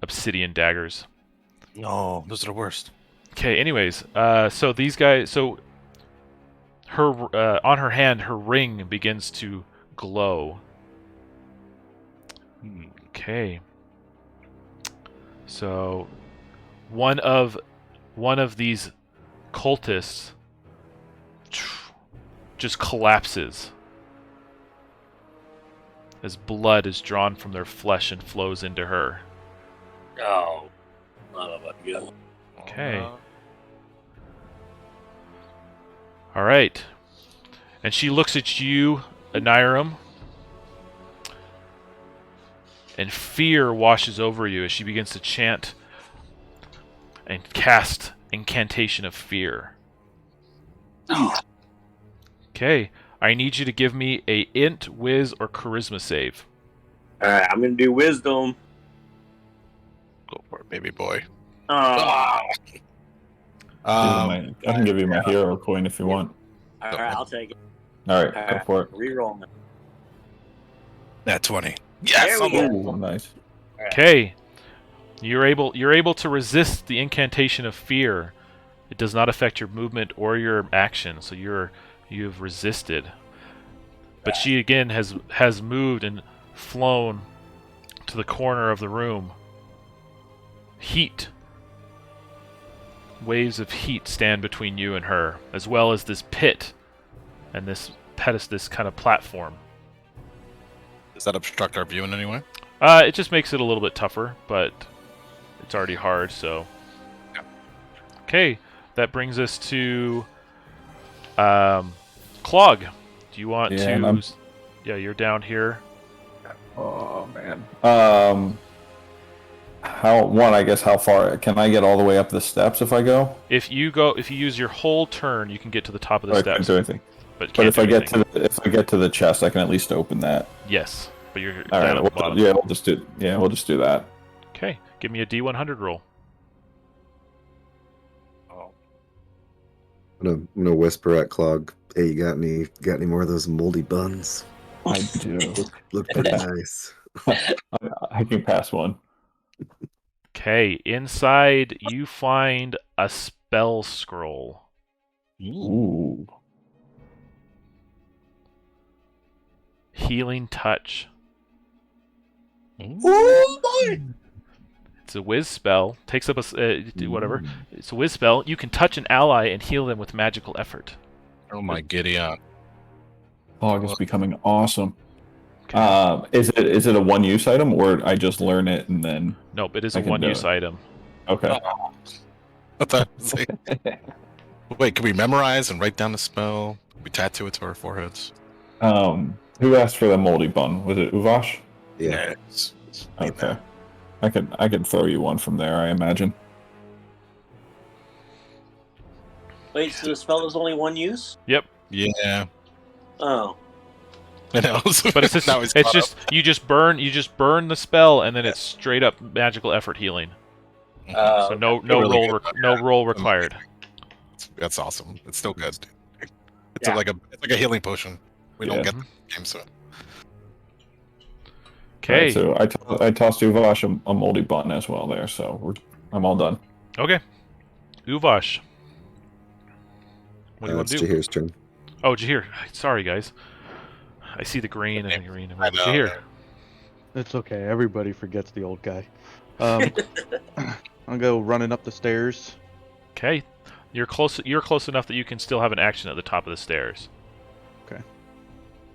obsidian daggers. No, those are the worst. Okay, anyways, so these guys, her on her hand, her ring begins to glow. Okay. So one of these cultists just collapses as blood is drawn from their flesh and flows into her. Oh, not about good. Okay. All right. And she looks at you, Aniram, and fear washes over you as she begins to chant and cast incantation of fear. Okay, I need you to give me a int, whiz, or charisma save. Alright, I'm gonna do wisdom. Go for it, baby boy. Oh. I can give you my hero coin if you want. Alright, I'll take it. All right, go for it. Reroll. That 20. Yes, There we go. Ooh, nice. Okay, you're able to resist the incantation of fear. It does not affect your movement or your action, so you've resisted. But she again has moved and flown to the corner of the room. Heat. Waves of heat stand between you and her, as well as this pit and this kind of platform. Does that obstruct our view in any way? It just makes it a little bit tougher, but it's already hard, so. Yeah. Okay, that brings us to Clog. Do you want to? Yeah, you're down here. Oh man. How far can I get all the way up the steps if I go? If you use your whole turn, you can get to the top of the I steps. can't do anything. But if I get to the chest, I can at least open that. Yes, but you're All down right. at the bottom. We'll just do that. Okay, give me a D100 roll. Oh. I'm gonna whisper at Clog. Hey, you got any more of those moldy buns? I do. Look pretty nice. I can pass one. Okay, inside you find a spell scroll. Ooh. Healing Touch. Oh boy! It's a whiz spell. Takes up whatever. It's a whiz spell. You can touch an ally and heal them with magical effort. Oh my giddy aunt. Fog is becoming awesome. Is it a one-use item, or I just learn it and then? Nope, it is I a can one-use do it. item. Okay. What the? Wait, can we memorize and write down the spell? Can we tattoo it to our foreheads? Who asked for the moldy bun? Was it Uvash? Yeah. Okay. I could throw you one from there, I imagine. Wait, so the spell is only one use? Yep. Yeah. Oh. I know. But it's just Now he's it's caught just up. you just burn the spell and then it's straight up magical effort healing. So no Really roll good. no roll required. That's awesome. It's still good. It's Yeah. like a healing potion. We don't Yeah. get the game so. Okay. Right, so I tossed Uvash a moldy bun as well there, so I'm all done. Okay. Uvash. What do you want It's to do? Jahir's turn. Oh, Jahir. Sorry, guys. I see the green and the green. I know. Jahir. It's okay. Everybody forgets the old guy. I'll go running up the stairs. Okay. You're close enough that you can still have an action at the top of the stairs.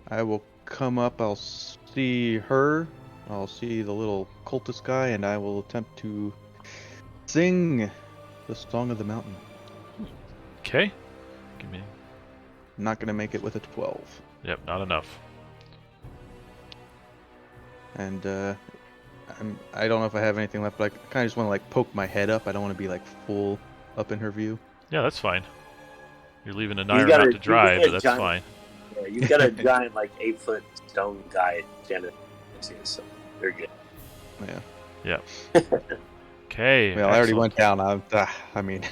I will come up. I'll see her. I'll see the little cultist guy, and I will attempt to sing the Song of the Mountain. Okay. Give me. I'm not gonna make it with a 12. Yep, not enough. And I don't know if I have anything left, but I kind of just want to like poke my head up. I don't want to be like full up in her view. Yeah, that's fine. You're leaving a You Nair gotta- out to dry, you but get that's giant- fine. Yeah, you've got a giant, like, 8-foot stone guy standing next to you, so you're good. Yeah. Okay. Well, I already excellent. went down. I mean,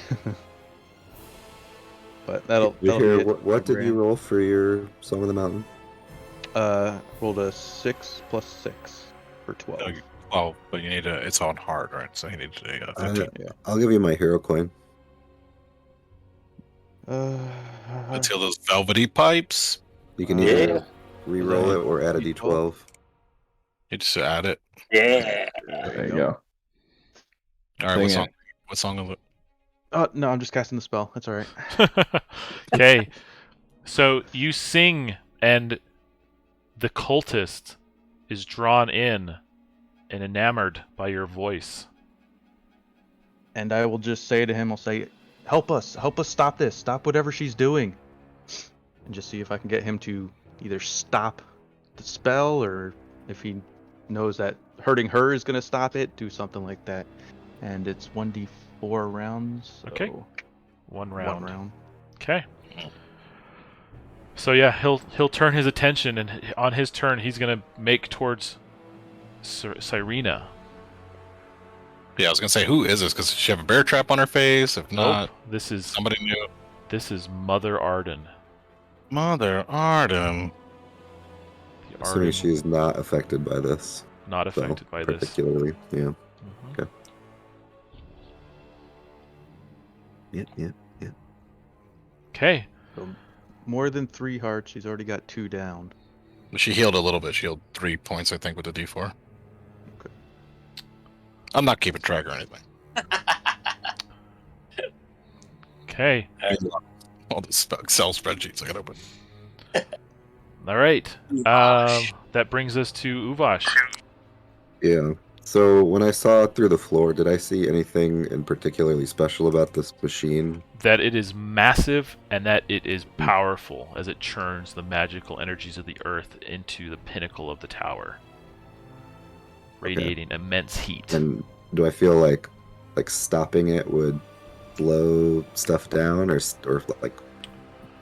but that'll be Jahir, it. what did you roll for your Song of the Mountain? Rolled a 6 plus 6 for 12. Oh, but you need it's on hard, right? So you need to 15. I'll give you my hero coin. Until those velvety pipes. You can Yeah. either re-roll it or add a D12. d12. You just add it. Yeah. There you go. All right, Sing what it. song? What song is it? Oh no, I'm just casting the spell. That's all right. Okay. So you sing, and the cultist is drawn in and enamored by your voice. And I will just say to him, I'll say, help us stop this, stop whatever she's doing. And just see if I can get him to either stop the spell, or if he knows that hurting her is going to stop it, do something like that. And it's 1d4 rounds. So Okay. One round. One round. Okay. So yeah, he'll turn his attention, and on his turn, he's gonna make towards Cyrena. Yeah, I was gonna say, who is this? Because she have a bear trap on her face. If not, This is somebody new. This is Mother Arden. Mother Arden. The Assuming Arden, she's not affected by this. not affected by this. Particularly, yeah. Mhm. Okay. Yeah. Okay. So more than 3 hearts. She's already got 2 down. She healed a little bit. She healed 3 points, I think, with the D4. Okay. I'm not keeping track or anything. Okay. All the Excel spreadsheets I got open. All right. That brings us to Uvash. Yeah. So when I saw it through the floor, did I see anything in particularly special about this machine? That it is massive and that it is powerful as it churns the magical energies of the earth into the pinnacle of the tower, radiating immense heat. And do I feel like stopping it would slow stuff down, or like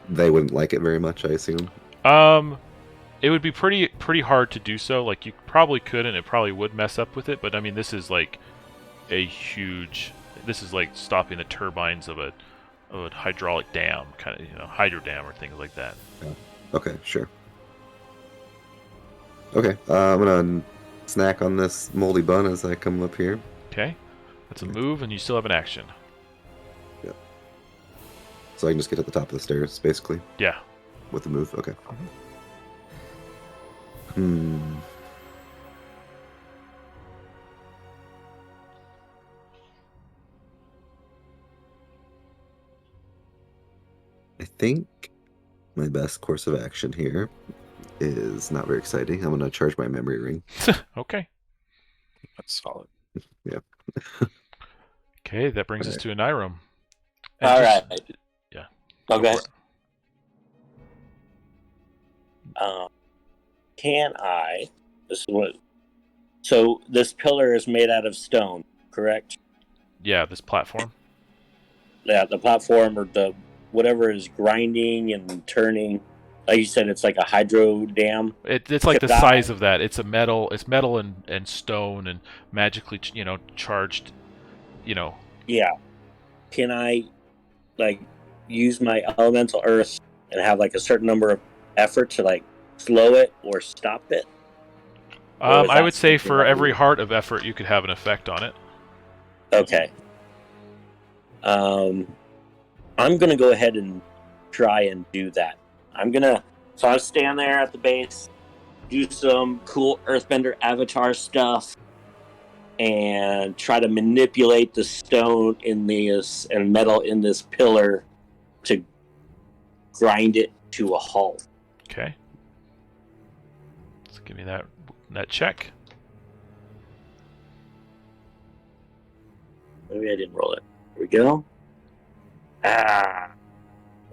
they wouldn't like it very much, I assume? It would be pretty hard to do so. Like, you probably could, and it probably would mess up with it. But I mean, this is like a huge. This is like stopping the turbines of a hydraulic dam, kind of, hydro dam or things like that. Yeah. Okay, sure. Okay, I'm gonna snack on this moldy bun as I come up here. Okay, that's a move, and you still have an action. Yeah. So I can just get to the top of the stairs, basically, Yeah. with the move. Okay. I think my best course of action here is not very exciting. I'm going to charge my memory ring. Okay. That's solid. Yeah. Okay, that brings us to Anirum. All right. Yeah. Okay. for it. Can I? This is what. So this pillar is made out of stone, correct? Yeah, this platform. Yeah, the platform or the whatever is grinding and turning. Like you said, it's like a hydro dam. It's like the That- size of that. It's metal and stone and magically, charged. Yeah. Can I, like, use my elemental earth and have like a certain number of effort to like slow it or stop it? Or is I that would say something for that every we- heart of effort, you could have an effect on it. Okay. I'm gonna go ahead and try and do that. So I stand there at the base, do some cool Earthbender avatar stuff, and try to manipulate the stone in this and metal in this pillar to grind it to a halt. Okay. Let's give me that check. Maybe I didn't roll it. Here we go.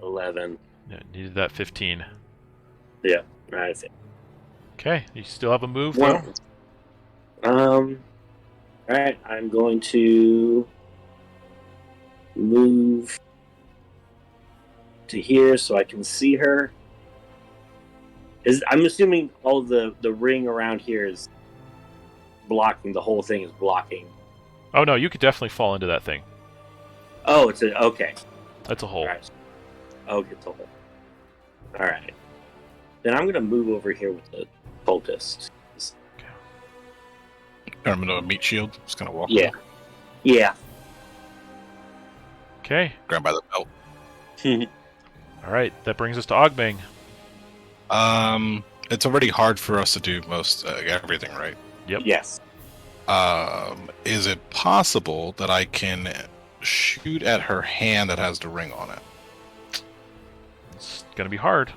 11. Yeah, needed that 15. Yeah, I think. Okay, you still have a move though. All right, I'm going to move to here so I can see her. I'm assuming all the ring around here is blocking. The whole thing is blocking. Oh no, you could definitely fall into that thing. Oh, it's okay. That's a hole. All right. Okay, it's a hole. All right. Then I'm gonna move over here with the cultist. Turn him into a meat shield. Just kind of walk. Yeah. Yeah. Okay. Grab by the belt. All right, that brings us to Ogbang. It's already hard for us to do most everything, right? Yep. Yes. Is it possible that I can shoot at her hand that has the ring on it? It's gonna be hard.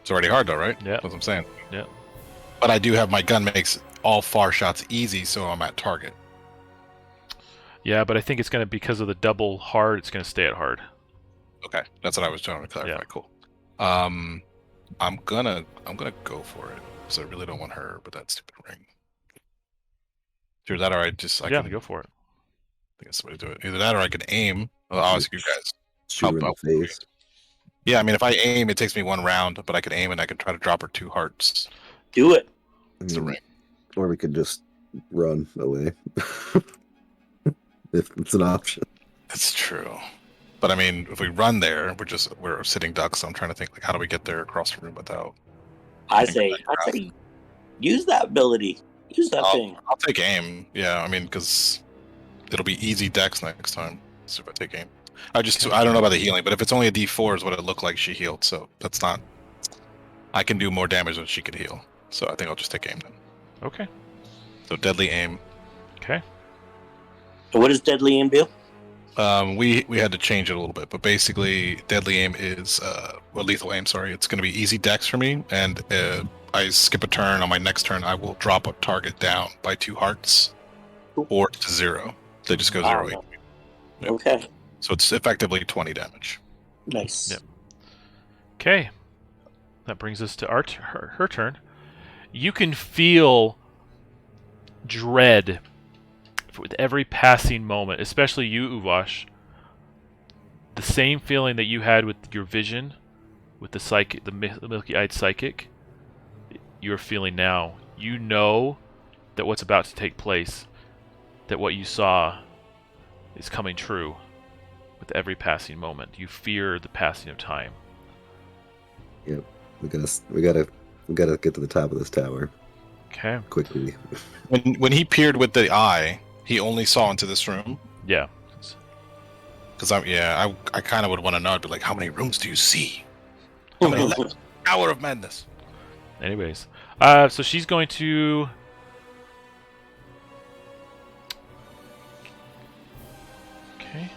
It's already hard though, right? Yeah. That's what I'm saying. Yeah. But I do have my gun makes all far shots easy, so I'm at target. Yeah, but I think it's gonna, because of the double hard, it's gonna stay at hard. Okay, that's what I was trying to clarify. Yeah. Cool. I'm gonna go for it because I really don't want her with that stupid ring. Either that or I can go for it. I think that's the way to do it. Either that or I can aim. Well, obviously, you guys Shoot her in the help face. Yeah, I mean, if I aim, it takes me 1 round, but I can aim and I can try to drop her 2 hearts. Do it. It's the ring. Or we could just run away. If it's an option. That's true. But I mean, if we run there, we're sitting ducks. So I'm trying to think, like, how do we get there across the room without? I say, use that ability. Use that thing. I'll take aim. Yeah, I mean, because it'll be easy dex next time. So if I take aim, I don't know about the healing, but if it's only a D4 is what it looked like she healed. So that's not. I can do more damage than she could heal. So I think I'll just take aim then. Okay. So deadly aim. Okay. So what does deadly aim do? We had to change it a little bit, but basically, deadly aim is lethal aim. Sorry, it's going to be easy dex for me, and I skip a turn. On my next turn, I will drop a target down by 2 hearts, or to 0. They just go 0. Wow. Yep. Okay. So it's effectively 20 damage. Nice. Yep. Okay. That brings us to her turn. You can feel dread with every passing moment, especially you, Uvash. The same feeling that you had with your vision, with the milky-eyed psychic, you're feeling now. You know that what's about to take place, that what you saw is coming true with every passing moment. You fear the passing of time. Yep. We gotta get to the top of this tower. Okay. Quickly. When he peered with the eye, he only saw into this room. Yeah. Because I kind of would want to know. I'd be like, how many rooms do you see? How many levels? Hour of Madness. Anyways, so she's going to. Okay.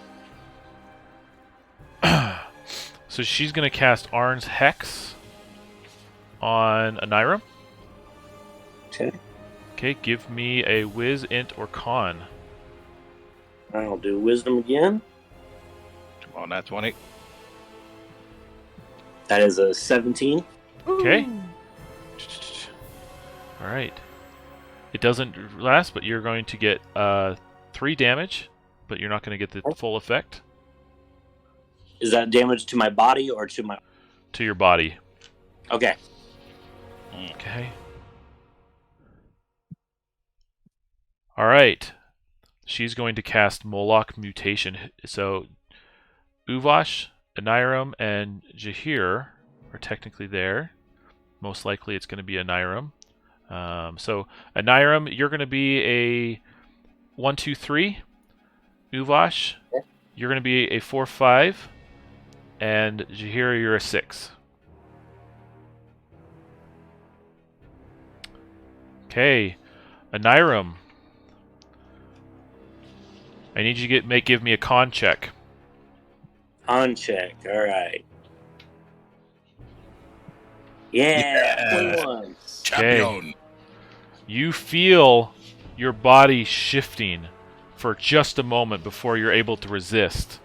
So she's going to cast Arn's Hex on Aniram. Okay. Okay, give me a Whiz, Int, or Con. I'll do wisdom again. Come on, that's 20. That is a 17. Okay. All right. It doesn't last, but you're going to get 3 damage, but you're not going to get the full effect. Is that damage to my body or to my... To your body. Okay. Okay. All right. She's going to cast Moloch Mutation. So, Uvash, Aniram, and Jahir are technically there. Most likely it's going to be Aniram. So, Aniram, you're going to be a 1, 2, 3. Uvash, you're going to be a 4, 5. And Jahir, you're a 6. Okay. Aniram. I need you to give me a con check. Con check. All right. Yeah. 21. Champion. You feel your body shifting for just a moment before you're able to resist.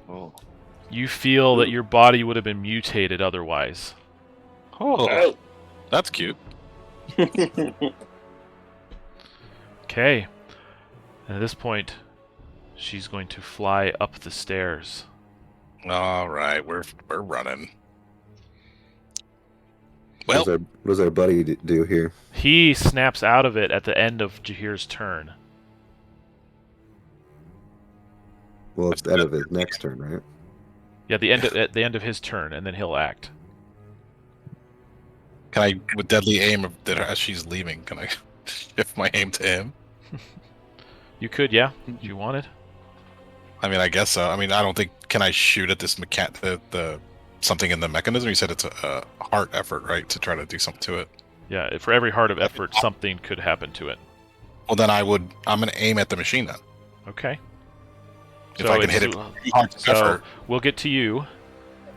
Oh. You feel that your body would have been mutated otherwise. Oh. That's cute. Okay. And at this point, she's going to fly up the stairs. All right, we're running. Well, what does our buddy do here? He snaps out of it at the end of Jahir's turn. Well, it's out of his next turn, right? Yeah, at the end of his turn, and then he'll act. Can I, with deadly aim as she's leaving, can I shift my aim to him? You could, yeah, if you wanted. I mean, I guess so. I mean, I don't think. Can I shoot at this the something in the mechanism? You said it's a heart effort, right, to try to do something to it. Yeah, for every heart of effort, something could happen to it. Well, then I'm going to aim at the machine then. Okay. If I can hit it, so we'll get to you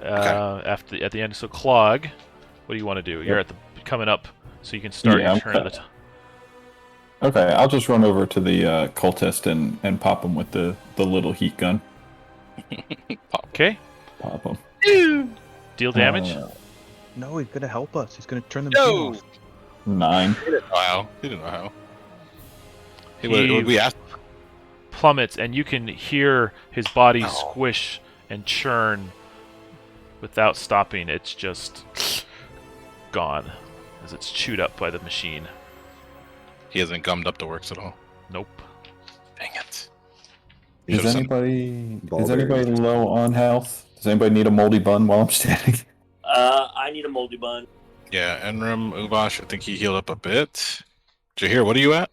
at the end. So Clog, what do you want to do? Yep. You're coming up, so you can start your turn at the time. Okay, I'll just run over to the cultist and pop him with the little heat gun. Okay. Pop him. Deal damage? No, he's gonna help us. He's gonna turn the No! machine off. 9. He didn't know how. We asked. plummets, and you can hear his body squish and churn without stopping. It's just gone as it's chewed up by the machine. He hasn't gummed up the works at all. Nope. Dang it. Is anybody low on health? Does anybody need a moldy bun while I'm standing? I need a moldy bun. Yeah, Enrim, Uvash, I think he healed up a bit. Jahir, what are you at?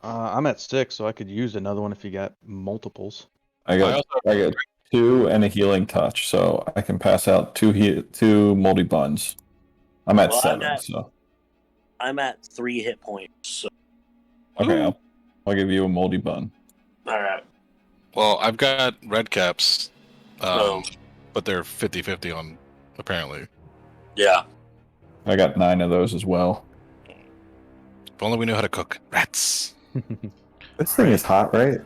I'm at 6, so I could use another one if you got multiples. I got 2 and a healing touch, so I can pass out 2 moldy buns. I'm at 7, so I'm at 3 hit points. So. Okay, I'll give you a moldy bun. All right. Well, I've got red caps, but they're 50-50 on, apparently. Yeah. I got 9 of those as well. If only we knew how to cook. Rats. This thing is hot, right?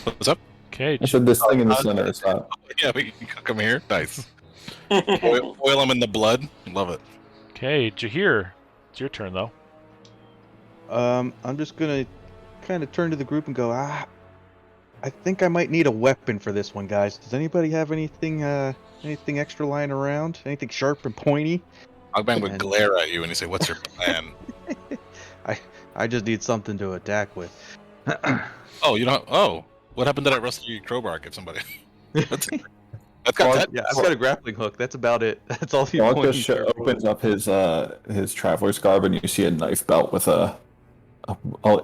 What's up? Okay. I said this thing in the center is hot. Yeah, we can cook them here. Nice. Oil them in the blood. Love it. Okay, Jahir. It's your turn, though. I'm just gonna kind of turn to the group and go, I think I might need a weapon for this one, guys. Does anybody have anything extra lying around? Anything sharp and pointy? Ogbang would glare at you and he'd say, "What's your plan?" I just need something to attack with. Oh, you don't. Oh, what happened to that rusty crowbar? Give somebody. That's got that. Yeah, I've got a grappling hook. That's about it. That's all he just opens up his traveler's garb, and you see a knife belt with a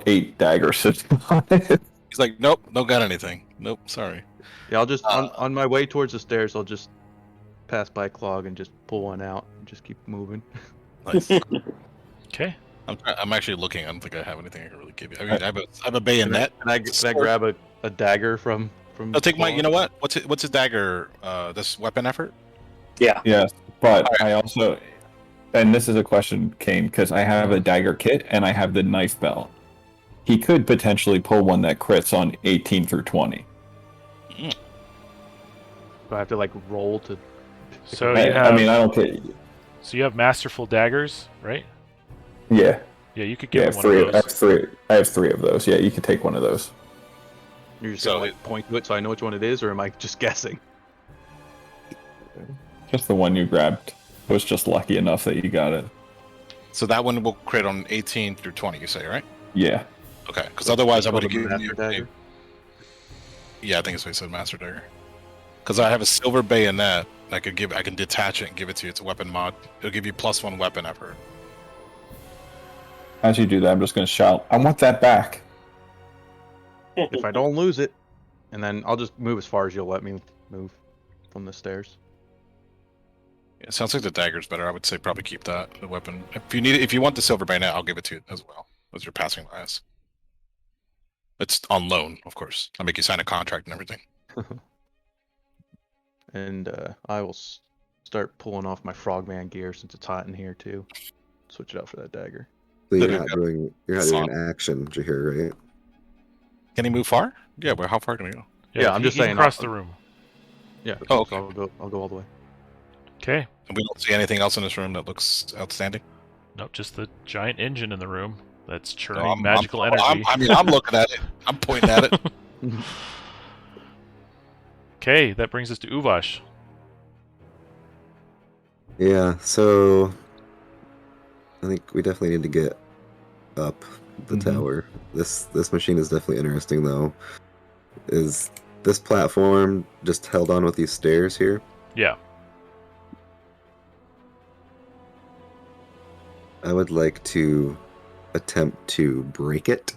8 daggers sitting on it. He's like, "Nope, don't got anything. Nope, sorry." Yeah, I'll just on my way towards the stairs, I'll just pass by Clog and just pull one out and just keep moving. Nice. Okay. I'm actually looking. I don't think I have anything I can really give you. I mean, I have a bayonet. Can I grab a dagger from? I'll take my. You know what? What's his dagger? This weapon effort. Yeah. Yes, but I also, and this is a question, Kane, because I have a dagger kit and I have the knife belt. He could potentially pull one that crits on 18 through 20. Do I have to like roll to? So you have. I mean, I don't care. So you have masterful daggers, right? Yeah. Yeah, you could get one three. of those. I have 3 of those. Yeah, you can take one of those. You're just gonna like point to it so I know which one it is, or am I just guessing? Just the one you grabbed. I was just lucky enough that you got it. So that one will crit on 18 through 20. You say, right? Yeah. Okay, because otherwise I would have given Master you. dagger? Yeah, I think that's what he said, master dagger. Because I have a silver bayonet. I can detach it and give it to you. It's a weapon mod. It'll give you +1 weapon effort. As you do that, I'm just going to shout, "I want that back!" If I don't lose it, and then I'll just move as far as you'll let me move from the stairs. Yeah, it sounds like the dagger's better. I would say probably keep that the weapon. If you want the silver bayonet, I'll give it to you as well as your passing class. It's on loan, of course. I'll make you sign a contract and everything. And I will start pulling off my frogman gear since it's hot in here too. Switch it out for that dagger. So you're not doing an action, Jahir, right? Can he move far? Yeah, but how far can he go? Yeah, I'm just saying across the room. Yeah. Oh, okay. So I'll go all the way. Okay. And we don't see anything else in this room that looks outstanding? Nope, just the giant engine in the room that's churning magical energy. I'm looking at it. I'm pointing at it. Okay, that brings us to Uvash. Yeah, so I think we definitely need to get up the tower. This machine is definitely interesting, though. Is this platform just held on with these stairs here? Yeah. I would like to attempt to break it.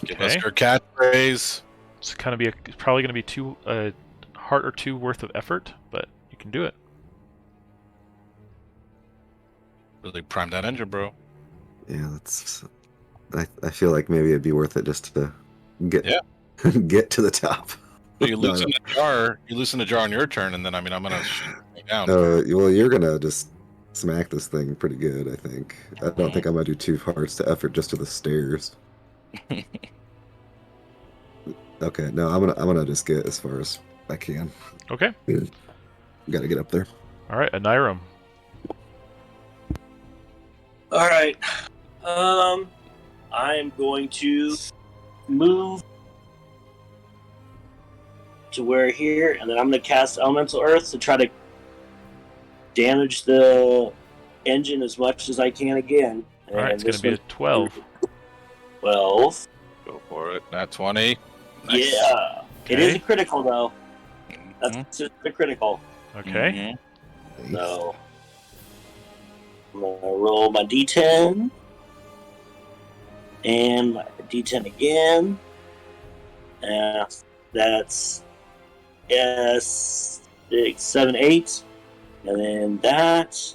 Give us your catchphrase. It's probably going to be a heart or 2 worth of effort, but you can do it. Really prime that engine, bro. Yeah, that's. I feel like maybe it'd be worth it just to get get to the top. So you loosen the jar. You loosen the jar on your turn, and then I'm gonna shoot it down. Well, you're gonna just smack this thing pretty good. I think. I don't think I'm gonna do 2 hearts to effort just to the stairs. Okay, no, I'm gonna just get as far as I can. Okay. Got to get up there. All right, Aniram. All right. I'm going to move to where here, and then I'm going to cast Elemental Earth to try to damage the engine as much as I can again. All right, it's going to be a 12. 12. Go for it. Nat 20. Nice. Yeah. It is a critical, though. Mhm. That's just a critical. Okay. So, I'm going to roll my d10. And my d10 again. And that's 6, 7, 8. And then that.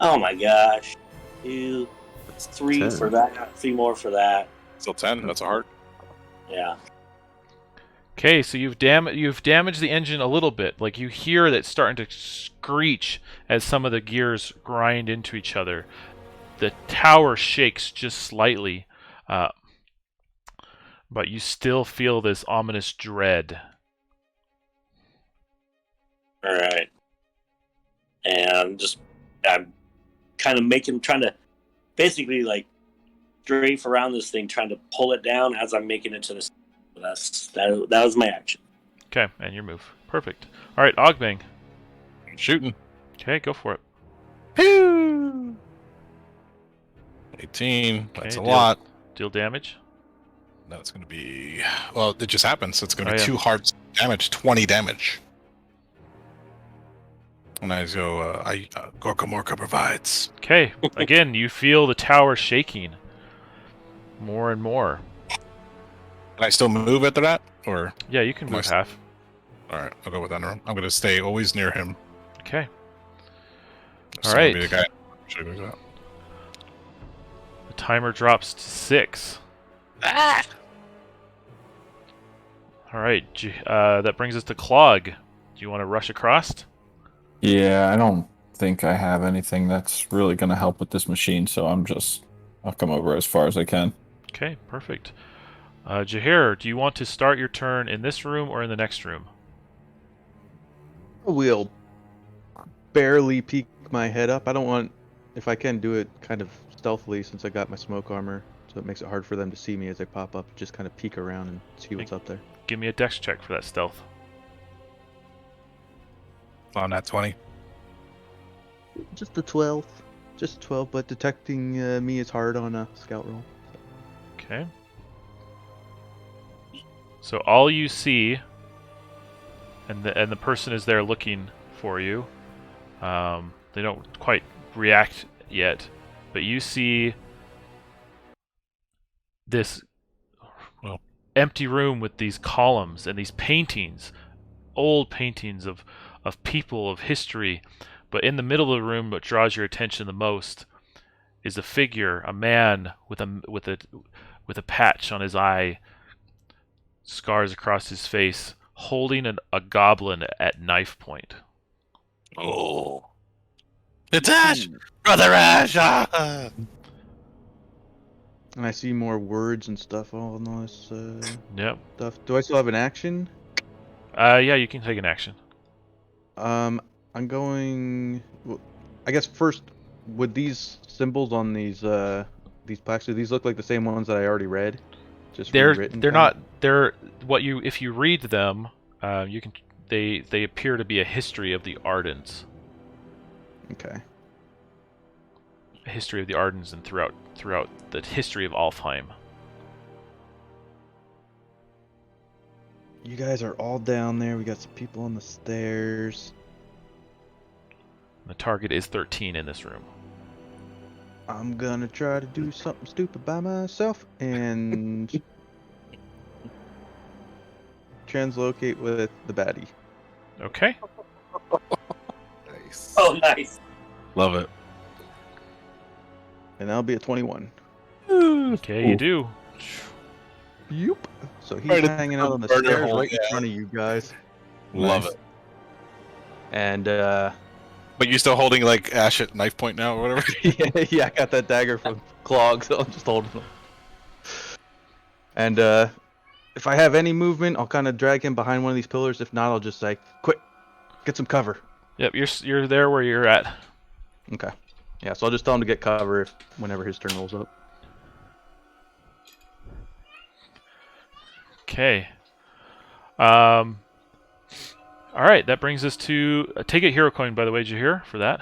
Oh my gosh. 2, 3 10. for that. 3 more for that. Still 10. That's a heart. Yeah. Okay, so you've damaged the engine a little bit. Like, you hear that starting to screech as some of the gears grind into each other. The tower shakes just slightly, but you still feel this ominous dread. All right. And I'm kind of trying to basically like strafe around this thing, trying to pull it down as I'm making it to this. That was my action. Okay, and your move. Perfect. All right, Ogbang. Shooting. Okay, go for it. Pew! 18. That's a Okay, lot. Deal damage. That's going to be... Well, it just happened, so it's going to be Oh, yeah. 2 hearts damage, 20 damage. And I go, Gorka Morka provides. Okay, again, you feel the tower shaking more and more. Can I still move after that? Or... Yeah, you can move Nice. half. Alright, I'll go with that. I'm going to stay always near him. Okay. So All I'll right. be the guy. Should I do that? The timer drops to 6. Ah! All right, that brings us to Clog. Do you want to rush across? Yeah, I don't think I have anything that's really going to help with this machine, so I'll come over as far as I can. Okay, perfect. Jahir, do you want to start your turn in this room or in the next room? We'll barely peek my head up. I don't want, if I can do it kind of stealthily since I got my smoke armor, so it makes it hard for them to see me as they pop up. Just kind of peek around and see what's up there. Give me a dex check for that stealth. On that 20. Just a 12. Just 12, but detecting me is hard on a scout roll. Okay. So all you see, and the person is there looking for you. They don't quite react yet, but you see this empty room with these columns and these paintings, old paintings of people, of history. But in the middle of the room, what draws your attention the most is a figure, a man with a patch on his eye, scars across his face, holding a goblin at knife point. Oh. It's Ash! Brother Ash! Ah! And I see more words and stuff on this Yep. stuff. Do I still have an action? Yeah, you can take an action. I'm going. I guess first, would these symbols on these plaques, do these look like the same ones that I already read? Just They're rewritten, they're kinda? not they're what you if you read them, you can they appear to be a history of the Ardens, Okay. a history of the Ardens, and throughout the history of Alfheim. You guys are all down there. We got some people on the stairs. The target is 13 in this room. I'm gonna try to do something stupid by myself and translocate with the baddie. Okay. Nice. Oh, nice. Love it. And that'll be a 21. Okay, you do. Yup. So he's Right, hanging out on the burner stairs hole, right in yeah. front of you guys. Love Nice. it. And But you're still holding like Ash at knife point now or whatever? yeah, I got that dagger from Clog, so I'm just holding him. And if I have any movement, I'll kind of drag him behind one of these pillars. If not, I'll just say, "Quick, get some cover." Yep, you're there where you're at. Okay. Yeah, so I'll just tell him to get cover whenever his turn rolls up. Okay. All right, that brings us to take a hero coin. By the way, did you hear for that?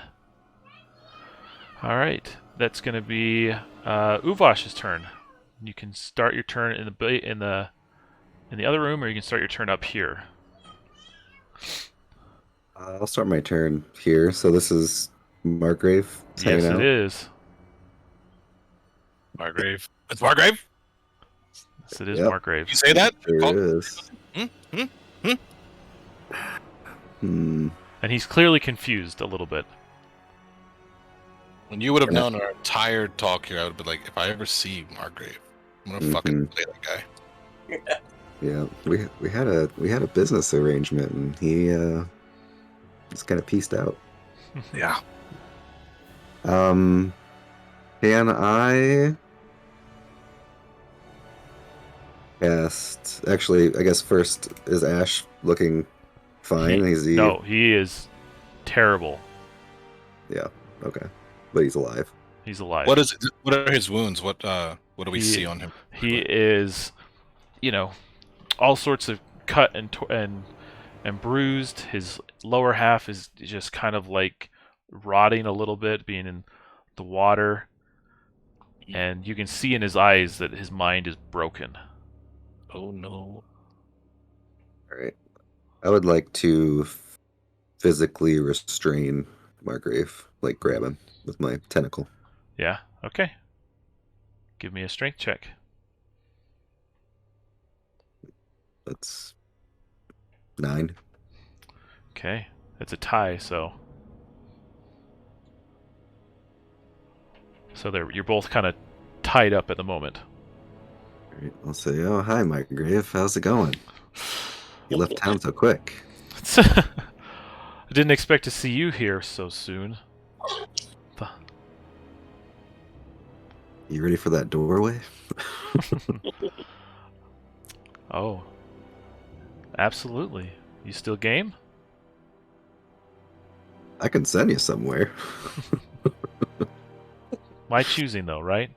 All right, that's going to be Uvash's turn. You can start your turn in the other room, or you can start your turn up here. I'll start my turn here. So this is Margrave. Yes, it is. Margrave. It's Margrave? Yes, it is Yep. Margrave. You say that? Sure is. And he's clearly confused a little bit. When you would have known our entire talk here, I would have been like, if I ever see Margrave, I'm gonna fucking play that guy. Yeah, we had a business arrangement, and he just kind of pieced out. Yeah. Can I cast? Actually, I guess first, is Ash looking fine? No, he is terrible. Yeah. Okay, but he's alive. He's alive. What are his wounds? What do we see on him? He is, all sorts of cut and bruised. His lower half is just kind of like rotting a little bit, being in the water, and you can see in his eyes that his mind is broken. Oh no! All right, I would like to physically restrain Margrave, like grab him with my tentacle. Yeah. Okay. Give me a strength check. That's 9. Okay. It's a tie, so you're both kind of tied up at the moment. All right, I'll say, "Oh, hi, Margrave. How's it going? You left town so quick." I didn't expect to see you here so soon. You ready for that doorway? Oh. Absolutely. You still game? I can send you somewhere. My choosing, though, right?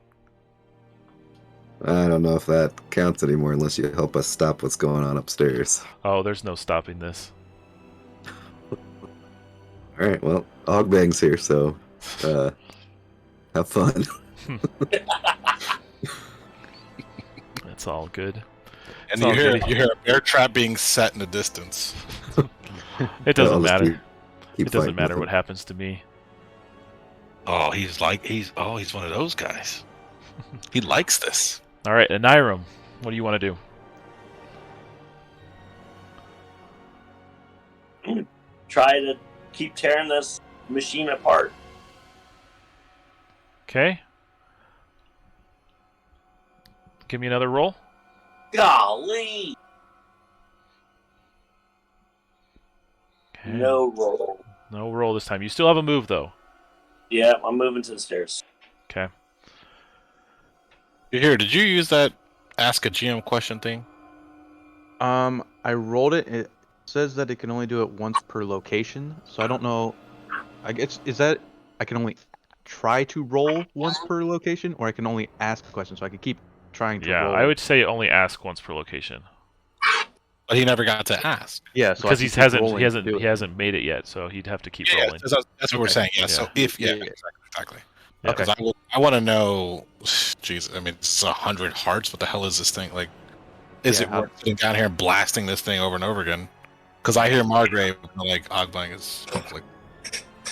I don't know if that counts anymore unless you help us stop what's going on upstairs. Oh, there's no stopping this. All right, well, Ogbang's here, so have fun. That's all good. And It's you all good. hear a bear trap being set in the distance. It doesn't I'll just matter. keep It doesn't fighting matter with what him. happens to me. Oh, he's one of those guys. He likes this. All right, Aniram, what do you want to do? Try to keep tearing this machine apart. Okay. Give me another roll. Golly! Okay. No roll. No roll this time. You still have a move, though. Yeah, I'm moving to the stairs. Okay. Here, did you use that ask a GM question thing? I rolled it. It says that it can only do it once per location, so I don't know. I guess is that I can only try to roll once per location, or I can only ask a question, so I could keep trying to Yeah, roll. I would say only ask once per location. But he never got to ask. Yeah, so Because I he can keep rolling to do it. hasn't made it yet, so he'd have to keep Yeah, rolling. that's what we're saying. Yeah. So Yeah. if Yeah. exactly. Yeah. Because I want to know. Jeez, I mean, it's 100 hearts. What the hell is this thing? Like, is it worth sitting down here and blasting this thing over and over again? Because I hear Margrave like Ogbang is like.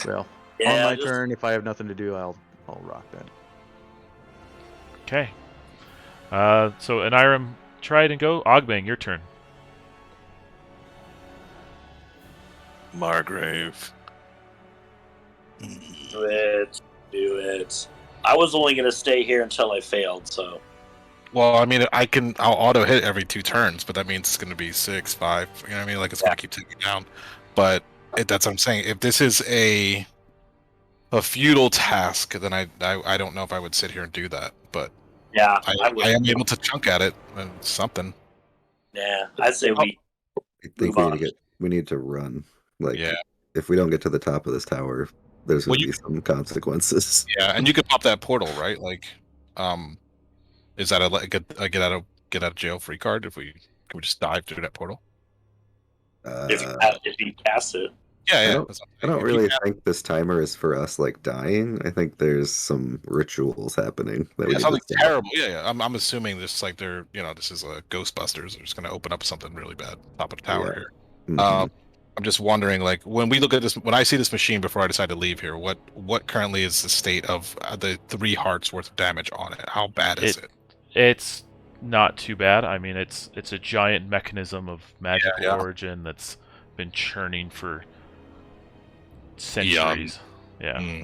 Well, Yeah, on my just- turn, if I have nothing to do, I'll rock that. Okay. So Aniram, try it and go. Ogbang, your turn. Margrave. Do it. Do it. I was only going to stay here until I failed, so. Well, I mean, I'll auto hit every 2 turns, but that means it's going to be 6, 5. You know what I mean? Like it's going to keep ticking down. But that's what I'm saying. If this is a futile task, then I don't know if I would sit here and do that. But Yeah, I am able to chunk at it and something. Yeah, I'd say we. I think Move we need to run. Like, Yeah. if we don't get to the top of this tower, there's going Well, to be some consequences. Yeah, and you could pop that portal, right? Like, is that a get out of jail free card if we Can we just dive through that portal? If you cast it. Yeah. I don't really think this timer is for us like dying. I think there's some rituals happening that we need something to stop. terrible. Yeah. I'm assuming this like they're this is a Ghostbusters. They're just gonna open up something really bad top of the tower here. Mhm. I'm just wondering, like, when we look at this, when I see this machine before I decide to leave here, what currently is the state of the 3 hearts worth of damage on it? How bad is it? It's not too bad. I mean, it's a giant mechanism of magical Yeah. origin that's been churning for centuries. Yeah.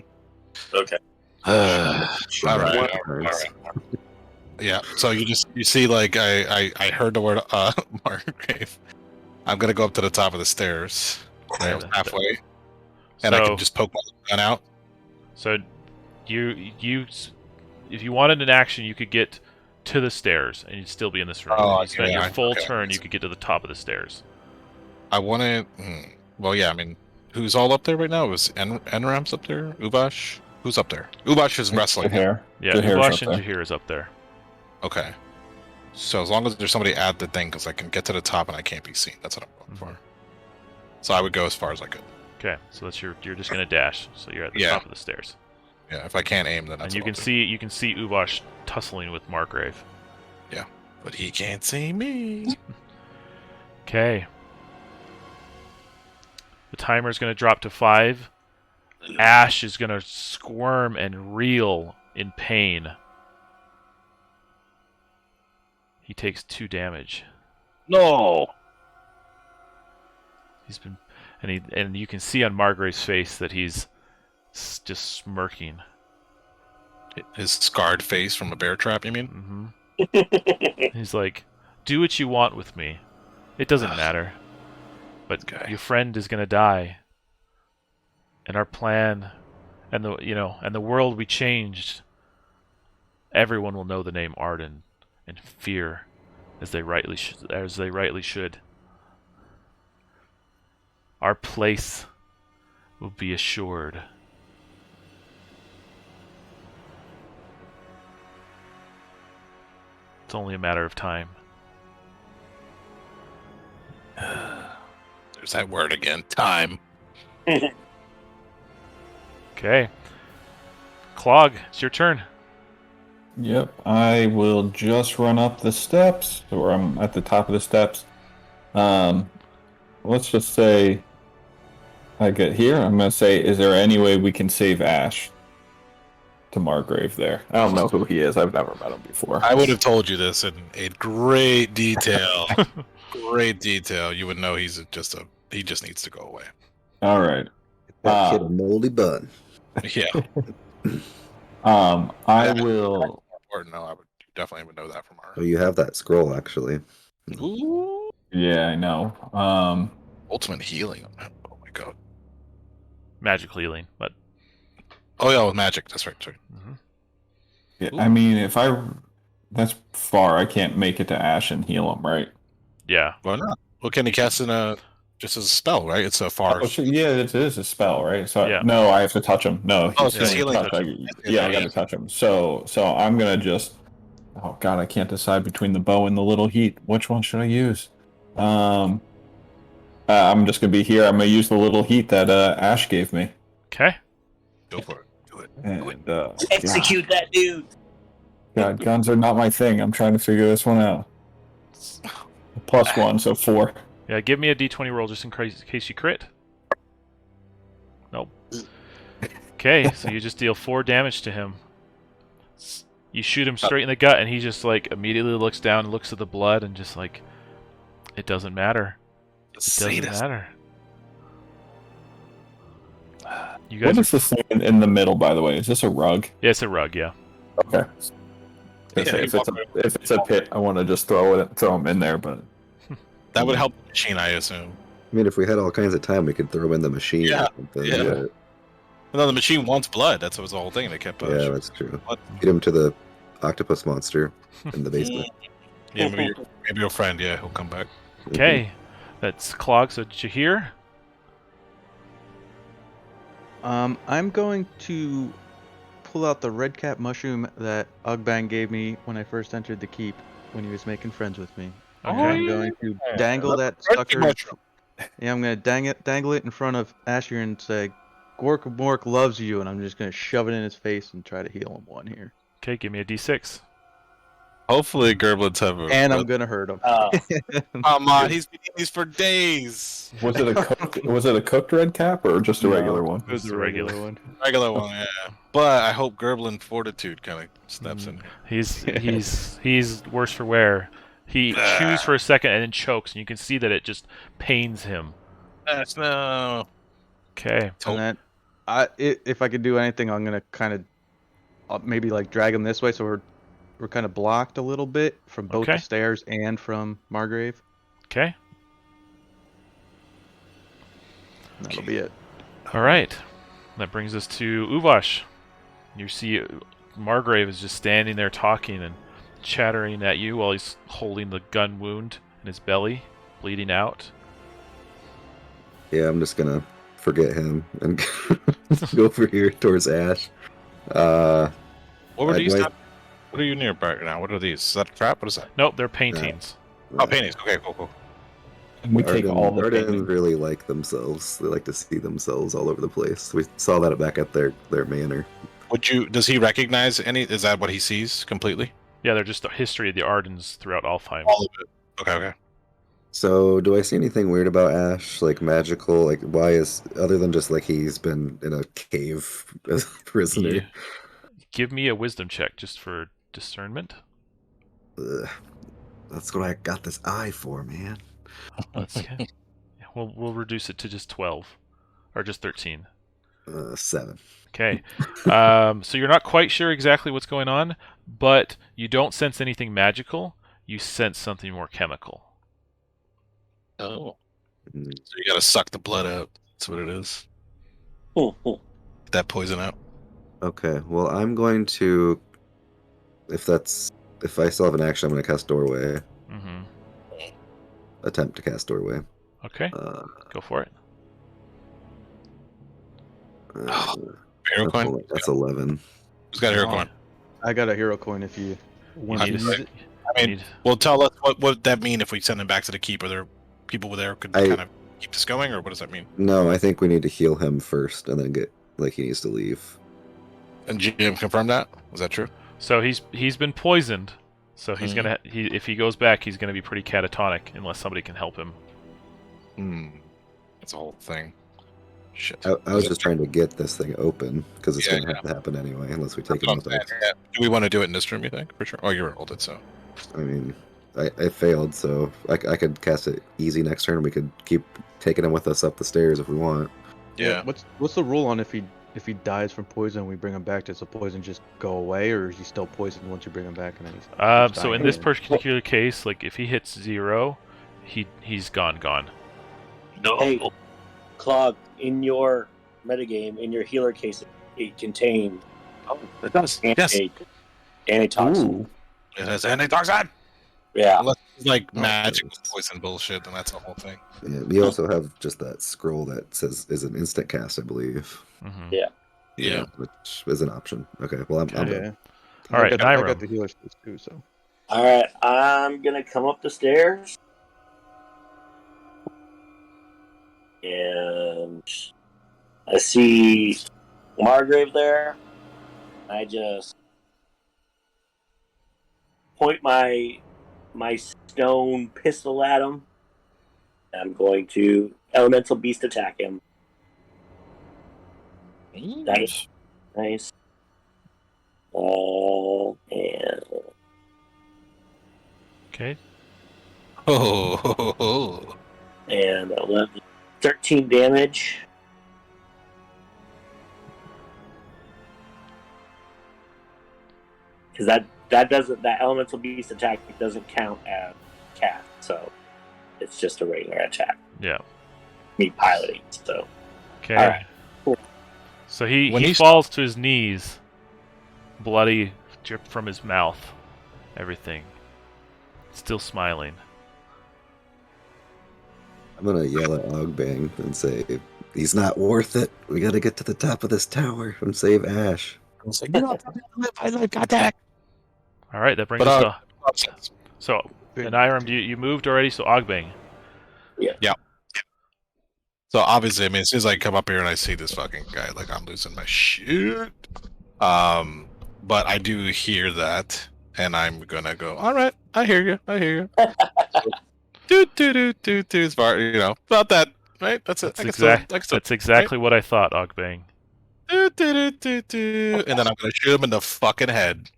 Okay. All right. Yeah. So you see, like, I heard the word Margrave. I'm gonna go up to the top of the stairs. Halfway. And I can just poke my gun out. So you if you wanted an action, you could get to the stairs and you'd still be in this room. Oh, If you spent yeah, your full okay. turn, you could get to the top of the stairs. I want to. Well, yeah. I mean, who's all up there right now? Was Enram's up there? Uvash? Who's up there? Uvash is wrestling. Jaheir. Yeah, Jaheir's Uvash up and there. Jaheir is up there. Okay. So as long as there's somebody at the thing, because I can get to the top and I can't be seen. That's what I'm going for. So I would go as far as I could. Okay, so that's you're just gonna dash. So you're at the Yeah. top of the stairs. Yeah. If I can't aim, then that's And you what can I'll do. see Uvash tussling with Margrave. But he can't see me. Okay. The timer is going to drop to 5. Ash is going to squirm and reel in pain. He takes 2 damage. No. He's been, and you can see on Margrave's face that he's just smirking. His scarred face from a bear trap, you mean? Mm-hmm. He's like, "Do what you want with me. It doesn't matter. But your friend is gonna die. And our plan, and the world we changed. Everyone will know the name Arden, and fear, as they rightly should. Our place will be assured." It's only a matter of time. There's that word again. Time. Okay. Clog, it's your turn. Yep, I will just run up the steps, or I'm at the top of the steps. Let's just say I get here. I'm going to say, is there any way we can save Ash to Margrave there? I don't know who he is. I've never met him before. I would have told you this in great detail. Great detail. You would know he just needs to go away. All right. That kid a moldy bun. Yeah. I will. Important. No, I would definitely know that from our. Oh, you have that scroll actually. Ooh. Yeah, I know. Ultimate healing. Oh my god. Magical healing, but Oh yeah, with magic. That's right. Sorry. Yeah, I mean, that's far. I can't make it to Ash and heal him, right? yeah. Why not? Well, can he cast just as a spell, right? It's a far. Oh, sure, yeah, it is a spell, right? So Yeah. No, I have to touch him. No, Oh, he's it's healing healing. touch. I got to touch him. So I'm gonna just. Oh God, I can't decide between the bow and the little heat. Which one should I use? I'm just gonna be here. I'm gonna use the little heat that Ash gave me. Okay. Go for it. Do it. And Execute that dude. God, guns are not my thing. I'm trying to figure this one out. +1, so 4. Yeah, give me a d20 roll just in case you crit. Nope. Okay, so you just deal 4 damage to him. You shoot him straight in the gut, and he just like immediately looks down and looks at the blood and just like, it doesn't matter. It doesn't matter. You guys What is this thing in the middle, by the way? Is this a rug? Yeah, it's a rug, yeah. Okay. If it's a pit, I want to just throw him in there, but That would help the machine, I assume. I mean, if we had all kinds of time, we could throw him in the machine. Yeah, Or something. yeah. No, the machine wants blood. That's the whole thing. They kept. Yeah, that's true. What? Get him to the octopus monster in the basement. Yeah, maybe your friend. Yeah, he'll come back. Okay, that's Clog. So Jaheir. I'm going to pull out the red cap mushroom that Ugbang gave me when I first entered the keep when he was making friends with me. Okay. I'm going to dangle that sucker. Yeah, I'm going to dangle it in front of Asher and say, Gorkamork loves you, and I'm just going to shove it in his face and try to heal him one here. Okay, give me a d6. Hopefully, Gerblins have a. And I'm going to hurt him. Come on, he's been eating these for days. Was it a cooked red cap or just a regular one? It was a regular one. Regular one, yeah. But I hope Gerblin Fortitude kind of steps in. He's worse for wear. He chews for a second and then chokes, and you can see that it just pains him. No. Okay. And then, if I could do anything, I'm gonna kind of maybe like drag him this way, so we're kind of blocked a little bit from both the stairs and from Margrave. Okay. That'll be it. All right. That brings us to Uvash. You see Margrave is just standing there talking and chattering at you while he's holding the gun wound in his belly, bleeding out. Yeah, I'm just gonna forget him and go over here towards Ash. What were these? What are you near right now? What are these? Is that a trap? What is that? Nope, they're paintings. Oh, paintings. Okay, cool. And we take all the Arden paintings. really like themselves. They like to see themselves all over the place. We saw that back at their manor. Does he recognize any? Is that what he sees completely? Yeah, they're just the history of the Ardens throughout Alfheim. All of it. Okay. So, do I see anything weird about Ash? Like magical? Like, why is other than just like he's been in a cave as a prisoner? Yeah. Give me a wisdom check just for discernment. Ugh. That's what I got this eye for, man. Okay. We'll reduce it to just 12 or just 13. 7. Okay. So you're not quite sure exactly what's going on, but you don't sense anything magical. You sense something more chemical. Oh. So you gotta suck the blood out. That's what it is. Mhm. That poison out. Okay. Well, I'm going to. If I still have an action, I'm going to cast Doorway. Mm-hmm. Attempt to cast Doorway. Okay. Go for it. Hero coin? That's 11. Who's got a hero coin? I got a hero coin if you want to need use it. it. I mean, well, tell us what would that mean if we send him back to the keep? Are there people there could kind of keep this going, or what does that mean? No, I think we need to heal him first, and then he needs to leave. And GM confirmed that? Was that true? So he's been poisoned. So he's gonna if he goes back, he's gonna be pretty catatonic unless somebody can help him. That's a whole thing. Shit. I was just trying to get this thing open because it's going to have to happen anyway, unless we take it out. Do we want to do it in this room? You think? For sure. Oh, you rolled it, so. I mean, I failed, so I could cast it easy next turn. We could keep taking him with us up the stairs if we want. Yeah. What's the rule on if he dies from poison and we bring him back? Does the poison just go away, or is he still poisoned once you bring him back? And then he's so in this particular case, like if he hits 0, he's gone. No. Hey, Clog, in your metagame, in your healer case, it contained. Oh, it does. Yes. Antitoxin. It has antitoxin. Yeah. Unless it's like magic poison bullshit, then that's the whole thing. Yeah, we also have just that scroll that says is an instant cast, I believe. Mm-hmm. Yeah. Which is an option. Okay, well, I'm done. All right, I got the healer space too, so. All right, I'm gonna come up the stairs, and I see Margrave there. I just point my stone pistol at him. I'm going to elemental beast attack him. Nice. And Okay. Oh. And 11, 13 damage. Because that elemental beast attack doesn't count as cast, so it's just a regular attack. Yeah. Me piloting, so. Okay. All right. Cool. So he falls to his knees, bloody, drip from his mouth, everything. Still smiling. I'm gonna yell at Ogbang and say, "He's not worth it. We gotta get to the top of this tower and save Ash." I was like, I live, got that. All right, that brings us to. So And Iram, you moved already, so Ogbang. So obviously, I mean, as soon as I come up here and I see this fucking guy, like I'm losing my shit. But I do hear that, and I'm gonna go. All right, I hear you. I hear you. do. As far about that, right? That's it. That's exactly what I thought, Ogbang. Do. And then I'm gonna shoot him in the fucking head.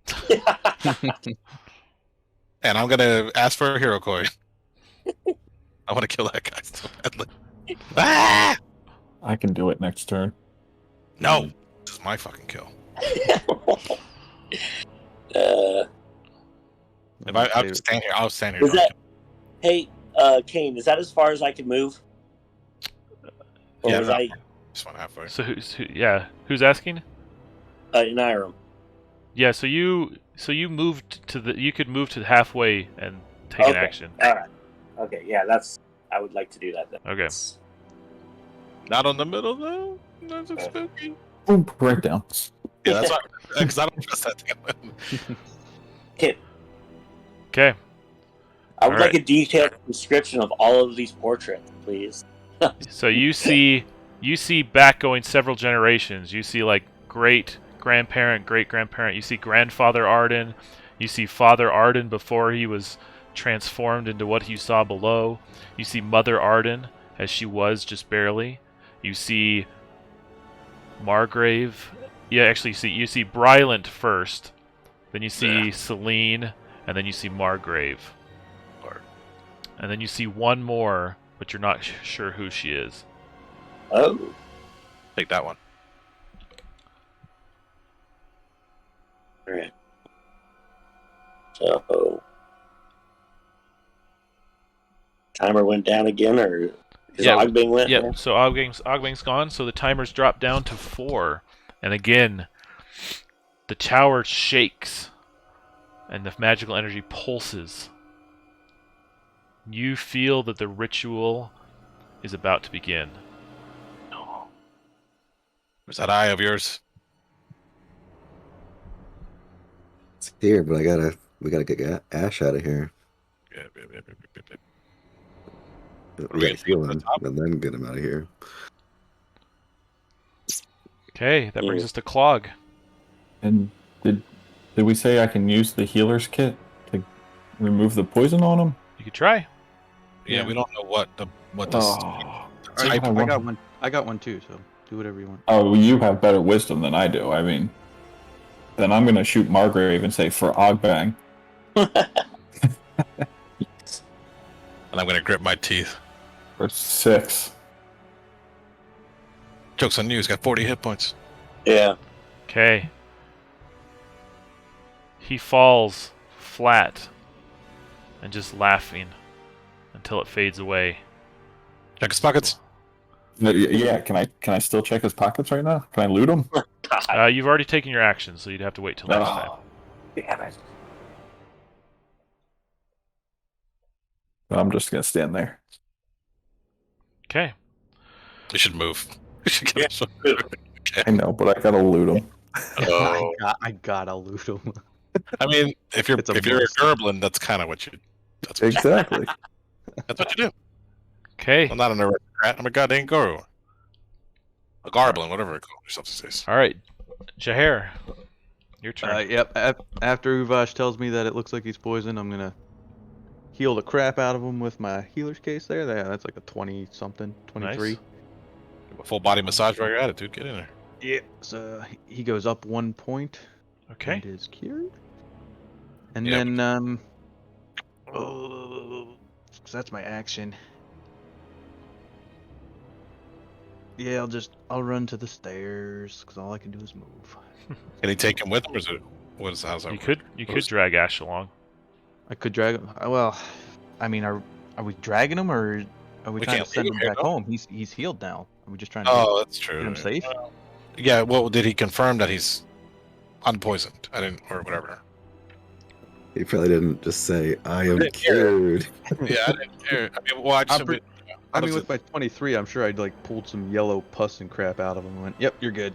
And I'm gonna ask for a hero coin. I want to kill that guy so badly. Ah! I can do it next turn. No, this is my fucking kill. If I'll just stand here, I'll stand here. Is that, hey, Kane, is that as far as I can move? Or Yeah, was no. I Just went halfway. So who's asking? in Iram? Yeah, so you moved to you could move to halfway and take an action. All right. Okay, yeah, I would like to do that then. Okay. Not on the middle though. That's spooky. Boom, right down. Yeah, that's why. Because I don't trust that thing. Okay. I would All like right. a detailed description of all of these portraits, please. So you see back going several generations. You see like great grandparent, great grandparent. You see grandfather Arden. You see Father Arden before he was transformed into what you saw below. You see Mother Arden as she was just barely. You see Margrave. Yeah, actually, you see Brylant first. Then you see Celine, and then you see Margrave. And then you see one more, but you're not sure who she is. Oh. Take that one. All right. So, timer went down again, or is Ogbang went? Yeah, so Ogbang's gone, so the timer's dropped down to 4. And again, the tower shakes, and the magical energy pulses. You feel that the ritual is about to begin. Where's that eye of yours? It's here, but we gotta get Ash out of here. Yep. We gotta heal him and then get him out of here. Okay, that brings us to Clog. And did we say I can use the healer's kit to remove the poison on him? You could try. Yeah, we don't know what this. Oh, I I got one. I got one too. So do whatever you want. oh, well, you have better wisdom than I do. I mean, then I'm gonna shoot Margrave and say for Ogbang. And I'm gonna grip my teeth. For 6. Joke's on you. He's got 40 hit points. Yeah. Okay. He falls flat and just laughing until it fades away. Check his pockets. Yeah, can I still check his pockets right now? Can I loot him? You've already taken your action, so you'd have to wait till next time. Damn it. I'm just gonna stand there. Okay. You should move. You should get I know, but I gotta loot him. Oh. I gotta loot him. I mean, if you're It's a a must. Gerblin, that's kind of what you. That's what Exactly. that's what you do. Okay. I'm not an aristocrat. I'm a goddamn guru. A garblin, whatever it calls yourself these days. All right. Jaher, your turn. Yep. After Uvash tells me that it looks like he's poisoned, I'm gonna heal the crap out of him with my healer's case there. That's like a 20-something, 23. Nice. A full body massage while you're at it, dude. Get in there. Yeah. So he goes up 1 point. Okay. And is cured. And Yeah. then so that's my action. Yeah, I'll run to the stairs because all I can do is move. Can he take him with him, or how's that? You could drag Ash along. I could drag him. Well, I mean, are we dragging him or are we trying to can't send leave him him here, back no? home? He's healed now. Are we just trying to Oh, that's get true. him safe? Yeah. Well, did he confirm that he's unpoisoned? I didn't, or whatever. He probably didn't just say, I am didn't hear cured. Yeah, I didn't care. I mean, well, I just. I mean, with my 23, I'm sure I'd like pulled some yellow pus and crap out of him and went, "Yep, you're good."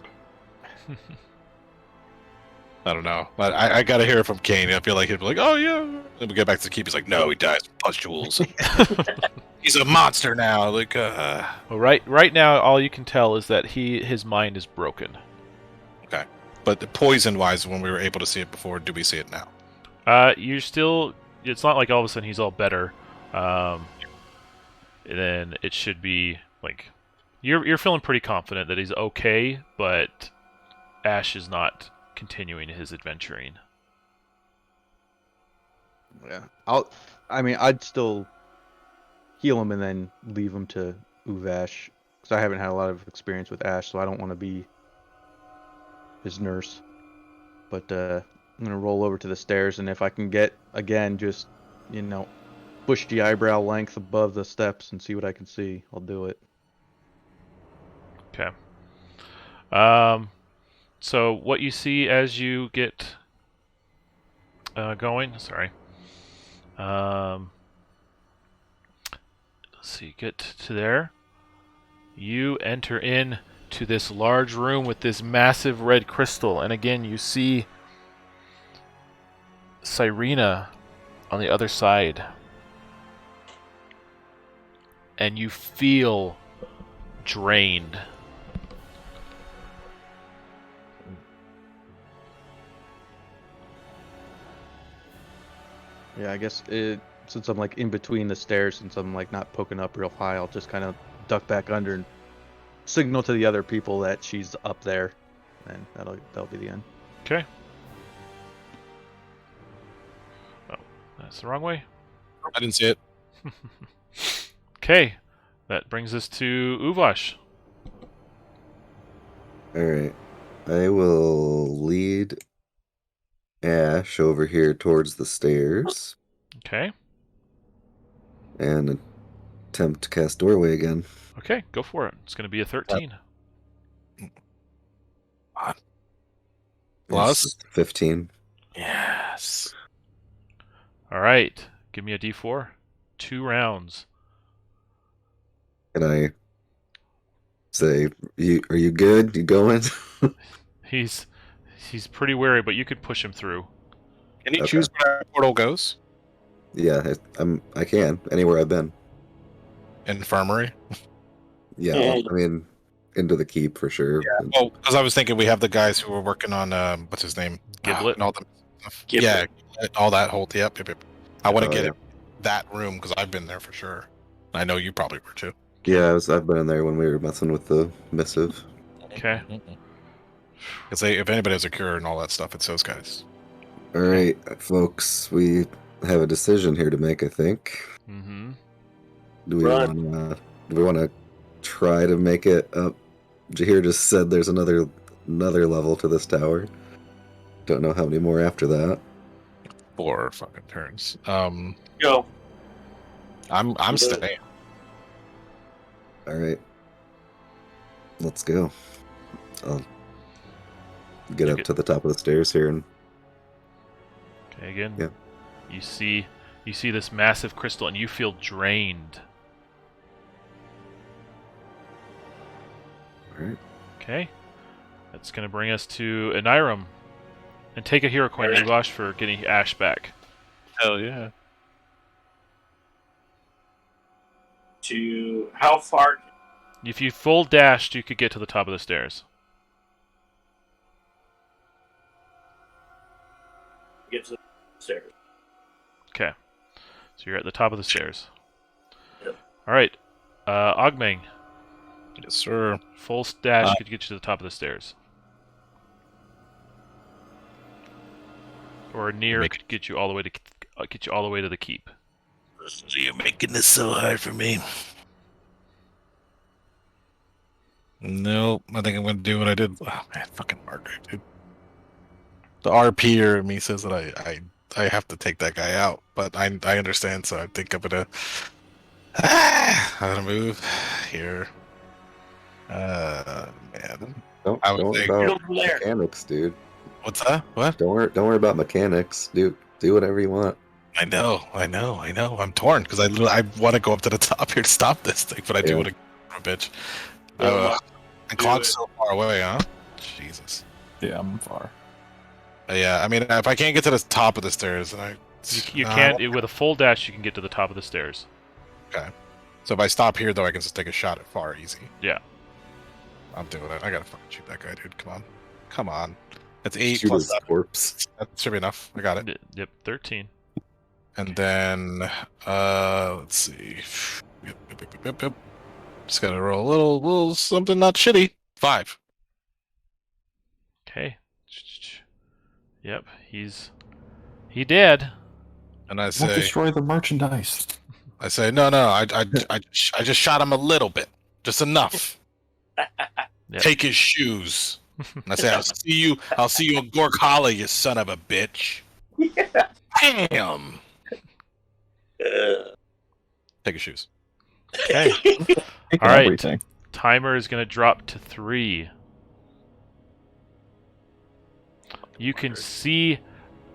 I don't know. But I gotta hear it from Kane. I feel like he'd be like, "Oh yeah." Then we get back to the keep. He's like, "No, he dies from pustules. He's a monster now." Like, Well, right now, all you can tell is that his mind is broken. okay. But the poison-wise, when we were able to see it before, do we see it now? You're still. It's not like all of a sudden he's all better. Then it should be like you're feeling pretty confident that he's okay, but Ash is not continuing his adventuring. Yeah. I'd still heal him and then leave him to Uvash, because I haven't had a lot of experience with Ash, so I don't want to be his nurse. But I'm gonna roll over to the stairs, and if I can get again, just push the eyebrow length above the steps and see what I can see, I'll do it. Okay. So what you see as you get going? Sorry. Let's see. Get to there. You enter in to this large room with this massive red crystal, and again you see Cyrena on the other side, and you feel drained. Yeah, I guess since I'm like in between the stairs, since I'm like not poking up real high, I'll just kind of duck back under and signal to the other people that she's up there, and that'll be the end. Okay. Oh, that's the wrong way. I didn't see it. Okay, that brings us to Uvash. Alright. I will lead Ash over here towards the stairs Okay. and attempt to cast doorway again. Okay, go for it. It's going to be a 13. Plus? 15. Yes. All right, give me a D4. 2 rounds. Can I say, are you good? You going? He's pretty wary, but you could push him through. Can you Okay. choose where our portal goes? Yeah, I can. Anywhere I've been. Infirmary? Yeah, Yeah. I mean, into the keep for sure. Yeah. Oh, because I was thinking we have the guys who were working on, what's his name? Giblet? And all the stuff. Giblet. Yeah, Giblet, all that whole, yep. I want to Oh, get yeah. it that room because I've been there for sure. I know you probably were too. Yeah, I've been in there when we were messing with the missive. Okay. Because if anybody has a cure and all that stuff, it's those guys. All right, folks, we have a decision here to make. I think. Mm-hmm. Do we Run. want to try to make it up? Jahir just said there's another level to this tower. Don't know how many more after that. 4 fucking turns. Go. I'm Yeah. staying. All right, let's go. I'll get up to the top of the stairs here and Okay, again. Yeah. You see this massive crystal, and you feel drained. all right. Okay. That's going to bring us to Anirum. And take a hero coin, Alright. Uvash, for getting Ash back. Hell yeah. To how far? If you full dashed, you could get to the top of the stairs. Get to the stairs. Okay. So you're at the top of the stairs. Yep. Alright. Ogmeng, Yes, sir. full dash could get you to the top of the stairs. Or near could get you all the way to the keep. You're making this so hard for me. Nope. I think I'm going to do what I did. Oh, man, fucking Margaret, dude. The RP in me says that I have to take that guy out, but I understand, so I think I'm going to... I'm going to move here. Man. Don't I would worry think- about Get over there. mechanics, dude. What's that? What? Don't worry about mechanics. Do whatever you want. I know. I'm torn because I want to go up to the top here to stop this thing, but I do Yeah. want to a bitch. Yeah, And do Clock's it. so far away, huh? Jesus. Yeah, I'm far. Yeah, I mean, if I can't get to the top of the stairs, then You can't. With a full dash, you can get to the top of the stairs. Okay. So if I stop here, though, I can just take a shot at far easy. Yeah. I'm doing it. I gotta fucking shoot that guy, dude. Come on. Come on. That's 8 Shoot plus his 7. corpse. That should be enough. I got it. Yep. 13. And then, let's see. Yep. Just gotta roll a little something not shitty. 5. Okay. Yep. He did. And I Won't say, destroy the merchandise. no. I just shot him a little bit, just enough. Yep. Take his shoes. And I say, I'll see you at Gork Hollow, you son of a bitch. Damn. Take his shoes. Okay. Taking All right. everything. Timer is going to drop to 3. You can see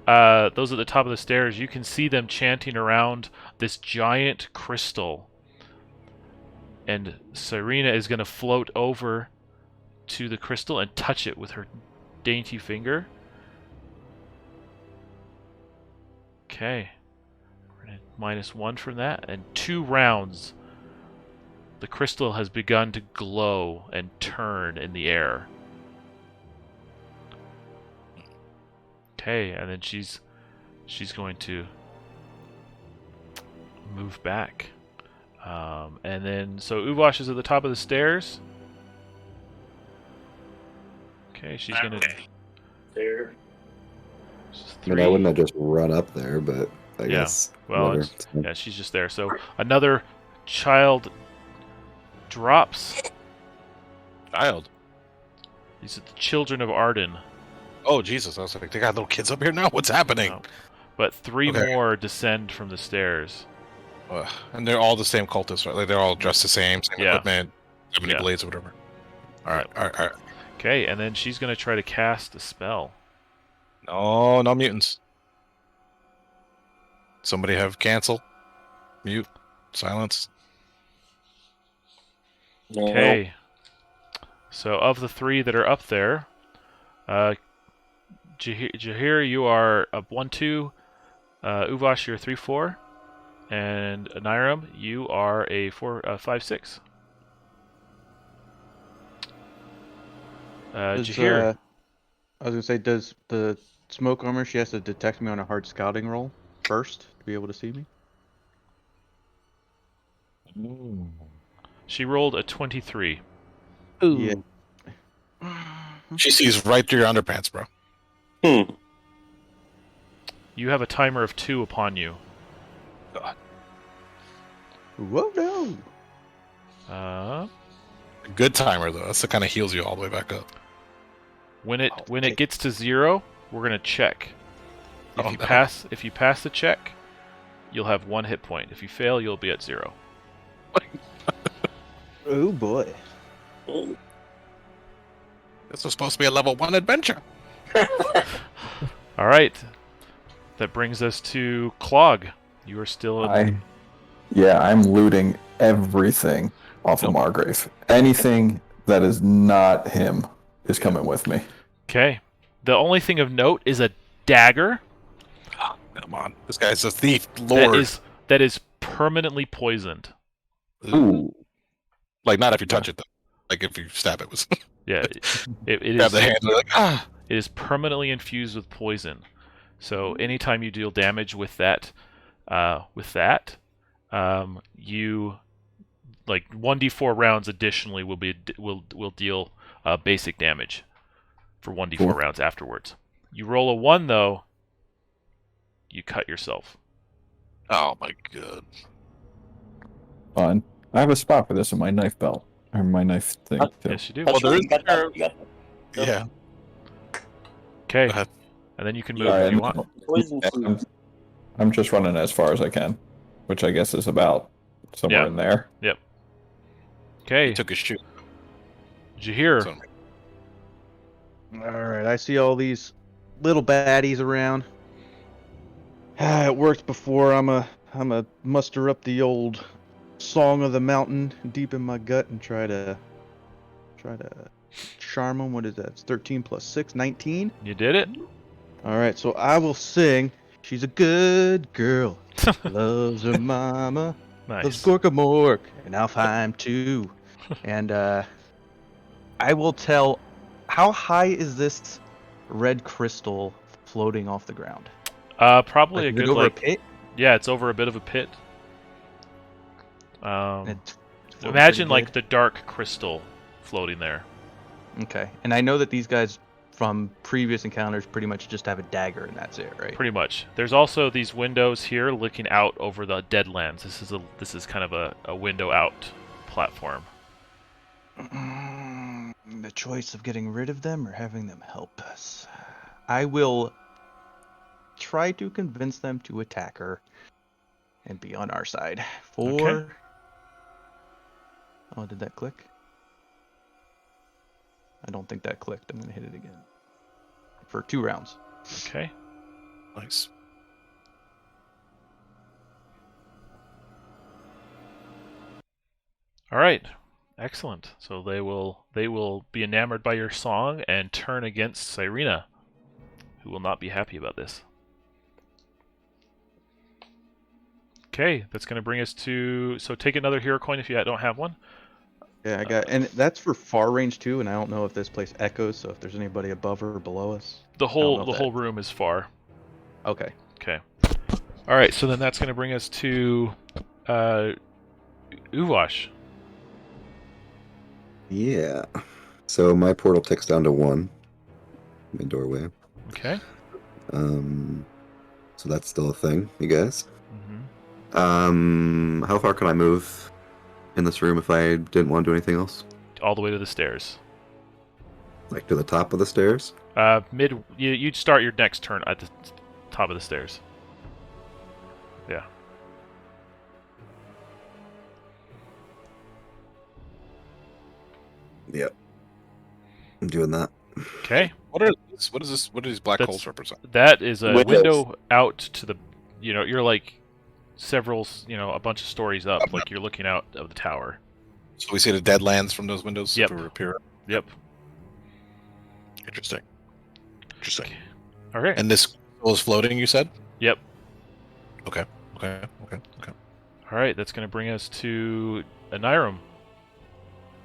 those at the top of the stairs. You can see them chanting around this giant crystal. And Serena is going to float over to the crystal and touch it with her dainty finger. Okay. We're going to -1 from that. And 2 rounds. The crystal has begun to glow and turn in the air. Okay, and then she's going to move back. And then, so Uvash is at the top of the stairs. Okay, she's going to... There. I mean, I wouldn't have just run up there, but I guess. Well, whatever. yeah, she's just there. So another child drops. Child. These are the children of Arden. Oh, Jesus. I was like, they got little kids up here now? What's happening? No. But 3 Okay. more descend from the stairs. And they're all the same cultists, right? Like, they're all dressed the same Yeah. equipment, many Yeah. blades or whatever. All right. Okay, and then she's going to try to cast a spell. No mutants. Somebody have cancel, mute, silence. No. Okay. So of the 3 that are up there, Jahir, you are a 1-2. Uvash, you're a 3-4. And Nairam, you are a 5-6. Jahir. I was gonna say, does the smoke armor, she has to detect me on a hard scouting roll first to be able to see me? She rolled a 23. Yeah. She sees right through your underpants, bro. You have a timer of 2 upon you. God. Whoa, no. Good timer though. That's the kind of heals you all the way back up. When it gets to 0, we're gonna check. If you pass the check, you'll have 1 hit point. If you fail, you'll be at 0. Oh boy. This was supposed to be a level 1 adventure. All right. That brings us to Clog. You are still in... I'm looting everything off of Margrave. Anything that is not him is coming with me. Okay. The only thing of note is a dagger. Oh, come on. This guy's a thief lord. That is permanently poisoned. Ooh. Like, not if you touch it, though. Like, if you stab it with... Yeah. It Grab is... the hand, like, ah! It is permanently infused with poison. So anytime you deal damage with that, you like 1d4 rounds additionally will deal basic damage for 1d4 rounds afterwards. You roll a 1 though, you cut yourself. Oh my god. Fine. I have a spot for this in my knife belt. Or my knife thing. Too. Yes, you do. Well, there is... You got that. Yeah. Okay. Go ahead. And then you can move Alright, if you want. Poison food. I'm just running as far as I can, which I guess is about somewhere Yeah. in there. Okay. He took his shoe. Jahir. So, Alright, I see all these little baddies around. It worked before. I'm a muster up the old Song of the Mountain deep in my gut and try to charm them. What is that? It's 13 plus 6, 19. You did it. All right, so I will sing. She's a good girl, loves her mama, loves Nice. Gorkamork, and Alfheim too. And I will tell. How high is this red crystal floating off the ground? Probably Like, a is it good over like. a pit? Yeah, it's over a bit of a pit. And it's floating Imagine pretty like the dark crystal floating there. good? Okay, and I know that these guys from previous encounters pretty much just have a dagger, and that's it, right? Pretty much. There's also these windows here looking out over the Deadlands. This is kind of a window out platform. The choice of getting rid of them or having them help us. I will try to convince them to attack her and be on our side. Okay. Oh, did that click? I don't think that clicked. I'm going to hit it again. For 2 rounds. Okay. Nice. All right. Excellent. So they will be enamored by your song and turn against Cyrena, who will not be happy about this. Okay, that's going to bring us to... So take another hero coin if you don't have one. Yeah, I got, and that's for far range too. And I don't know if this place echoes, so if there's anybody above or below us. The I don't know whole if that- room is far. Okay. Okay. All right, so then that's going to bring us to Uvash. Yeah. So my portal ticks down to 1. My doorway. Okay. So that's still a thing, you guys. Mm-hmm. How far can I move in this room if I didn't want to do anything else? All the way to the stairs. Like to the top of the stairs? You'd start your next turn at the top of the stairs. Yeah. Yep. I'm doing that. Okay. What are these? What do these black That's- holes represent? That is a Windows. window out to the... you're like several, a bunch of stories up. Like you're looking out of the tower. So we see the Deadlands from those windows. Yep. If we appear. Yep. Interesting. Interesting. All right. And this is floating, you said? Yep. Okay. All right, that's going to bring us to Anirum.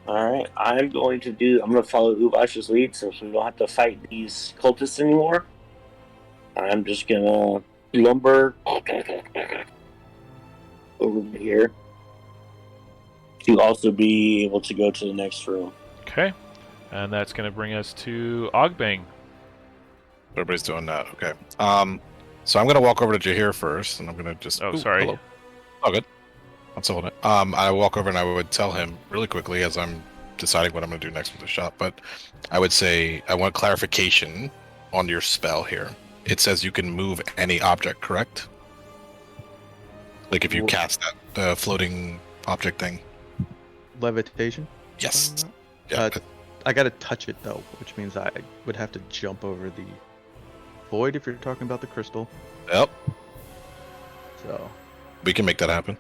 All right, I'm going to follow Uvash's lead since we don't have to fight these cultists anymore. I'm just gonna lumber over here to also be able to go to the next room. Okay. And that's going to bring us to Ogbang. Everybody's doing that. Okay. So I'm gonna walk over to Jahir first, and I'm gonna just. Oh, sorry. Hello. Oh, good. I'm still holding it. I walk over and I would tell him really quickly as I'm deciding what I'm gonna do next with the shot. But I would say I want clarification on your spell here. It says you can move any object, correct? Like if you cast that floating object thing. Levitation? Yes. Yeah. I gotta touch it though, which means I would have to jump over the void if you're talking about the crystal. Yep. So We can make that happen.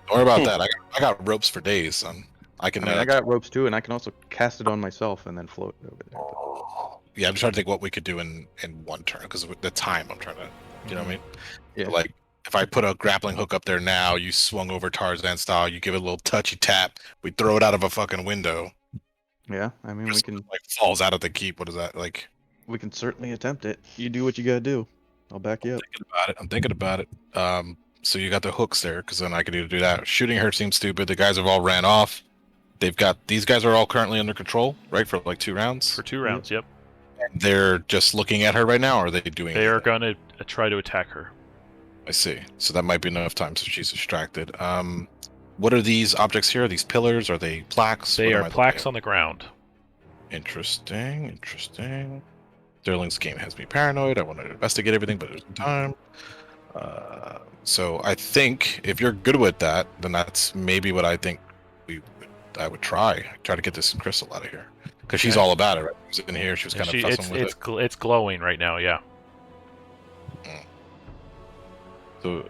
Don't worry about that. I got ropes for days, son. I can. I got ropes too, and I can also cast it on myself and then float over there. Yeah, I'm just trying to think what we could do in one turn because the time I'm trying to. You know what I mean? Yeah. Like if I put a grappling hook up there now, you swung over Tarzan style, you give it a little touchy tap, we throw it out of a fucking window. Yeah, I mean we can falls out of the keep. What is that like? we can certainly attempt it. You do what you gotta do. I'll back you up. I'm thinking about it. So you got the hooks there because then I could either do that. Shooting her seems stupid. The guys have all ran off. These guys are all currently under control, right? For like 2 rounds. For 2 rounds, yep. And they're just looking at her right now, or are they doing? They are anything? going to try to attack her. I see. So that might be enough time so she's distracted. What are these objects here? Are these pillars? Are they plaques? They What am are I looking plaques at? on the ground. Interesting. Sterling's game has me paranoid. I want to investigate everything, but there's no time. So I think if you're good with that, then that's maybe what I think I would try to get this crystal out of here because she's Okay. all about it. Right? She was in here. She was kind of fussing with it. It's glowing right now, yeah. So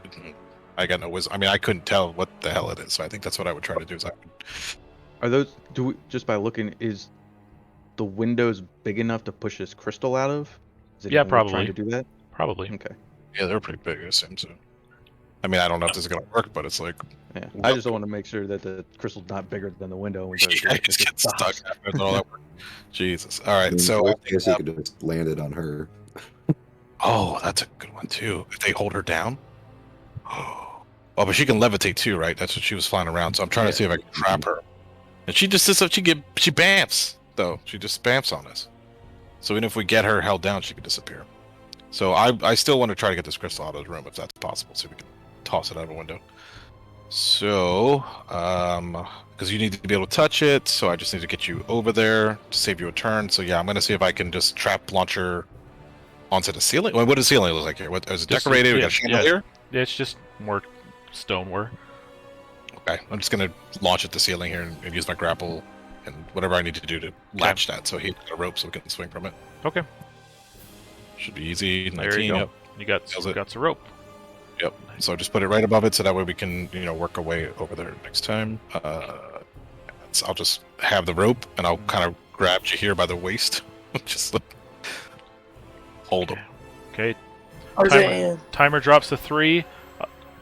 I got no wisdom. I mean, I couldn't tell what the hell it is. So I think that's what I would try to do. Are those just by looking, is the windows big enough to push this crystal out of? Is Yeah, anyone probably. trying to do that? Probably. Okay. Yeah, they're pretty big, I assume so. I mean, I don't know if this is gonna work, but it's like, Yeah. I just want to make sure that the crystal's not bigger than the window. When we yeah, just get stuck after all that work. Jesus. All right, so I I think, guess you could just land it on her. oh, that's a good one too. If they hold her down. Oh, but she can levitate too, right? That's what she was flying around. So I'm trying to see if I can trap her. And she just sits up. She bamfs though. She just bamfs on us. So even if we get her held down, she could disappear. So I still want to try to get this crystal out of the room if that's possible. So we can toss it out of a window. So, because you need to be able to touch it, so I just need to get you over there to save you a turn. So yeah, I'm gonna see if I can just trap launch her onto the ceiling. Wait, what does the ceiling look like here? What is it Just decorated? We yeah, got a chandelier? Yeah, it's just more stoneware. Okay, I'm just gonna launch at the ceiling here and use my grapple and whatever I need to do to latch that. So he got a rope so we can swing from it. Okay. Should be easy. 19. There you go. Yep. You got Nails it. got some rope. Yep. So just put it right above it, so that way we can, work our way over there next time. I'll just have the rope, and I'll kind of grab you here by the waist, just hold him. Okay. Tarzan. Timer drops to 3.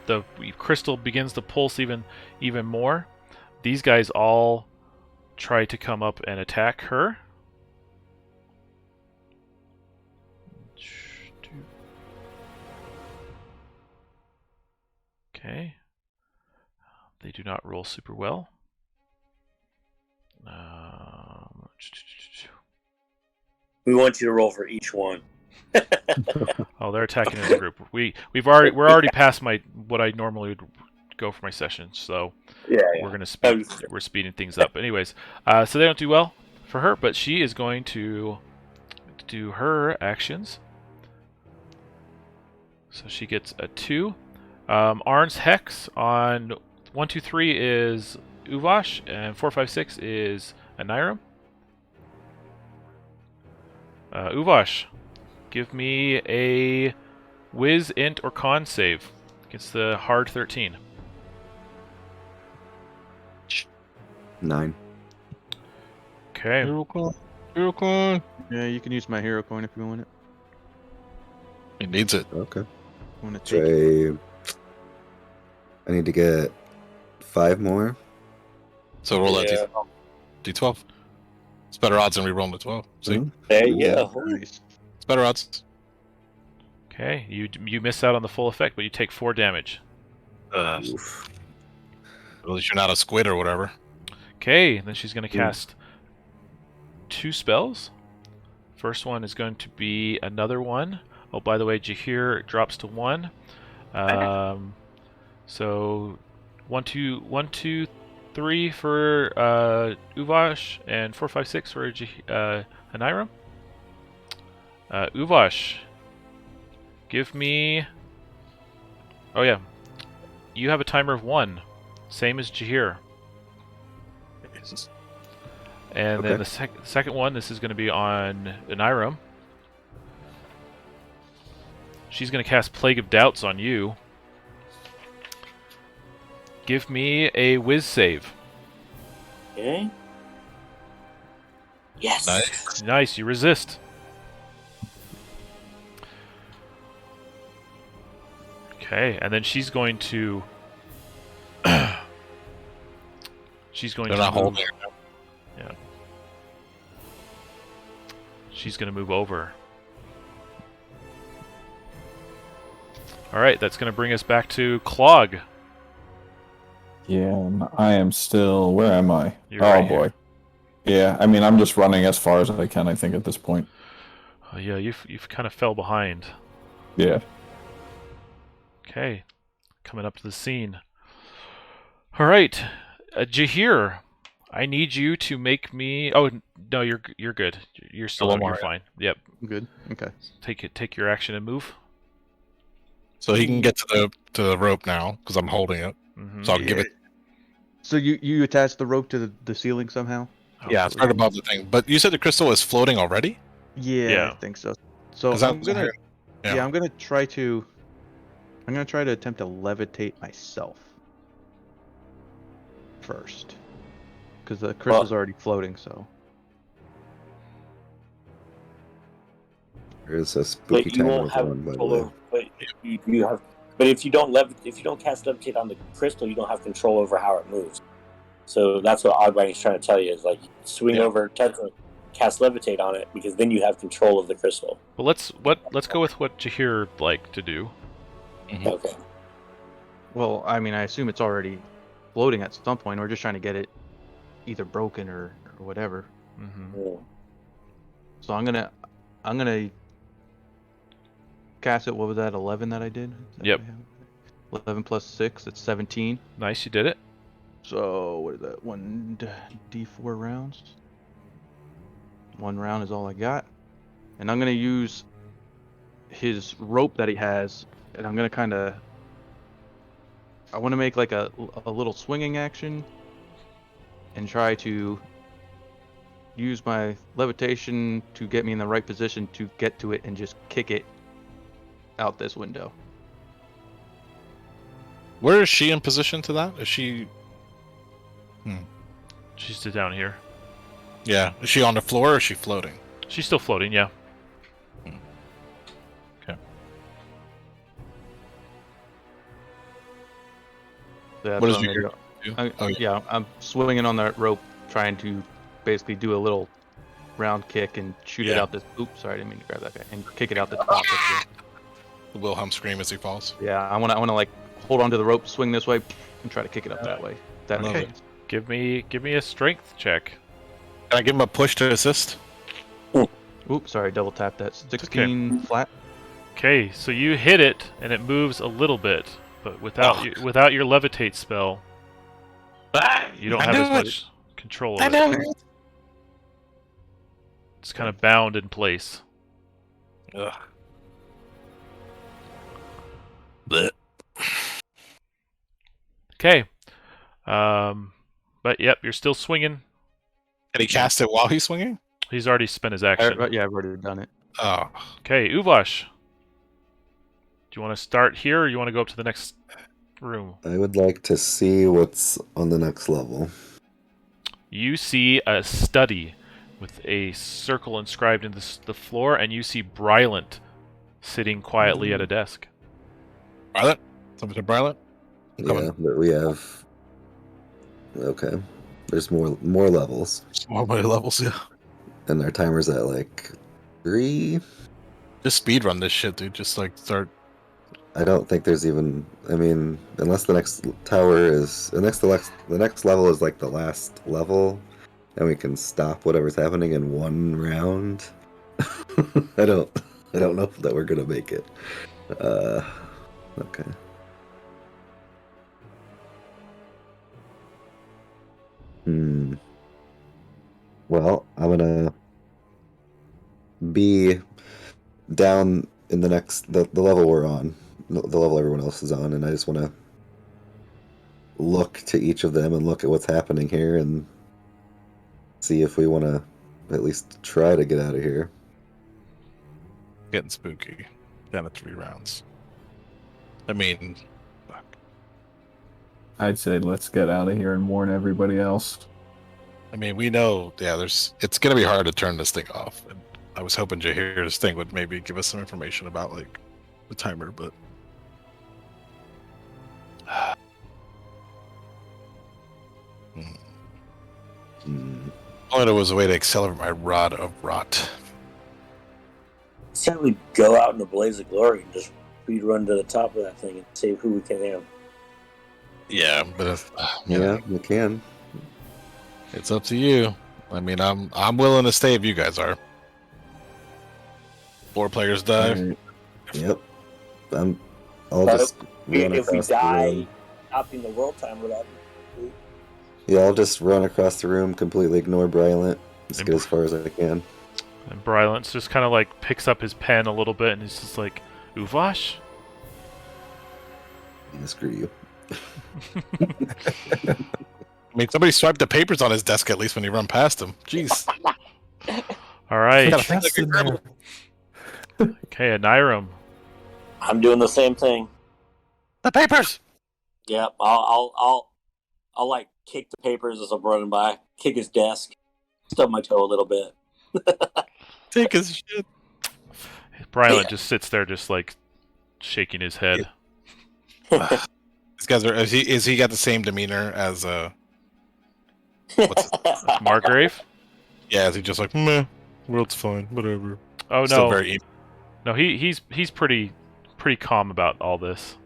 The crystal begins to pulse even more. These guys all try to come up and attack her. Okay. They do not roll super well. We want you to roll for each one. Oh, they're attacking as a group. We're already past what I normally would go for my sessions, so Yeah. we're gonna we're speeding things up. Anyways, so they don't do well for her, but she is going to do her actions. So she gets a 2. Arn's Hex on 1, 2, 3 is Uvash, and 4, 5, 6 is Aniram. Uvash, give me a Wiz, Int, or Con save against the hard 13. 9. Okay. Hero coin. Yeah, you can use my hero coin if you want it. He needs it. Okay. Want to take it? I need to get 5 more. So roll that Yeah. D12. It's better odds than re-rolling the 12. See? Mhm. There you Yeah. go. Nice. It's better odds. Okay, you miss out on the full effect, but you take 4 damage. Oof. At least you're not a squid or whatever. Okay, then she's going to cast 2 spells. First one is going to be another one. Oh, by the way, Jahir drops to 1. So 1, 2, 3 for Uvash, and 4, 5, 6 for Aniram. Uvash, give me. Oh yeah, you have a timer of 1, same as Jahir. And then the second one, this is going to be on Aniram. She's going to cast Plague of Doubts on you. Give me a Wiz save. Okay. Yes. Nice. Nice, you resist. Okay, and then she's going to. She's going They're to not move. holding it. Yeah. She's going to move over. All right, that's going to bring us back to Clog. Yeah, and I am still. Where am I? You're oh right boy. here. Yeah, I mean, I'm just running as far as I can. I think at this point. Oh, yeah, you've kind of fell behind. Yeah. Okay, coming up to the scene. All right, Jahir, I need you to make me. Oh no, you're good. You're still one you're more, fine. Yep. Good. Okay. Take your action and move. So he can get to the rope now because I'm holding it. Mm-hmm. So I'll give it. So you attach the rope to the ceiling somehow? Yeah, it's right above the thing. But you said the crystal is floating already? Yeah, I think so. So Is that- I'm gonna. Yeah. I'm gonna try to attempt to levitate myself first, because the crystal's already floating. So There's a spooky But you timer won't of have one, by the control way. over. But you have. But if you don't cast levitate on the crystal, you don't have control over how it moves. So that's what Ogbiting's trying to tell you is like swing over, cast levitate on it because then you have control of the crystal. But let's go with what Jahir like to do. Mhm. Okay. Well, I mean, I assume it's already floating at some point. We're just trying to get it either broken or whatever. Mm-hmm. Yeah. So I'm gonna cast it. What was that? 11 that I did. Is that Yep. what I have? 11 plus 6. That's 17. Nice, you did it. So what is that? 1d4 rounds. 1 round is all I got, and I'm gonna use his rope that he has, and I'm gonna I want to make like a little swinging action, and try to use my levitation to get me in the right position to get to it and just kick it out this window. Where is she in position to that? Is she? She's still down here. Yeah. Is she on the floor or is she floating? She's still floating, yeah. Okay. So What that's is I'm your gonna do. Oh, yeah. Yeah, I'm swinging on that rope, trying to basically do a little round kick and shoot it Yeah. out this. Oops, sorry, I didn't mean to grab that guy. And kick it out the top. Of the, The Wilhelm scream as he falls. yeah, I wanna like hold onto the rope, swing this way, and try to kick it up that way. That Love makes it. sense. Give me a strength check. Can I give him a push to assist? Oops, sorry, double tap that. 16 flat. Okay, so you hit it and it moves a little bit, but without your levitate spell, you don't I have as knew it. much control I of know it. it. It's kind of bound in place. Ugh. Blech. Okay. But yep, you're still swinging. Can he cast it while he's swinging? He's already spent his action. Yeah, I've already done it. Oh. Okay, Uvash. Do you want to start here or you want to go up to the next room? I would like to see what's on the next level. You see a study with a circle inscribed in the floor, and you see Brylant sitting quietly at a desk. Brylant? Something to Brylant? Yeah, but we have. Okay, there's more levels, More money levels, yeah. and our timer's at like 3. Just speed run this shit, dude. Just like start. I don't think there's even. I mean, unless the next tower is the next level is like the last level, and we can stop whatever's happening in 1 round. I don't know that we're gonna make it. Okay. Well, I'm gonna be down in the level we're on, the level everyone else is on, and I just want to look to each of them and look at what's happening here and see if we want to at least try to get out of here. Getting spooky. Down to 3 rounds. I mean, fuck. I'd say let's get out of here and warn everybody else. I mean, we know, yeah, it's gonna be hard to turn this thing off. And I was hoping Jahir's thing would maybe give us some information about like the timer, but only there was a way to accelerate my rod of rot. So we go out in a blaze of glory and just speed run to the top of that thing and save who we can have. Yeah, but if, Yeah, we can. it's up to you. I mean, I'm willing to stay if you guys are. 4 players die. Alright. Yep. I'll But just run if we across the die, room. stopping the world timer, that Yeah, I'll just run across the room, completely ignore Brylant, just get as far as I can. And Brylant just kind of like picks up his pen a little bit, and he's just like, Uvash? Yeah, screw you. I mean, somebody swiped the papers on his desk at least when he run past him. Jeez. All right. Gotta think like a criminal. Okay, Anirum. I'm doing the same thing. The papers. Yeah, I'll like kick the papers as I'm running by, kick his desk, stub my toe a little bit. Take his shit. Brylan just sits there, just like shaking his head. These guys are. Is he got the same demeanor as what's Margrave? Yeah, is he just like meh? World's fine, whatever. Oh Still no, very. no, he's pretty calm about all this.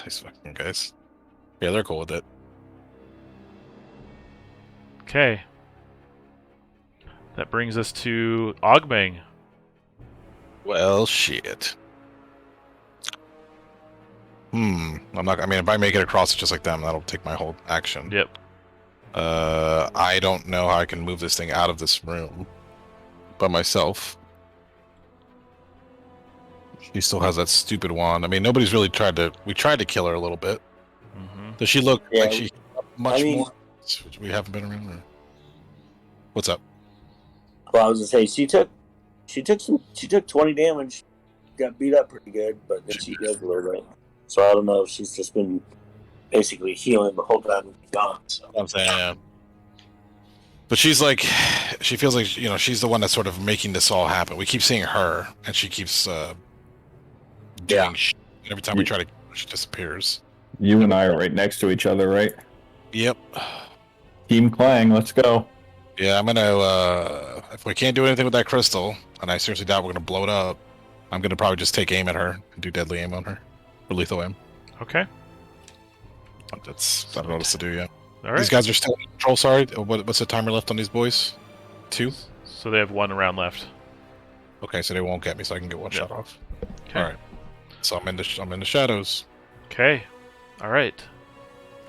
These fucking guys. Yeah, they're cool with it. Okay. That brings us to Ogbang. Well, shit. I'm not. I mean, if I make it across just like them, that'll take my whole action. Yep. I don't know how I can move this thing out of this room by myself. She still has that stupid wand. I mean, nobody's really tried to. We tried to kill her a little bit. Mm-hmm. Does she look like she much I mean, more? We haven't been around her. What's up? Well, I was gonna say she took 20 damage, got beat up pretty good, but then she healed a little bit. So I don't know if she's just been basically healing the whole time we've gone. So I'm saying, yeah. But she's like, she feels like she's the one that's sort of making this all happen. We keep seeing her, and she keeps doing shit. Every time we try to, she disappears. You and I are right next to each other, right? Yep. Team Clang, let's go. Yeah, I'm gonna. If we can't do anything with that crystal, and I seriously doubt we're gonna blow it up, I'm gonna probably just take aim at her and do deadly aim on her, or lethal aim. Okay. I don't know what else to do yet. All right. These guys are still in control. Sorry, what's the timer left on these boys? 2. So they have 1 round left. Okay, so they won't get me, so I can get one shot off. Okay. All right. So I'm in the shadows. Okay. All right.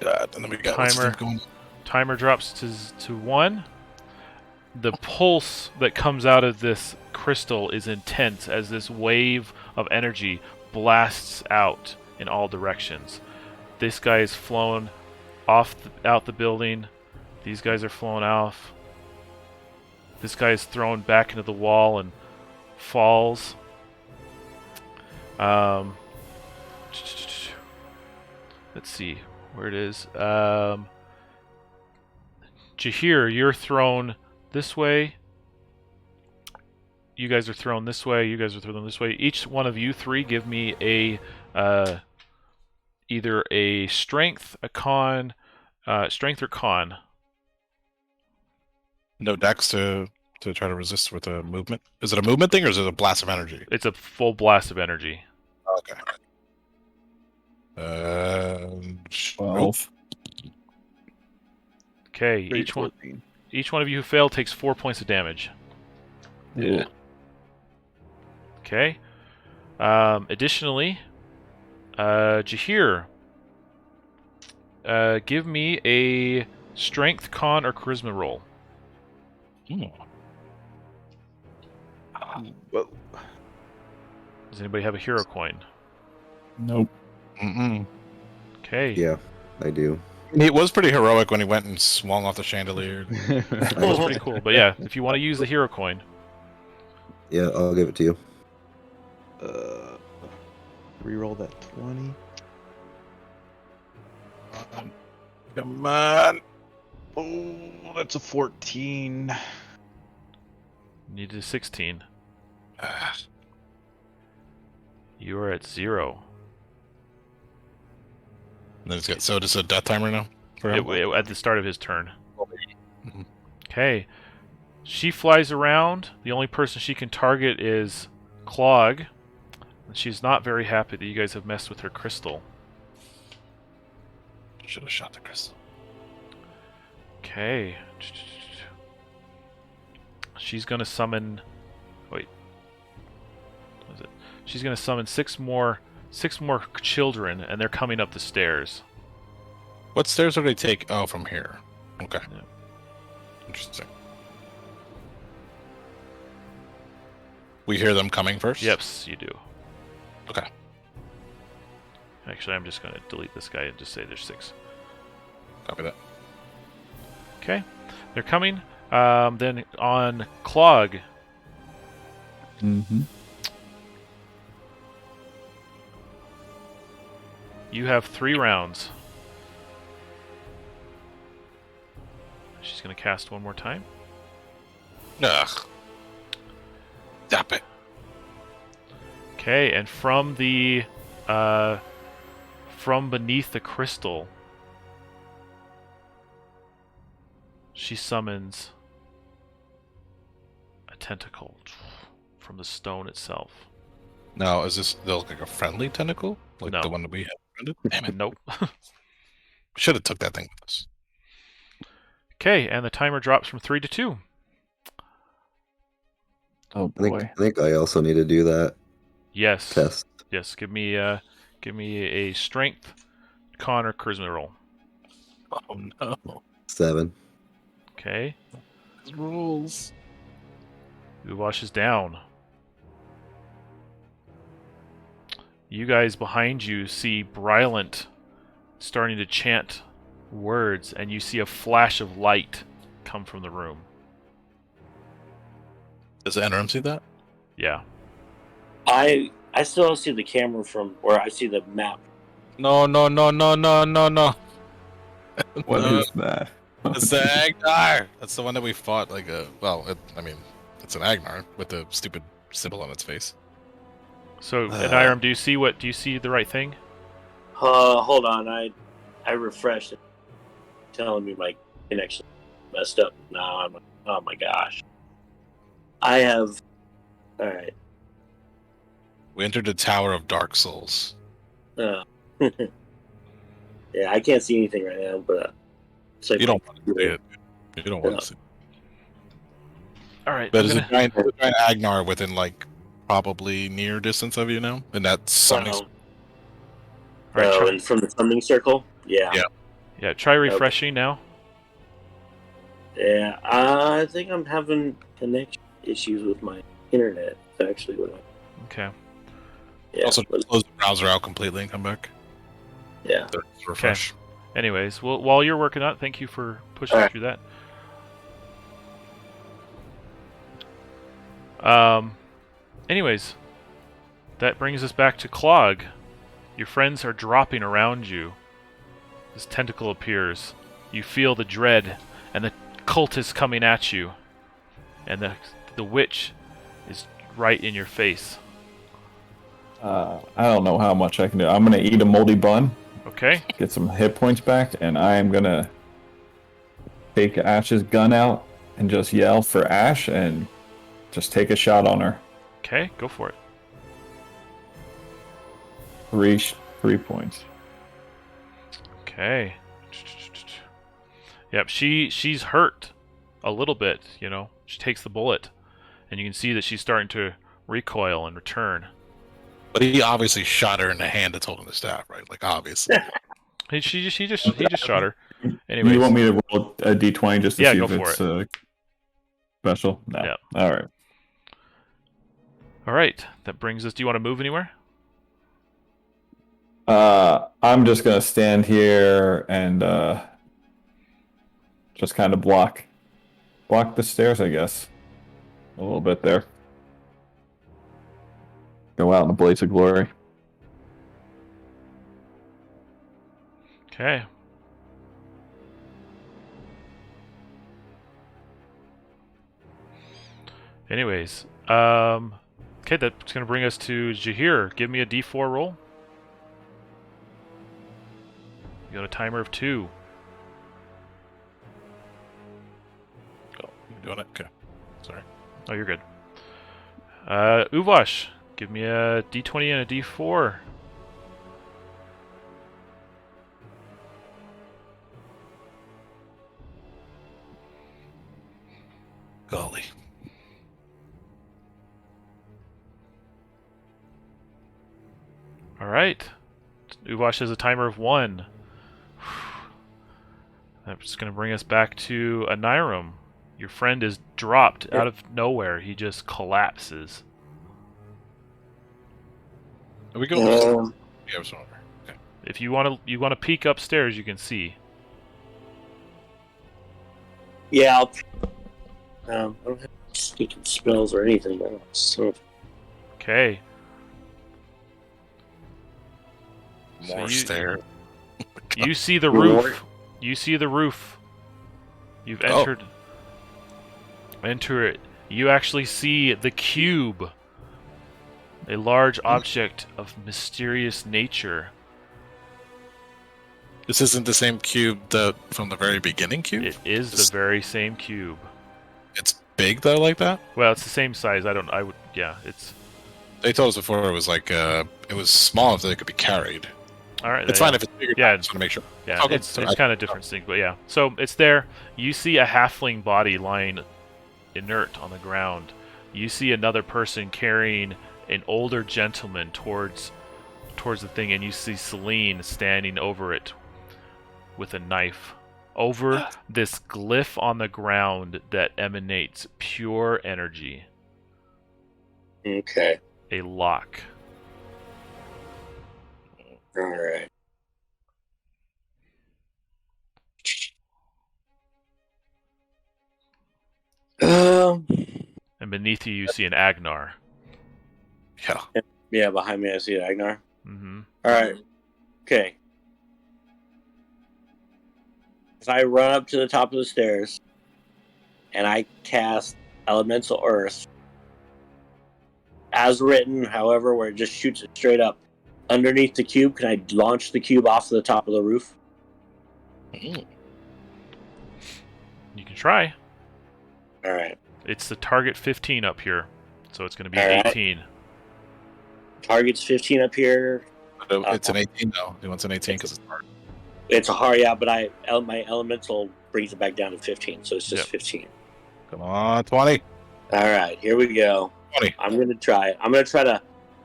And then we got Timer. Timer drops to 1. The pulse that comes out of this crystal is intense as this wave of energy blasts out in all directions. This guy is flown out the building. These guys are flown off. This guy is thrown back into the wall and falls. Let's see where it is. Jahir, you're thrown this way. You guys are thrown this way. You guys are thrown this way. Each one of you 3 give me a either a strength, a con, strength or con. No dex to try to resist with a movement. Is it a movement thing or is it a blast of energy? It's a full blast of energy. Okay. 12. Okay, each one of you who failed takes 4 points of damage. Yeah. Okay. Additionally, Jahir, give me a strength, con, or charisma roll. Whoa. Does anybody have a hero coin? Nope. Okay. Yeah, I do. It was pretty heroic when he went and swung off the chandelier. That was pretty cool. But yeah, if you want to use the hero coin. Yeah, I'll give it to you. Reroll that 20. Come on. Oh, that's a 14. Needed a 16. You are at 0. And then so it's a death timer now? For him? At the start of his turn. Mhm. Okay. She flies around. The only person she can target is Clog. And she's not very happy that you guys have messed with her crystal. Should have shot the crystal. Okay. She's gonna summon. Wait. What is it? She's gonna summon 6 more children, and they're coming up the stairs. What stairs do they take? Oh, from here. Okay. Yeah. Interesting. We hear them coming first? Yes, you do. Okay. Actually, I'm just gonna delete this guy and just say there's 6. Copy that. Okay. They're coming. Then on Clog. Mm-hmm. You have 3 rounds. She's going to cast one more time. Ugh. Stop it. Okay, and from the from beneath the crystal, she summons a tentacle from the stone itself. Now, is this look like a friendly tentacle, like No. the one that we had? Damn it! Nope. Should have took that thing with us. Okay, and the timer drops from 3 to 2. Oh I think, boy. I think I also need to do that Yes. test. Yes. Give me a strength, con, or charisma roll. Oh no! 7. Okay. These rules. Uwash is down. You guys behind you see Brylant starting to chant words, and you see a flash of light come from the room. Does the NRM see that? Yeah. I still don't see the camera from where I see the map. No! What No. is that? It's the Agnar. That's the one that we fought. Like it's an Agnar with the stupid symbol on its face. So, Niram, do you see the right thing? Hold on, I refreshed it, telling me my connection messed up. Now I'm like, oh my gosh. I have. All right. We entered the Tower of Dark Souls. Yeah, I can't see anything right now, but it's like You don't want to see it. You don't want to see it. All right. But is a giant Agnar within like probably near distance of you now? And that's summoning. All right, try, and from the summoning circle, yeah. yeah. Try refreshing now. Yeah, I think I'm having connection issues with my internet. That's actually what I. Okay. Yeah. Also, close the browser out completely and come back. Yeah. Refresh. Anyways, well, while you're working on it, thank you for pushing through that. Anyways, that brings us back to Clog. Your friends are dropping around you. This tentacle appears. You feel the dread, and the cult is coming at you. And the witch is right in your face. I don't know how much I can do. I'm gonna eat a moldy bun. Okay. Get some hit points back, and I am gonna take Ash's gun out and just yell for Ash and just take a shot on her. Okay, go for it. 3 points. Okay. Yep, she's hurt a little bit, you know. She takes the bullet, and you can see that she's starting to recoil and return. But he obviously shot her in the hand that's holding the staff, right? Like, obviously. He just shot her. Anyways. Do you want me to roll a d20 just to see go if for it's special? No. Yeah. All right. All right. That brings us. Do you want to move anywhere? I'm just gonna stand here and just kind of block the stairs, I guess. A little bit there. Go out in a blaze of glory. Okay. Anyways, okay, that's gonna bring us to Jahir. Give me a D4 roll. You got a timer of 2. Oh, you're doing it? Okay. Sorry. Oh, you're good. Uvash, give me a D20 and a D4. Golly. All right. Uvash has a timer of 1. That's going to bring us back to Anirum. Your friend is dropped out of nowhere. He just collapses. Are we going? Yeah, okay. If you want to peek upstairs, you can see. Yeah, I don't have sneaking spells or anything else. So. Okay. More stairs. You see the roof. You see the roof. You've entered. Enter it. You actually see the cube A large object of mysterious nature. This isn't the same cube from the very beginning cube? It is the very same cube. It's big though, like that? Well, it's the same size. Yeah, it's... They told us before it was like, it was small enough that it could be carried. Alright. It's fine if it's bigger. Yeah, I just want to make sure. Yeah, it's kind of different thing, but yeah. So it's there. You see a halfling body lying inert on the ground. You see another person carrying an older gentleman towards the thing, and you see Celine standing over it with a knife. Over this glyph on the ground that emanates pure energy. Okay. A lock. All right. And beneath you, you see an Agnar. Yeah. Yeah, behind me I see an Agnar. Mm-hmm. All right. Okay. If I run up to the top of the stairs and I cast Elemental Earth as written, however, where it just shoots it straight up underneath the cube, can I launch the cube off the top of the roof? You can try. All right. It's the target 15 up here, so it's going to be All right. 18. Target's 15 up here. It's an 18 though. He wants an 18 because it's hard. It's a hard, yeah, but my elemental brings it back down to 15, so it's just 15. Come on, 20. All right, here we go. 20. I'm gonna try it. I'm gonna try to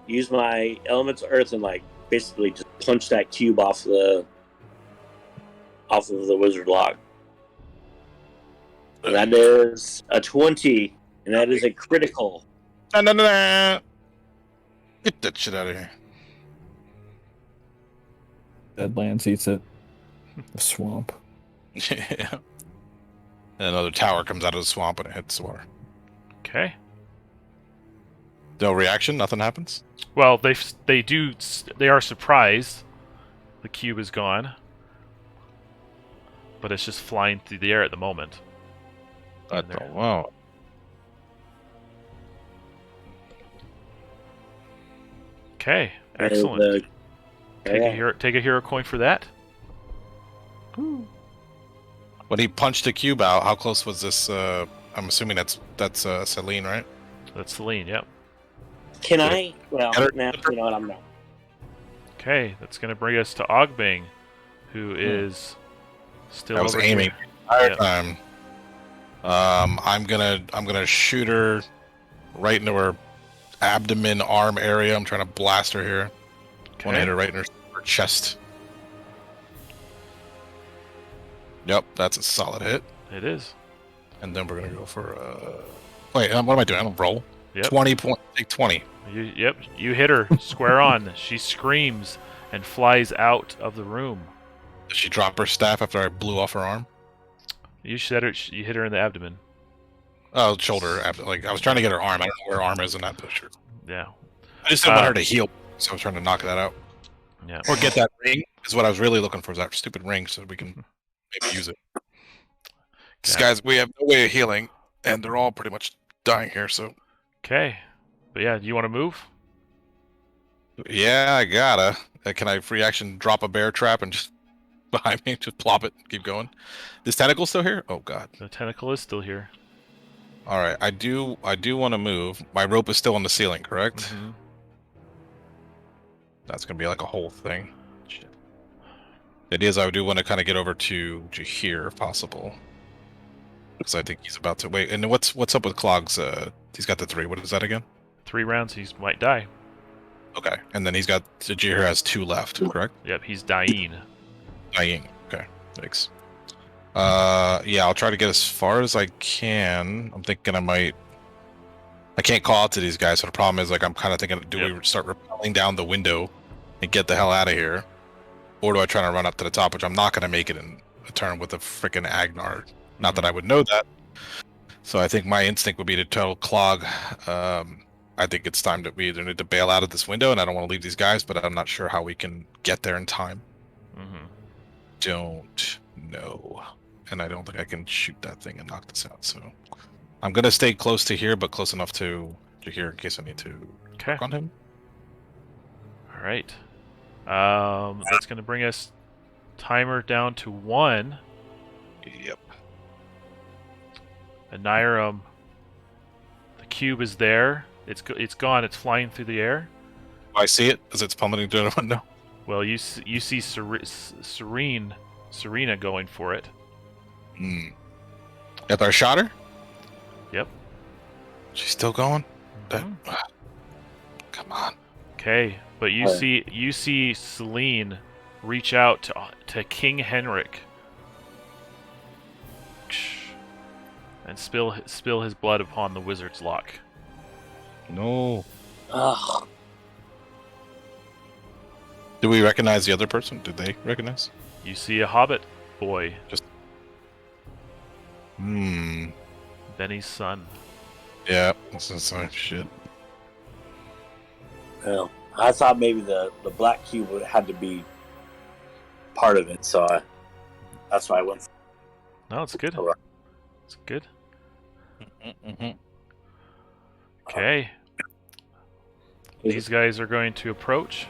use my elemental earth and like basically just punch that cube off of the wizard log. And that is a 20, and that is a critical. No. Get that shit out of here. Deadlands eats it. The swamp. Yeah. And another tower comes out of the swamp and it hits the water. Okay. No reaction? Nothing happens? Well, they are surprised the cube is gone, but it's just flying through the air at the moment. Wow. Okay, excellent. Yeah. Take a hero coin for that. When he punched the cube out, how close was this? I'm assuming that's Celine, right? That's Celine, yep. Can I? Well, Get her- nah, you know what? I'm not. Okay, that's going to bring us to Ogbang, who is still I was over aiming here. the entire Yep. time. I'm gonna shoot her right into her abdomen, arm area. I'm trying to blast her here. Okay. Want to hit her right in her chest. Yep, that's a solid hit. It is. And then we're gonna go for wait, what am I doing? I don't roll. Yep. 20 points. Take 20. You hit her square on. She screams and flies out of the room. Did she drop her staff after I blew off her arm? You hit her in the abdomen. Oh, shoulder. Like I was trying to get her arm. I don't know where her arm is in that picture. Yeah. I just didn't want her to heal, so I was trying to knock that out. Yeah. Or get that ring is what I was really looking for. Is that stupid ring so we can maybe use it. These guys, we have no way of healing, and they're all pretty much dying here. So. Okay. But yeah, you want to move? Yeah, I gotta. Can I free action drop a bear trap and just behind me, just plop it, keep going? This tentacle still here? Oh god. The tentacle is still here. All right, I do want to move. My rope is still on the ceiling, correct? Mm-hmm. That's gonna be like a whole thing. Shit. The idea is I do want to kind of get over to Jahir if possible, because I think he's about to wait. And what's up with Clogs? He's got the 3. What is that again? 3 rounds, he might die. Okay, and then he's got Jahir has 2 left, correct? Yep, he's dying. Dying. Okay, thanks. Yeah, I'll try to get as far as I can. I'm thinking I can't call out to these guys, so the problem is, like, I'm kind of thinking, do we start rappelling down the window and get the hell out of here? Or do I try to run up to the top, which I'm not going to make it in a turn with a freaking Agnar. Not that I would know that. So I think my instinct would be to tell Clog, I think it's time that we either need to bail out of this window, and I don't want to leave these guys, but I'm not sure how we can get there in time. Mm-hmm. Don't know. And I don't think I can shoot that thing and knock this out, so I'm gonna stay close to here, but close enough to here in case I need to work on him. All right. That's going to bring us timer down to 1. Yep. Anirum. The cube is there. It's gone. It's flying through the air. I see it as it's plummeting through the window. Well, you see Serena going for it. Hmm. At our shot her? Yep. She's still going? Mhm. Come on. Okay, but you see Celine reach out to King Henrik and spill his blood upon the wizard's lock. No. Ugh. Do we recognize the other person? Did they recognize? You see a hobbit boy, Benny's son. Yeah. This is shit. Well, I thought maybe the black cube would had to be part of it, so that's why I went. No, it's good. Alright. It's good. Okay. These guys are going to approach.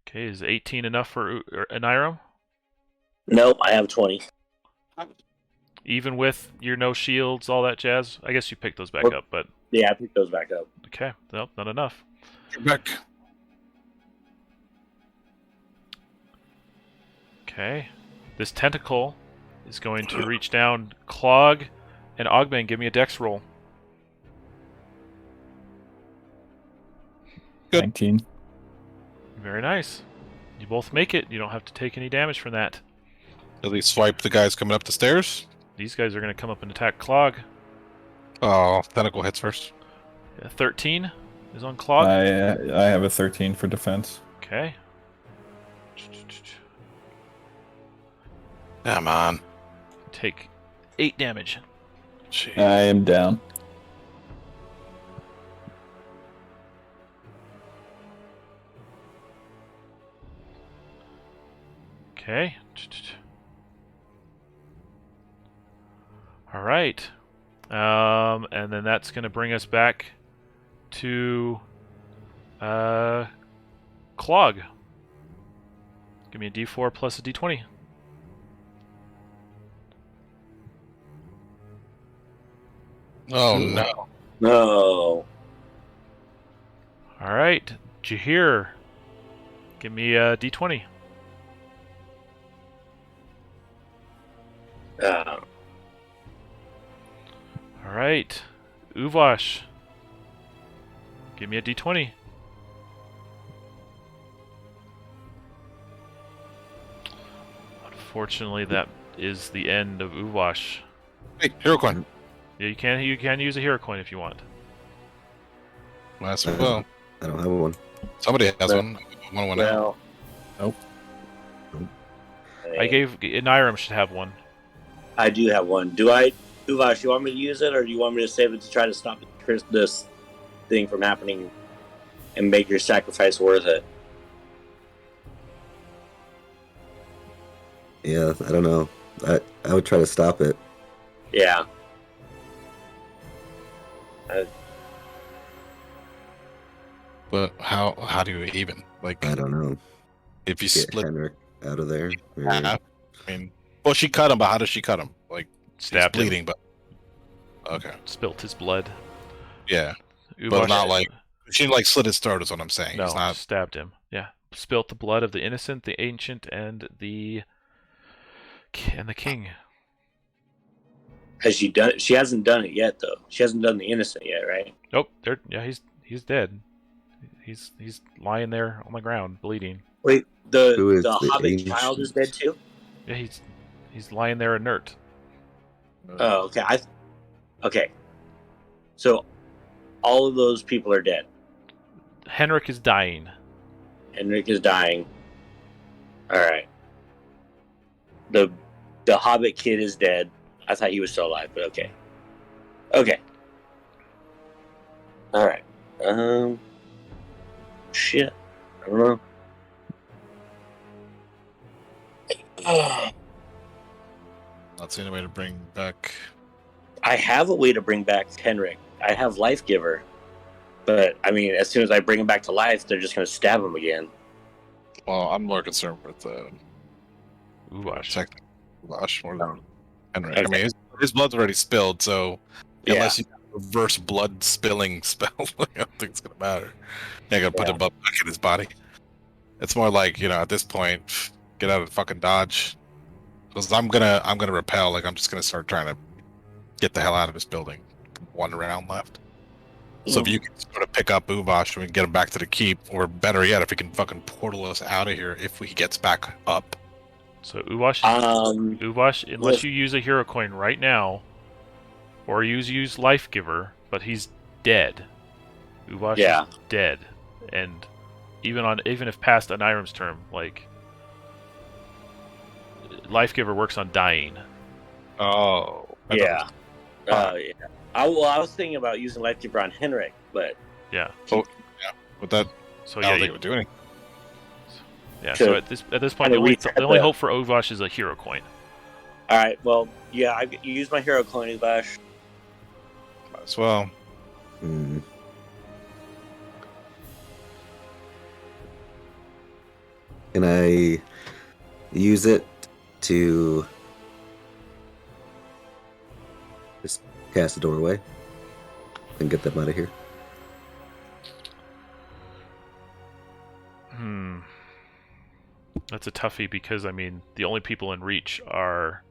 Okay, is 18 enough for Anirum? Nope, I have 20. Even with your no shields, all that jazz? I guess you picked those back up, but... Yeah, I picked those back up. Okay, nope, not enough. Get back. Okay. This tentacle is going to reach down. Clog and Ogben, give me a dex roll. Good. 19. Very nice. You both make it. You don't have to take any damage from that. At least swipe the guys coming up the stairs. These guys are going to come up and attack Clog. Oh, tentacle hits first. 13 is on Clog. I have a 13 for defense. Okay. Come on. Take 8 damage. Jeez. I am down. Okay. All right. And then that's going to bring us back to Clog. Give me a D4 plus a D20. Oh no. No. All right. Jahir. Give me a D20. All right. Uvash. Give me a D20. Unfortunately, that is the end of Uvash. Hey, hero coin. Yeah, you can use a hero coin if you want. Might as well. I don't have one. Somebody has No. one. One went out. Well, Nope. I gave Niram should have one. I do have one. Uvash, you want me to use it, or do you want me to save it to try to stop this thing from happening and make your sacrifice worth it? Yeah, I don't know. I would try to stop it. Yeah. But how do you even like? I don't know. If you Get split Henrik out of there. Maybe. half, I mean, well, she cut him, but how does she cut him? Like, Stabbed he's him. bleeding, but okay, Spilt his blood. yeah, Uvash, but not like she like slit his throat. Is what I'm saying. no, He's not. stabbed him. Yeah, spilt the blood of the innocent, the ancient, and the king. Has she done it? She hasn't done it yet, though. She hasn't done the innocent yet, right? Nope. He's dead. He's lying there on the ground, bleeding. Wait, Who is the the Hobbit ancient? child is dead too? Yeah, he's lying there inert. Oh, okay. Okay. So all of those people are dead. Henrik is dying. Henrik is dying. All right. The Hobbit kid is dead. I thought he was still alive, but okay. Okay. All right. Shit. I don't know. Not seeing a way to bring back. I have a way to bring back Henrik. I have Life Giver, but I mean, as soon as I bring him back to life, they're just going to stab him again. Well, I'm more concerned with Uvash. Uvash more than Henrik. Okay. I mean, his blood's already spilled, so Yeah. unless you reverse blood spilling spell, I don't think it's gonna matter. You're gonna put Yeah. the blood back in his body. It's more like, at this point, get out of the fucking dodge. Because I'm gonna repel. Like, I'm just gonna start trying to get the hell out of this building. 1 round left. So if you can sort of pick up Uvash and we can get him back to the keep, or better yet, if he can fucking portal us out of here if he gets back up. So Uvash, unless you use a hero coin right now, or use Life Giver, but he's dead. Uvash is dead, and even if past Aniram's term, like Life Giver works on dying. Oh, Yeah. Yeah. I was thinking about using Life Giver on Henrik, but yeah. With that, So I yeah, don't think we're doing it. Yeah. So at this point, the only hope for Uvash is a hero coin. All right. Well, yeah, I use my hero coin, Uvash. Might as well. Mm. Can I use it to just cast a doorway and get them out of here? That's a toughie because I mean the only people in reach are.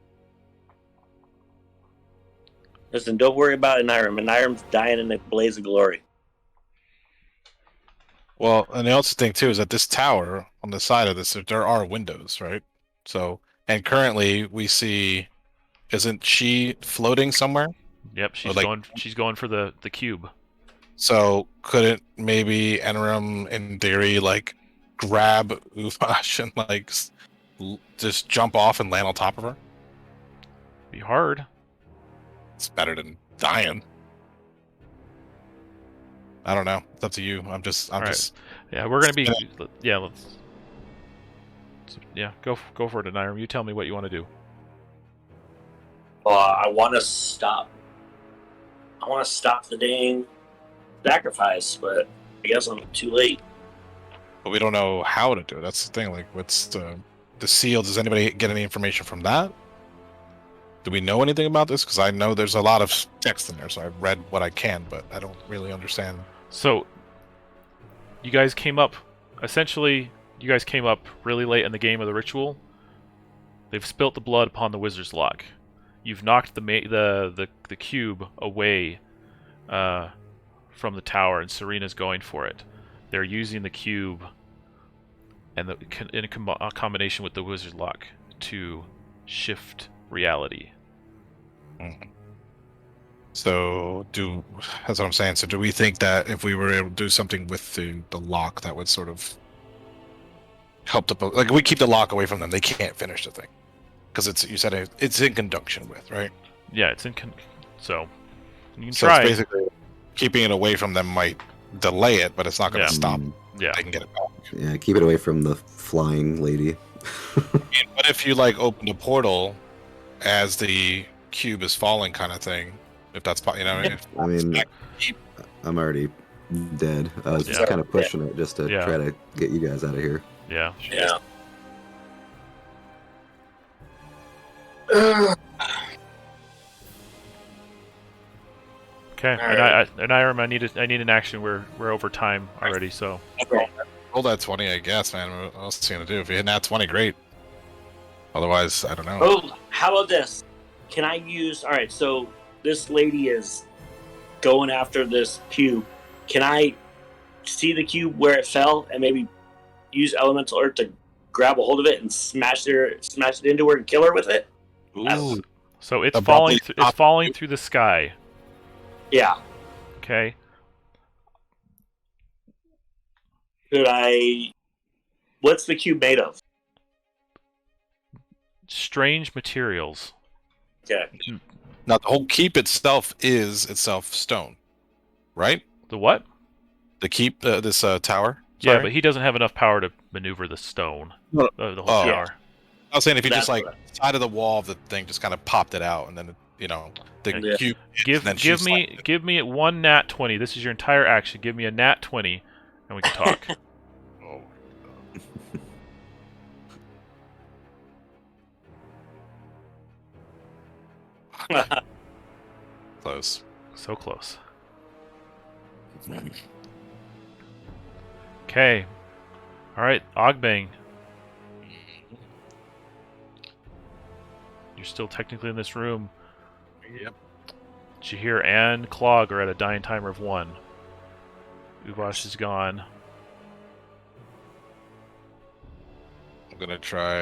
Listen, don't worry about Aniram. Aniram's dying in a blaze of glory. Well, and the other thing too is that this tower on the side of this, there are windows, right? So, and currently we see, isn't she floating somewhere? Yep, she's going for the cube. So couldn't maybe Enram in theory like grab Uvash and like just jump off and land on top of her? Be hard. It's better than dying. I don't know. It's up to you. I'm just. Yeah, we're gonna be. Yeah, let's. Yeah, go for it, Aniram. You tell me what you want to do. I want to stop. I want to stop the dang sacrifice, but I guess I'm too late. But we don't know how to do it. That's the thing. Like, what's the seal? Does anybody get any information from that? Do we know anything about this? Because I know there's a lot of text in there, so I've read what I can, but I don't really understand. So, you guys came up really late in the game of the ritual. They've spilt the blood upon the wizard's lock. You've knocked the cube away from the tower, and Serena's going for it. They're using the cube and in a combination with the wizard's lock to shift reality. So that's what I'm saying. So do we think that if we were able to do something with the lock, that would sort of help like we keep the lock away from them, they can't finish the thing because you said it's in conjunction with, right? Yeah, it's so you can so try. It's basically keeping it away from them might delay it, but it's not going to stop. Yeah, they can get it back. Yeah, keep it away from the flying lady. What if you like open a portal as the cube is falling, kind of thing? If that's I mean, I'm already dead. I was just kind of pushing it just to try to get you guys out of here. Yeah. Yeah. Okay, right. and I need an action. We're over time already, so. Okay. Roll that 20, I guess, man. What else is he gonna do? If you hit that 20, great. Otherwise, I don't know. Oh, how about this? Can I use? All right, so this lady is going after this cube. Can I see the cube where it fell and maybe use elemental earth to grab a hold of it and smash it into her and kill her with it? Ooh. So it's falling through the sky. Yeah. Okay. What's the cube made of? Strange materials. Okay. Now the whole keep itself is stone, right? The what? The keep, this tower. Yeah, but he doesn't have enough power to maneuver the stone. The whole tower. I was saying if you just like side of the wall of the thing just kind of popped it out, and then you know, the Yeah. cube. Give me one nat 20. This is your entire action. Give me a nat 20, and we can talk. Oh. Close. So close. Okay. All right, Ogbang. You're still technically in this room. Yep. Jahir and Clog are at a dying timer of 1. Uvash is gone. I'm gonna try.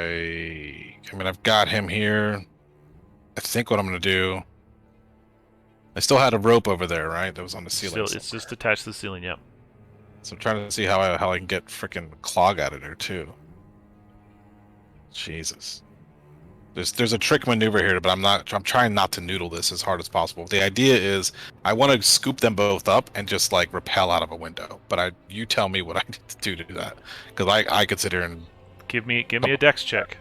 I mean, I've got him here. I think what I'm gonna do. I still had a rope over there, right? That was on the ceiling. Still, it's just attached to the ceiling. Yep. So I'm trying to see how I can get frickin' Clog out of there too. Jesus. There's a trick maneuver here, but I'm trying not to noodle this as hard as possible. The idea is I want to scoop them both up and just like rappel out of a window. But you tell me what I need to do that, because I could sit here and Give me a dex check.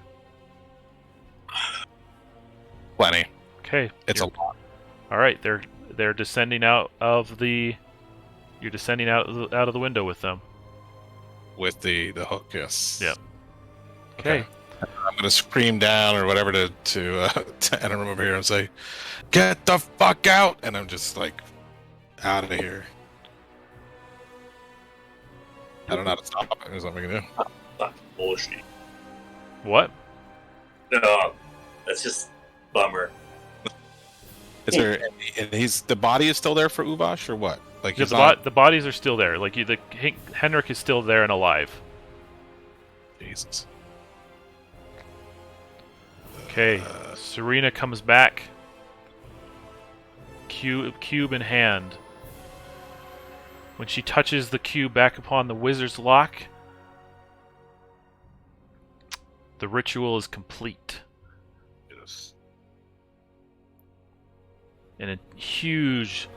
plenty. Okay. It's a lot. All right, they're descending out of the. You're descending out of the window with them. With the hook, yes. Yeah. Okay. I'm gonna scream down or whatever to Adam over here and say, "Get the fuck out!" And I'm just like out of here. I don't know how to stop it. There's nothing I can do. Fucking bullshit. What? No, that's just bummer. Is there? And the body is still there for Uvash or what? Like Yeah, the bodies are still there. Like Henrik is still there and alive. Jesus. Okay, Serena comes back. Cube in hand. When she touches the cube back upon the wizard's lock, the ritual is complete. Yes. And a huge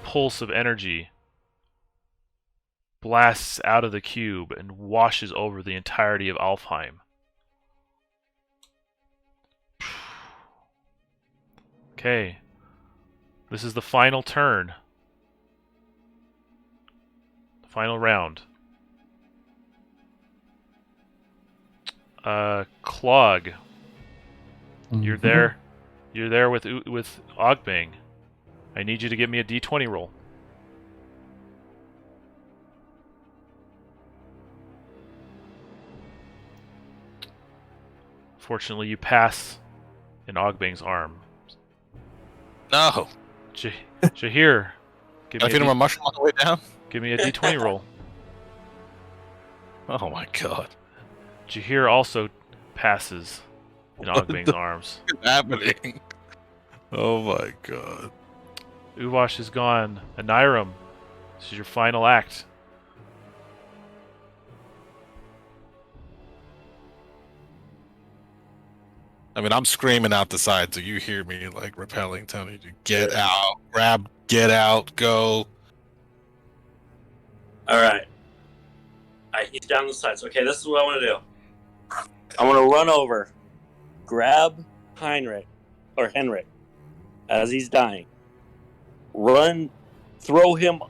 pulse of energy blasts out of the cube and washes over the entirety of Alfheim. Okay. This is the final turn. Final round. Clog. You're there. You're there with Ogbang. I need you to give me a d20 roll. Fortunately, you pass in Ogbang's arm. No. Jahir, Can I feed him a mushroom on the way down? give me a d20 roll. Oh my god. Jahir also passes in Ogbang's arms. What's happening? Oh my god. Uvash is gone. Aniram, this is your final act. I mean, I'm screaming out the side, so you hear me like repelling, telling you to get out, grab, get out, go. All right. He's down the sides. Okay, this is what I want to do. I want to run over, grab Henrik as he's dying, run, throw him,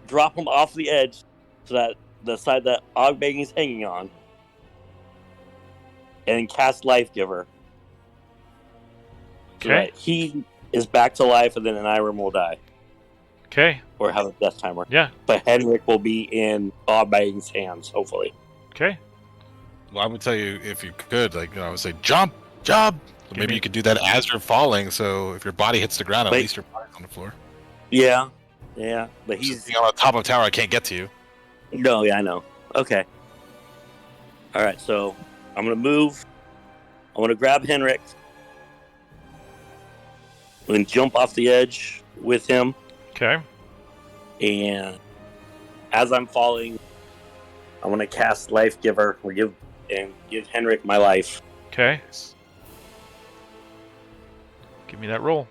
drop him off the edge so that the side that Ogbang is hanging on, and cast Life Giver. So Okay. that he is back to life, and then Aniram will die. Okay. Or have a death timer. Yeah. But Henrik will be in Ogbang's hands, hopefully. Okay. Well, I would tell you if you could, like, I would say jump. So maybe you could do that as you're falling. So if your body hits the ground, at least your body's on the floor. Yeah. But He's he's on the top of a tower. I can't get to you. No, yeah, I know. Okay. All right, so I'm gonna move. I want to grab Henrik and jump off the edge with him. Okay. And as I'm falling, I want to cast Life Giver. Give Henrik my life. Okay. Give me that roll.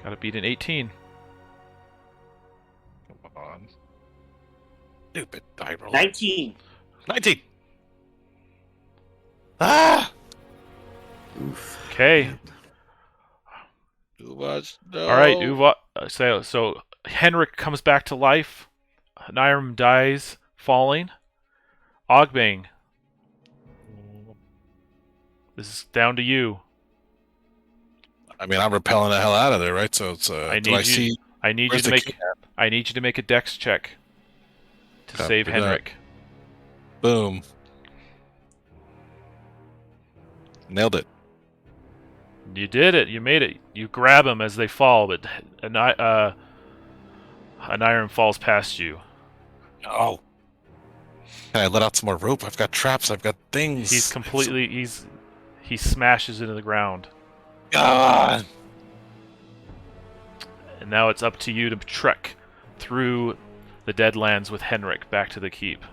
Gotta beat an 18. Come on. Stupid die roll. 19. 19. Ah! Okay. Too much. No. All right, Uva. So Henrik comes back to life. Nyram dies, falling. Ogbang, this is down to you. I mean, I'm repelling the hell out of there, right? So it's. Do I see? I need you to make. I need you to make a dex check to save Henrik. Boom. Nailed it. You did it. You made it. You grab them as they fall, but an iron falls past you. Oh. Can I let out some more rope? I've got traps. I've got things. He's completely. He smashes into the ground. God. And now it's up to you to trek through the Deadlands with Henrik back to the keep.